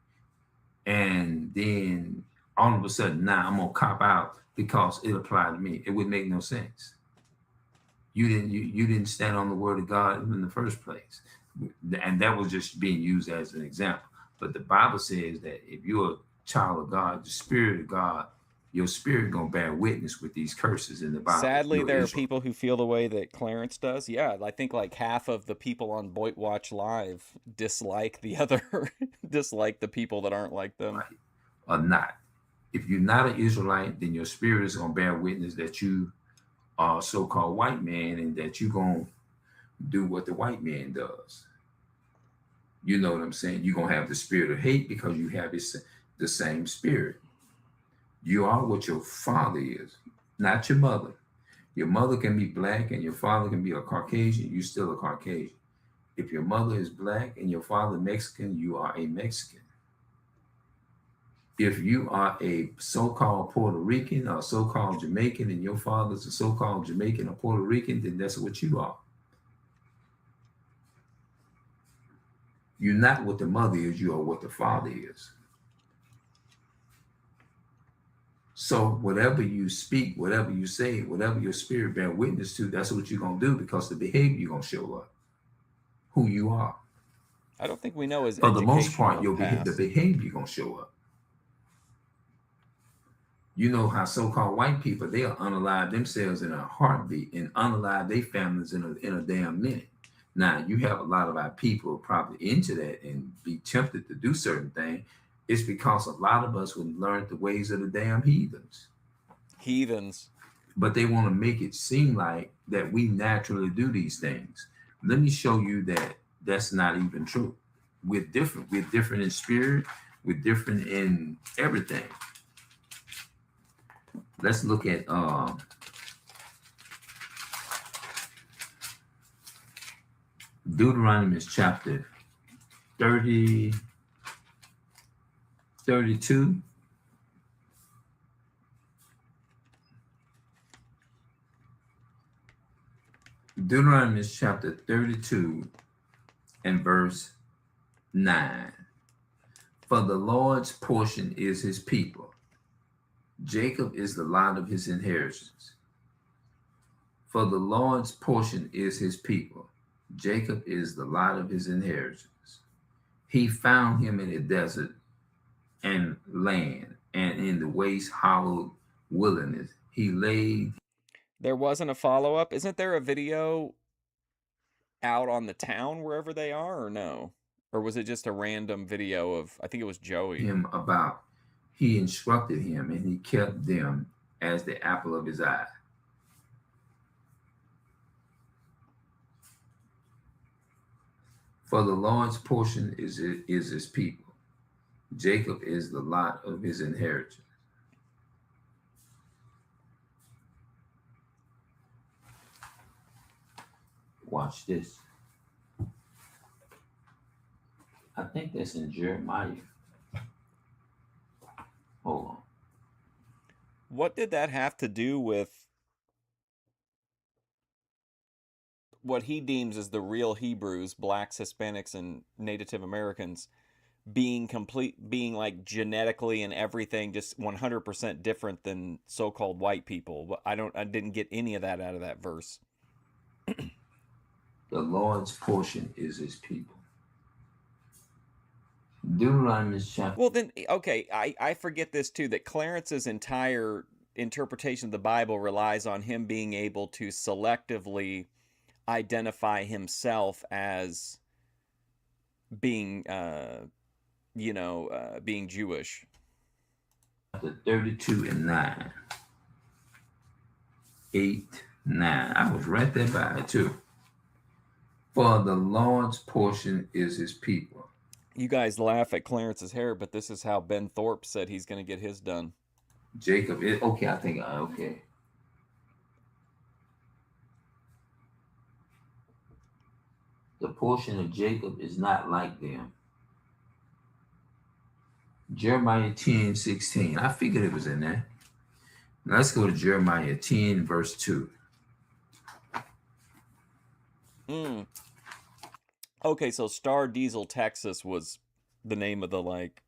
[SPEAKER 9] and then all of a sudden now I'm gonna cop out because it applied to me. It would make no sense. You didn't stand on the word of God in the first place. And that was just being used as an example. But the Bible says that if you're a child of God, the Spirit of God, your spirit gonna bear witness with these curses in the Bible.
[SPEAKER 1] Sadly,
[SPEAKER 9] You're
[SPEAKER 1] there are
[SPEAKER 9] Israel.
[SPEAKER 1] people who feel the way that Clarence does. Yeah, I think like half of the people on Boyd Watch Live dislike the other, dislike the people that aren't like them.
[SPEAKER 9] Right. Or not. If you're not an Israelite, then your spirit is gonna bear witness that you are a so-called white man and that you're gonna do what the white man does. You know what I'm saying? You're gonna have the spirit of hate because you have the same spirit. You are what your father is, not your mother. Your mother can be black and your father can be a Caucasian. You're still a Caucasian. If your mother is black and your father Mexican, you are a Mexican. If you are a so-called Puerto Rican or so-called Jamaican and your father's a so-called Jamaican or Puerto Rican, then that's what you are. You're not what the mother is, you are what the father is. So whatever you speak, whatever you say, whatever your spirit bear witness to, that's what you're going to do because the behavior you're going to show up, who you are.
[SPEAKER 1] I don't think we know his
[SPEAKER 9] For the most part,
[SPEAKER 1] educational
[SPEAKER 9] the
[SPEAKER 1] past.
[SPEAKER 9] behavior you're going to show up. You know how so-called white people, they'll unalive themselves in a heartbeat and unalive their families in a damn minute. Now, you have a lot of our people probably into that and be tempted to do certain things. It's because a lot of us would learn the ways of the damn heathens.
[SPEAKER 1] Heathens.
[SPEAKER 9] But they want to make it seem like that we naturally do these things. Let me show you that that's not even true. We're different. We're different in spirit. We're different in everything. Let's look at Deuteronomy chapter 32. Deuteronomy chapter 32 and verse 9. For the Lord's portion is his people. Jacob is the lot of his inheritance. For the Lord's portion is his people. Jacob is the lot of his inheritance. He found him in the desert and land, and in the waste hollowed wilderness. He laid.
[SPEAKER 1] There wasn't a follow-up. Isn't there a video out on the town wherever they are, or no? Or was it just a random video of, I think it was Joey.
[SPEAKER 9] Him about. He instructed him, and he kept them as the apple of his eye. For the Lord's portion is his people. Jacob is the lot of his inheritance. Watch this. I think that's in Jeremiah. Hold on.
[SPEAKER 1] What did that have to do with what he deems as the real Hebrews, blacks, Hispanics, and Native Americans, being like genetically and everything just 100% different than so-called white people? I didn't get any of that out of that verse.
[SPEAKER 9] The Lord's portion is his people. Deuteronomy chapter.
[SPEAKER 1] Well, then, okay, I forget this too, that Clarence's entire interpretation of the Bible relies on him being able to selectively identify himself as being, being Jewish.
[SPEAKER 9] Chapter 32 and 9. 8, 9. I was right there by it too. For the Lord's portion is his people.
[SPEAKER 1] You guys laugh at Clarence's hair, but this is how Ben Thorpe said he's going to get his done.
[SPEAKER 9] Jacob is, okay, I think, okay. The portion of Jacob is not like them. Jeremiah 10:16. I figured it was in there. Now let's go to Jeremiah 10, verse 2.
[SPEAKER 1] Okay, so Star Diesel Texas was the name of the like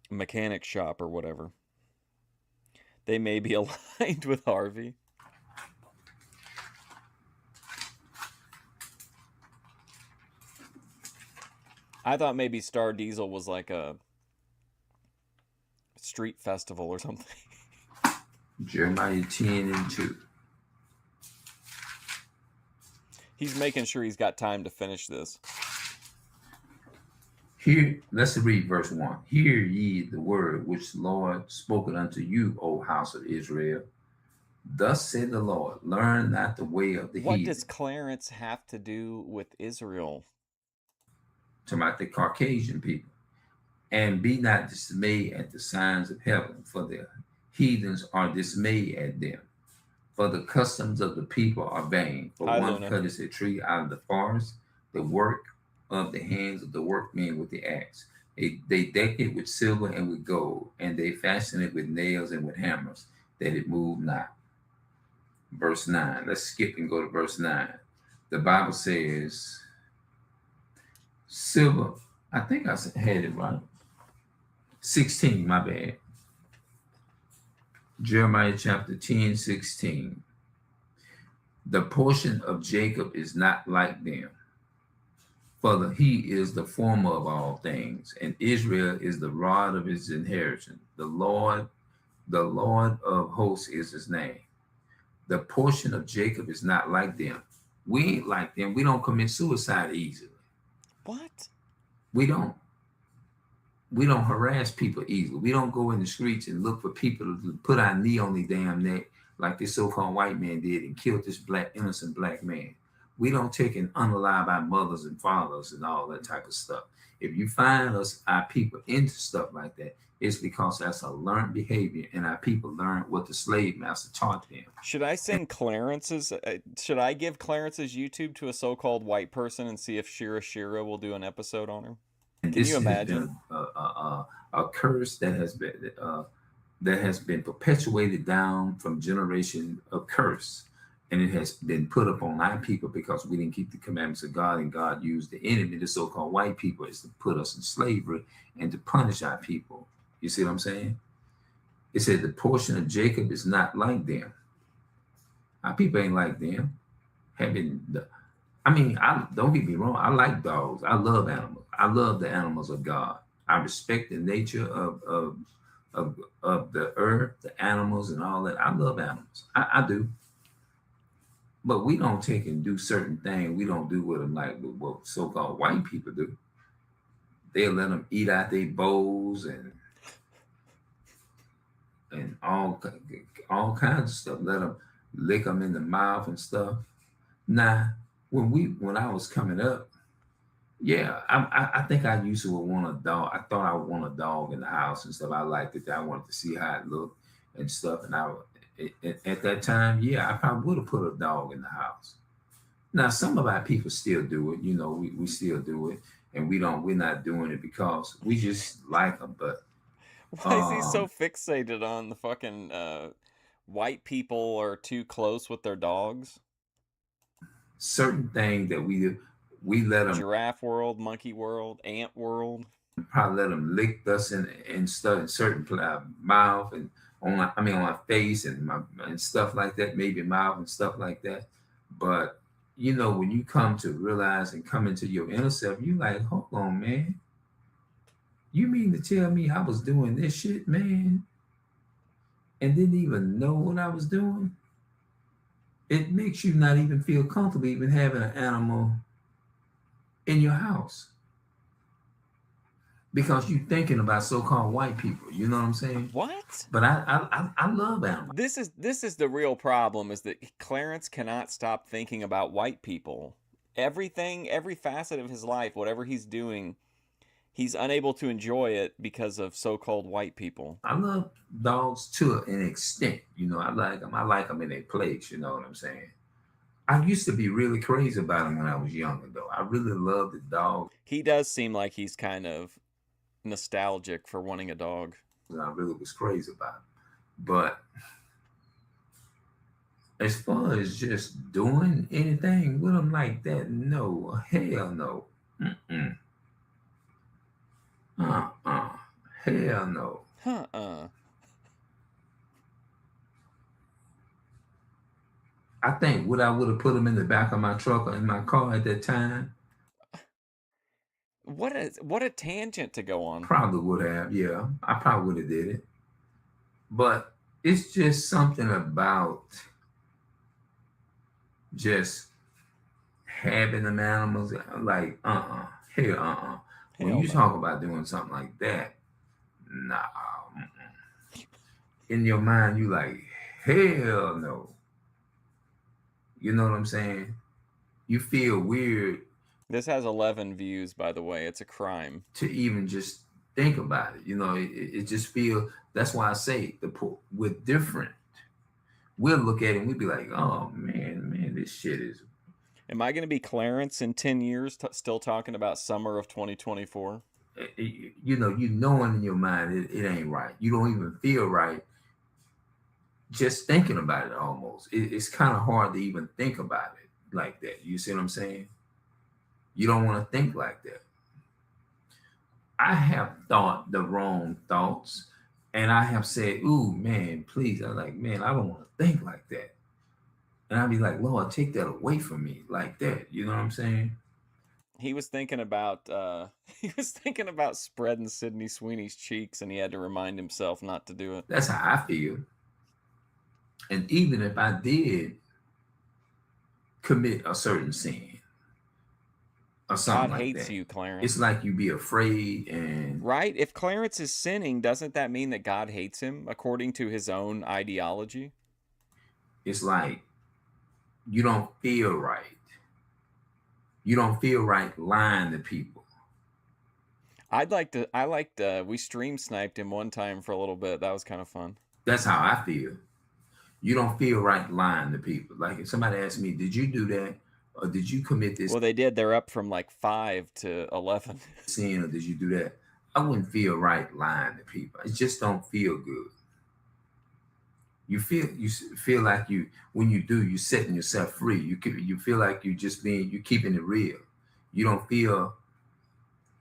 [SPEAKER 1] mechanic shop or whatever. They may be aligned with Harvey. I thought maybe Star Diesel was like a street festival or something.
[SPEAKER 9] Jeremiah 10 and 2.
[SPEAKER 1] He's making sure he's got time to finish this.
[SPEAKER 9] Here, let's read verse 1. Hear ye the word which the Lord spoken unto you, O house of Israel. Thus said the Lord, learn not the way of the
[SPEAKER 1] What
[SPEAKER 9] heathen.
[SPEAKER 1] does Clarence have to do with Israel?
[SPEAKER 9] To about the Caucasian people. And be not dismayed at the signs of heaven, for the heathens are dismayed at them. For the customs of the people are vain. For
[SPEAKER 1] Hi,
[SPEAKER 9] one
[SPEAKER 1] Luna.
[SPEAKER 9] cutteth a tree out of the forest, the work of the hands of the workmen with the axe. They deck it with silver and with gold, and they fasten it with nails and with hammers, that it move not. Verse 9. Let's skip and go to verse 9. The Bible says, silver, I think I had it right. 16, my bad. Jeremiah chapter 10, 16. The portion of Jacob is not like them, for he is the former of all things, and Israel is the rod of his inheritance. The Lord of hosts is his name. The portion of Jacob is not like them. We ain't like them. We don't commit suicide easily.
[SPEAKER 1] What?
[SPEAKER 9] We don't harass people easily. We don't go in the streets and look for people to put our knee on their damn neck like this so-called white man did and killed this innocent black man. We don't take and unalive our mothers and fathers and all that type of stuff. If you find our people into stuff like that, it's because that's a learned behavior, and our people learned what the slave master taught them.
[SPEAKER 1] Should I send Clarence's? Should I give Clarence's YouTube to a so-called white person and see if Shira will do an episode on her?
[SPEAKER 9] And
[SPEAKER 1] Can you imagine?
[SPEAKER 9] A curse that has been perpetuated down from generation of curse, and it has been put upon our people because we didn't keep the commandments of God, and God used the enemy, the so-called white people, is to put us in slavery and to punish our people. You see what I'm saying? It said the portion of Jacob is not like them. Our people ain't like them. Don't get me wrong. I like dogs. I love animals. I love the animals of God. I respect the nature of the earth, the animals, and all that. I love animals. I do. But we don't take and do certain things. We don't do with them like what so-called white people do. They'll let them eat out their bowls and all kinds of stuff. Let them lick them in the mouth and stuff. Now, when I was coming up, yeah, I think I used to want a dog. I thought I would want a dog in the house and stuff. I liked it. I wanted to see how it looked and stuff. And at that time, yeah, I probably would have put a dog in the house. Now, some of our people still do it. You know, we still do it, and we're not doing it because we just like them. But
[SPEAKER 1] why is he so fixated on the fucking white people are too close with their dogs?
[SPEAKER 9] Certain things that we let them.
[SPEAKER 1] Giraffe world, monkey world, ant world.
[SPEAKER 9] Probably let them lick us and stuff in certain mouth and on my face and stuff like that, maybe mouth and stuff like that. But you know, when you come to realize and come into your inner self, you like, hold on, man. You mean to tell me I was doing this shit, man, and didn't even know what I was doing? It makes you not even feel comfortable even having an animal in your house because you're thinking about so-called white people. You know what I'm saying?
[SPEAKER 1] What?
[SPEAKER 9] But I love animals.
[SPEAKER 1] This is the real problem, is that Clarence cannot stop thinking about white people. Every facet of his life, whatever he's doing, he's unable to enjoy it because of so-called white people.
[SPEAKER 9] I love dogs to an extent. You know, I like them in their place. You know what I'm saying? I used to be really crazy about them when I was younger, though. I really loved the dog.
[SPEAKER 1] He does seem like he's kind of nostalgic for wanting a dog.
[SPEAKER 9] I really was crazy about it. But as far as just doing anything with them like that, no, hell no. Mm-mm. Hell no. I think would I would have put them in the back of my truck or in my car at that time?
[SPEAKER 1] What a tangent to go on.
[SPEAKER 9] Probably would have, yeah. I probably would have did it. But it's just something about just having them animals like hell when
[SPEAKER 1] Hell
[SPEAKER 9] you
[SPEAKER 1] no.
[SPEAKER 9] talk about doing something like that, nah. In your mind you like hell no. You know what I'm saying? You feel weird.
[SPEAKER 1] This has 11 views, by the way. It's a crime
[SPEAKER 9] to even just think about it. You know, it just feel. That's why I say we're different. We'll look at it and we'll be like, oh man, this shit is.
[SPEAKER 1] Am I going to be Clarence in 10 years still talking about summer of 2024?
[SPEAKER 9] You knowing in your mind it ain't right. You don't even feel right just thinking about it almost. It's kind of hard to even think about it like that. You see what I'm saying? You don't want to think like that. I have thought the wrong thoughts and I have said, ooh, man, please. I'm like, man, I don't want to think like that. And I'd be like, Lord, take that away from me like that. You know what I'm saying?
[SPEAKER 1] He was thinking about spreading Sydney Sweeney's cheeks and he had to remind himself not to do it.
[SPEAKER 9] That's how I feel. And even if I did commit a certain sin or something
[SPEAKER 1] God
[SPEAKER 9] like
[SPEAKER 1] hates
[SPEAKER 9] that,
[SPEAKER 1] you, Clarence.
[SPEAKER 9] it's like you be afraid and
[SPEAKER 1] right. If Clarence is sinning, doesn't that mean that God hates him according to his own ideology?
[SPEAKER 9] It's like you don't feel right. You don't feel right lying to people.
[SPEAKER 1] We stream sniped him one time for a little bit. That was kind of fun.
[SPEAKER 9] That's how I feel. You don't feel right lying to people. Like if somebody asked me, did you do that? Or did you commit this?
[SPEAKER 1] Well, they did. They're up from like 5 to 11.
[SPEAKER 9] Sin, or did you do that? I wouldn't feel right lying to people. It just don't feel good. You feel like when you do, you're setting yourself free. You feel like you're keeping it real. You don't feel.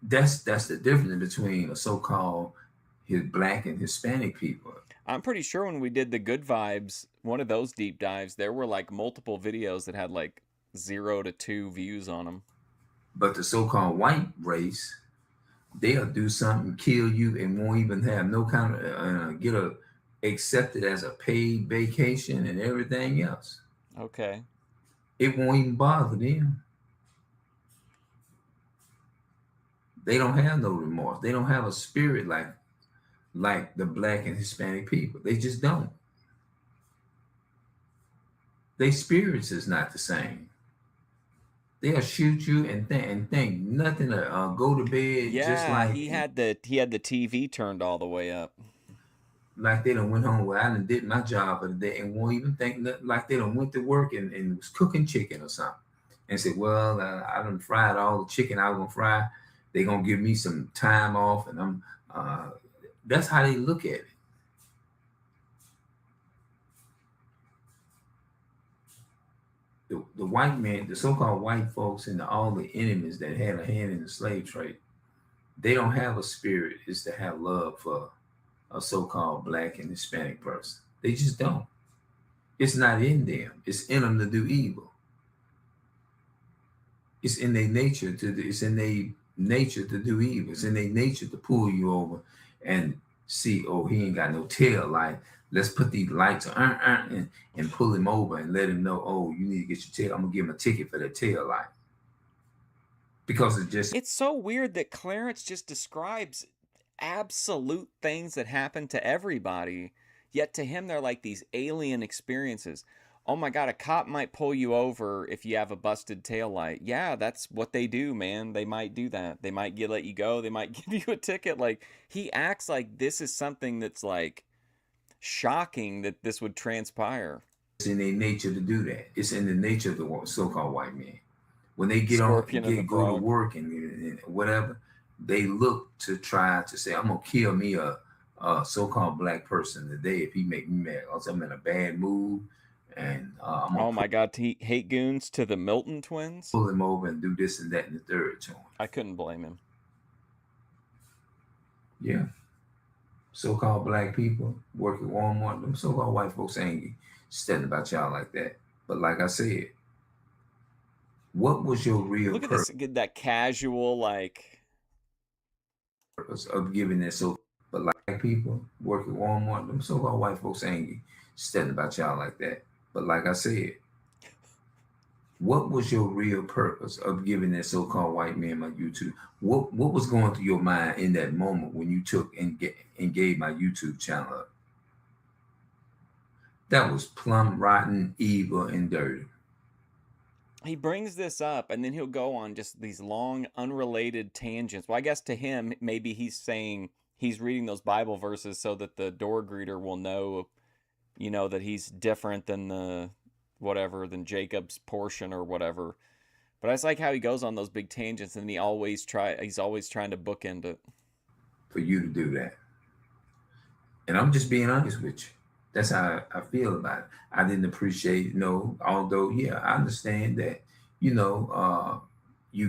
[SPEAKER 9] That's the difference between a so-called Black and Hispanic people.
[SPEAKER 1] I'm pretty sure when we did the Good Vibes, one of those deep dives, there were like multiple videos that had like 0 to 2 views on them.
[SPEAKER 9] But the so-called white race, they'll do something, kill you, and won't even have no kind of accepted as a paid vacation and everything else.
[SPEAKER 1] Okay.
[SPEAKER 9] It won't even bother them. They don't have no remorse. They don't have a spirit like the Black and Hispanic people. They just don't. Their spirits is not the same. They'll shoot you and think nothing to go to bed.
[SPEAKER 1] Yeah,
[SPEAKER 9] just like
[SPEAKER 1] he had the TV turned all the way up.
[SPEAKER 9] Like they done went home. Well, I done did my job for the day and won't even think nothing, like they done went to work and was cooking chicken or something and said, well, I done fried all the chicken I was gonna fry. They gonna give me some time off, and I'm. That's how they look at it. The white man, the so-called white folks, and all the enemies that had a hand in the slave trade, they don't have a spirit is to have love for a so-called Black and Hispanic person. They just don't. It's not in them. It's in them to do evil. It's in their nature to do evil. It's in their nature to pull you over and see, oh, he ain't got no tail light. Let's put these lights on and pull him over and let him know, oh, you need to get your tail. I'm gonna give him a ticket for that tail light. Because it's
[SPEAKER 1] so weird that Clarence just describes absolute things that happen to everybody, yet to him they're like these alien experiences. Oh my God, a cop might pull you over if you have a busted taillight. Yeah, that's what they do, man. They might do that. They might let you go. They might give you a ticket. Like, he acts like this is something that's like shocking that this would transpire.
[SPEAKER 9] It's in their nature to do that. It's in the nature of the so-called white man. When they get on, go to work and whatever, they look to try to say, I'm gonna kill me a so-called black person today if he make me mad. Also, I'm in a bad mood, and I'm
[SPEAKER 1] Oh
[SPEAKER 9] gonna
[SPEAKER 1] my God, hate goons to the Milton twins.
[SPEAKER 9] pull him over and do this and that and the third to him.
[SPEAKER 1] I couldn't blame him.
[SPEAKER 9] Yeah. So-called black people work at Walmart. Them so-called white folks ain't studying about y'all like that. But like I said, what was your real
[SPEAKER 1] Look at this, that casual, like,
[SPEAKER 9] purpose of giving that so? But like people work at Walmart, them so-called white folks ain't studying about y'all like that. But like I said, what was your real purpose of giving that so-called white man my YouTube? What was going through your mind in that moment when you took and gave my YouTube channel up? That was plumb rotten, evil, and dirty.
[SPEAKER 1] he brings this up and then he'll go on just these long, unrelated tangents. Well, I guess to him, maybe he's saying he's reading those Bible verses so that the door greeter will know, you know, that he's different than the whatever, than Jacob's portion or whatever. But I just like how he goes on those big tangents and he's always trying to bookend it.
[SPEAKER 9] For you to do that. And I'm just being honest with you. That's how I feel about it. I didn't appreciate, although, yeah, I understand that, you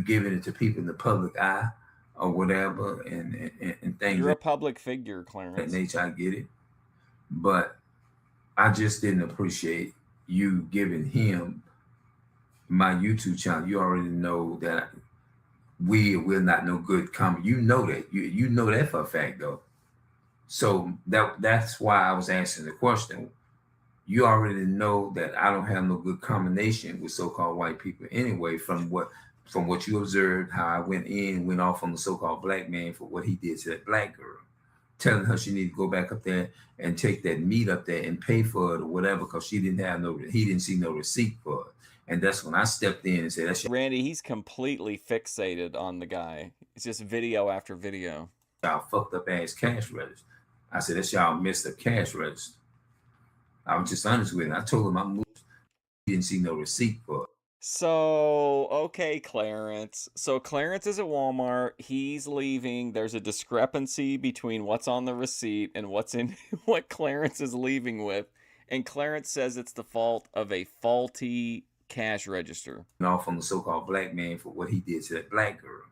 [SPEAKER 9] giving it to people in the public eye or whatever and things.
[SPEAKER 1] You're a public figure, Clarence.
[SPEAKER 9] That nature, I get it. But I just didn't appreciate you giving him my YouTube channel. You already know that we're not no good comment. You know that. You know that for a fact, though. So that's why I was asking the question. You already know that I don't have no good combination with so-called white people anyway, from what you observed, how I went off on the so-called black man for what he did to that black girl, telling her she needed to go back up there and take that meat up there and pay for it or whatever, because he didn't see no receipt for it. And that's when I stepped in and said, "That's
[SPEAKER 1] Randy." He's completely fixated on the guy. It's just video after video.
[SPEAKER 9] Y'all fucked up ass cash register. I said, "That's y'all messed up cash register." I was just honest with him. I told him I moved. He didn't see no receipt for it.
[SPEAKER 1] So, okay, Clarence. So Clarence is at Walmart. He's leaving. There's a discrepancy between what's on the receipt and what's in what Clarence is leaving with. And Clarence says it's the fault of a faulty cash register.
[SPEAKER 9] And off on the so-called black man for what he did to that black girl,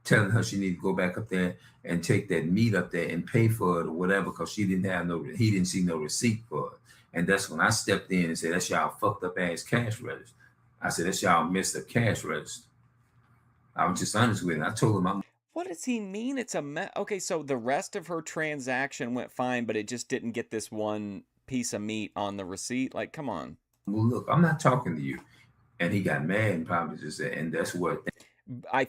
[SPEAKER 9] telling her she needed to go back up there and take that meat up there and pay for it or whatever, because he didn't see no receipt for it. And that's when I stepped in and said, "That's y'all fucked up ass cash register." I said, "That's y'all messed up cash register." I was just honest with him. I told him
[SPEAKER 1] What does he mean? It's a mess. Okay, so the rest of her transaction went fine, but it just didn't get this one piece of meat on the receipt. Like, come on.
[SPEAKER 9] Well, look, I'm not talking to you. And he got mad and probably just said, and that's what
[SPEAKER 1] I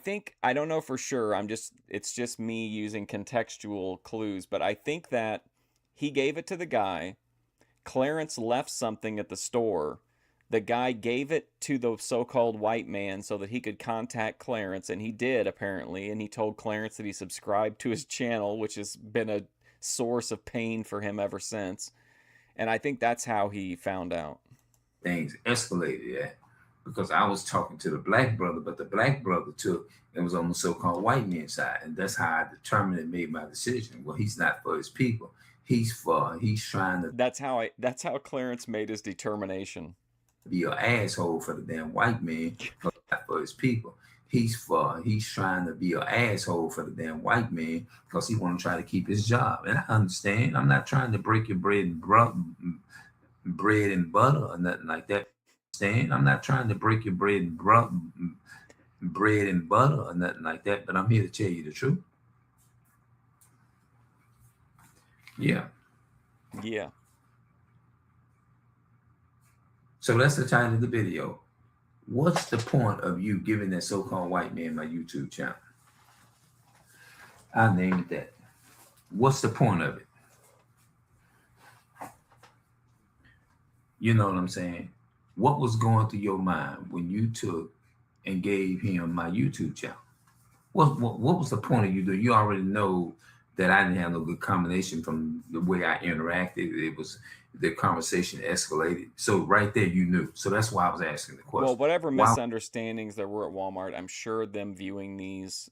[SPEAKER 1] don't know for sure. It's just me using contextual clues, but I think that he gave it to the guy. Clarence left something at the store. The guy gave it to the so-called white man so that he could contact Clarence, and he did, apparently, and he told Clarence that he subscribed to his channel, which has been a source of pain for him ever since. And I think that's how he found out.
[SPEAKER 9] Things escalated at, because I was talking to the black brother, but the black brother took and was on the so-called white man's side. And that's how I determined and made my decision. Well, he's not for his people. He's trying to.
[SPEAKER 1] That's how Clarence made his determination.
[SPEAKER 9] Be an asshole for the damn white man, but not for his people. He's trying to be an asshole for the damn white man because he want to try to keep his job. And I understand. I'm not trying to break your bread and butter or nothing like that. I'm not trying to break your bread and butter or nothing like that, but I'm here to tell you the truth. Yeah. So that's the title of the video. What's the point of you giving that so-called white man my YouTube channel? I named it that. What's the point of it? You know what I'm saying? What was going through your mind when you took and gave him my YouTube channel? What was the point of you doing? You already know that I didn't have no good combination from the way I interacted. It was the conversation escalated. So right there, you knew. So that's why I was asking the question.
[SPEAKER 1] Well, whatever misunderstandings there were at Walmart, I'm sure them viewing these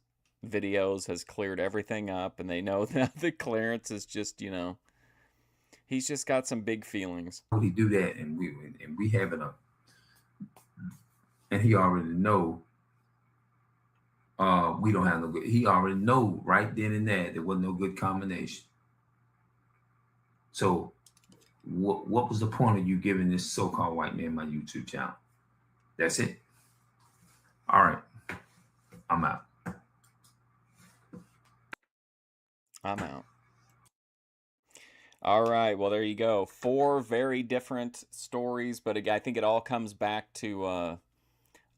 [SPEAKER 1] videos has cleared everything up, and they know that the Clarence is just, you know, he's just got some big feelings.
[SPEAKER 9] He do that, and we having a, and he already know. We don't have no good. He already know right then and there wasn't no good combination. So, what was the point of you giving this so-called white man my YouTube channel? That's it. All right, I'm out.
[SPEAKER 1] I'm out. All right, well, there you go. 4 very different stories, but I think it all comes back to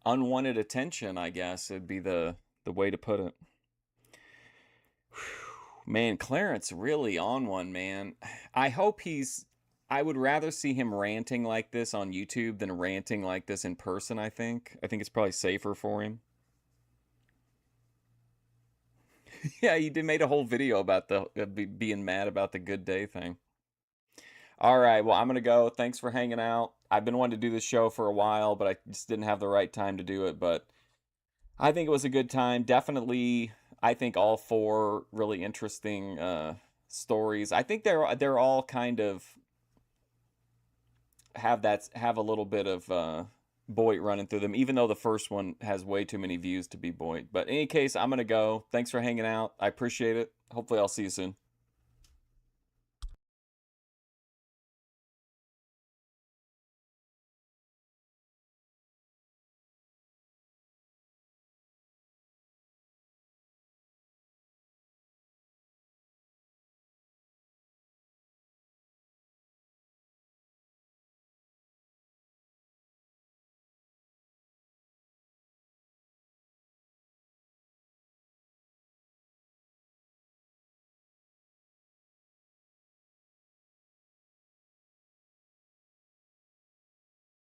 [SPEAKER 1] unwanted attention, I guess it'd be the way to put it. Man, Clarence really on one, man. I hope I would rather see him ranting like this on YouTube than ranting like this in person, I think. I think it's probably safer for him. Yeah, he made a whole video about being mad about the good day thing. All right, well, I'm going to go. Thanks for hanging out. I've been wanting to do this show for a while, but I just didn't have the right time to do it. But I think it was a good time. Definitely, I think all 4 really interesting stories. I think they're all kind of have a little bit of Boyd running through them, even though the first one has way too many views to be Boyd. But in any case, I'm going to go. Thanks for hanging out. I appreciate it. Hopefully I'll see you soon.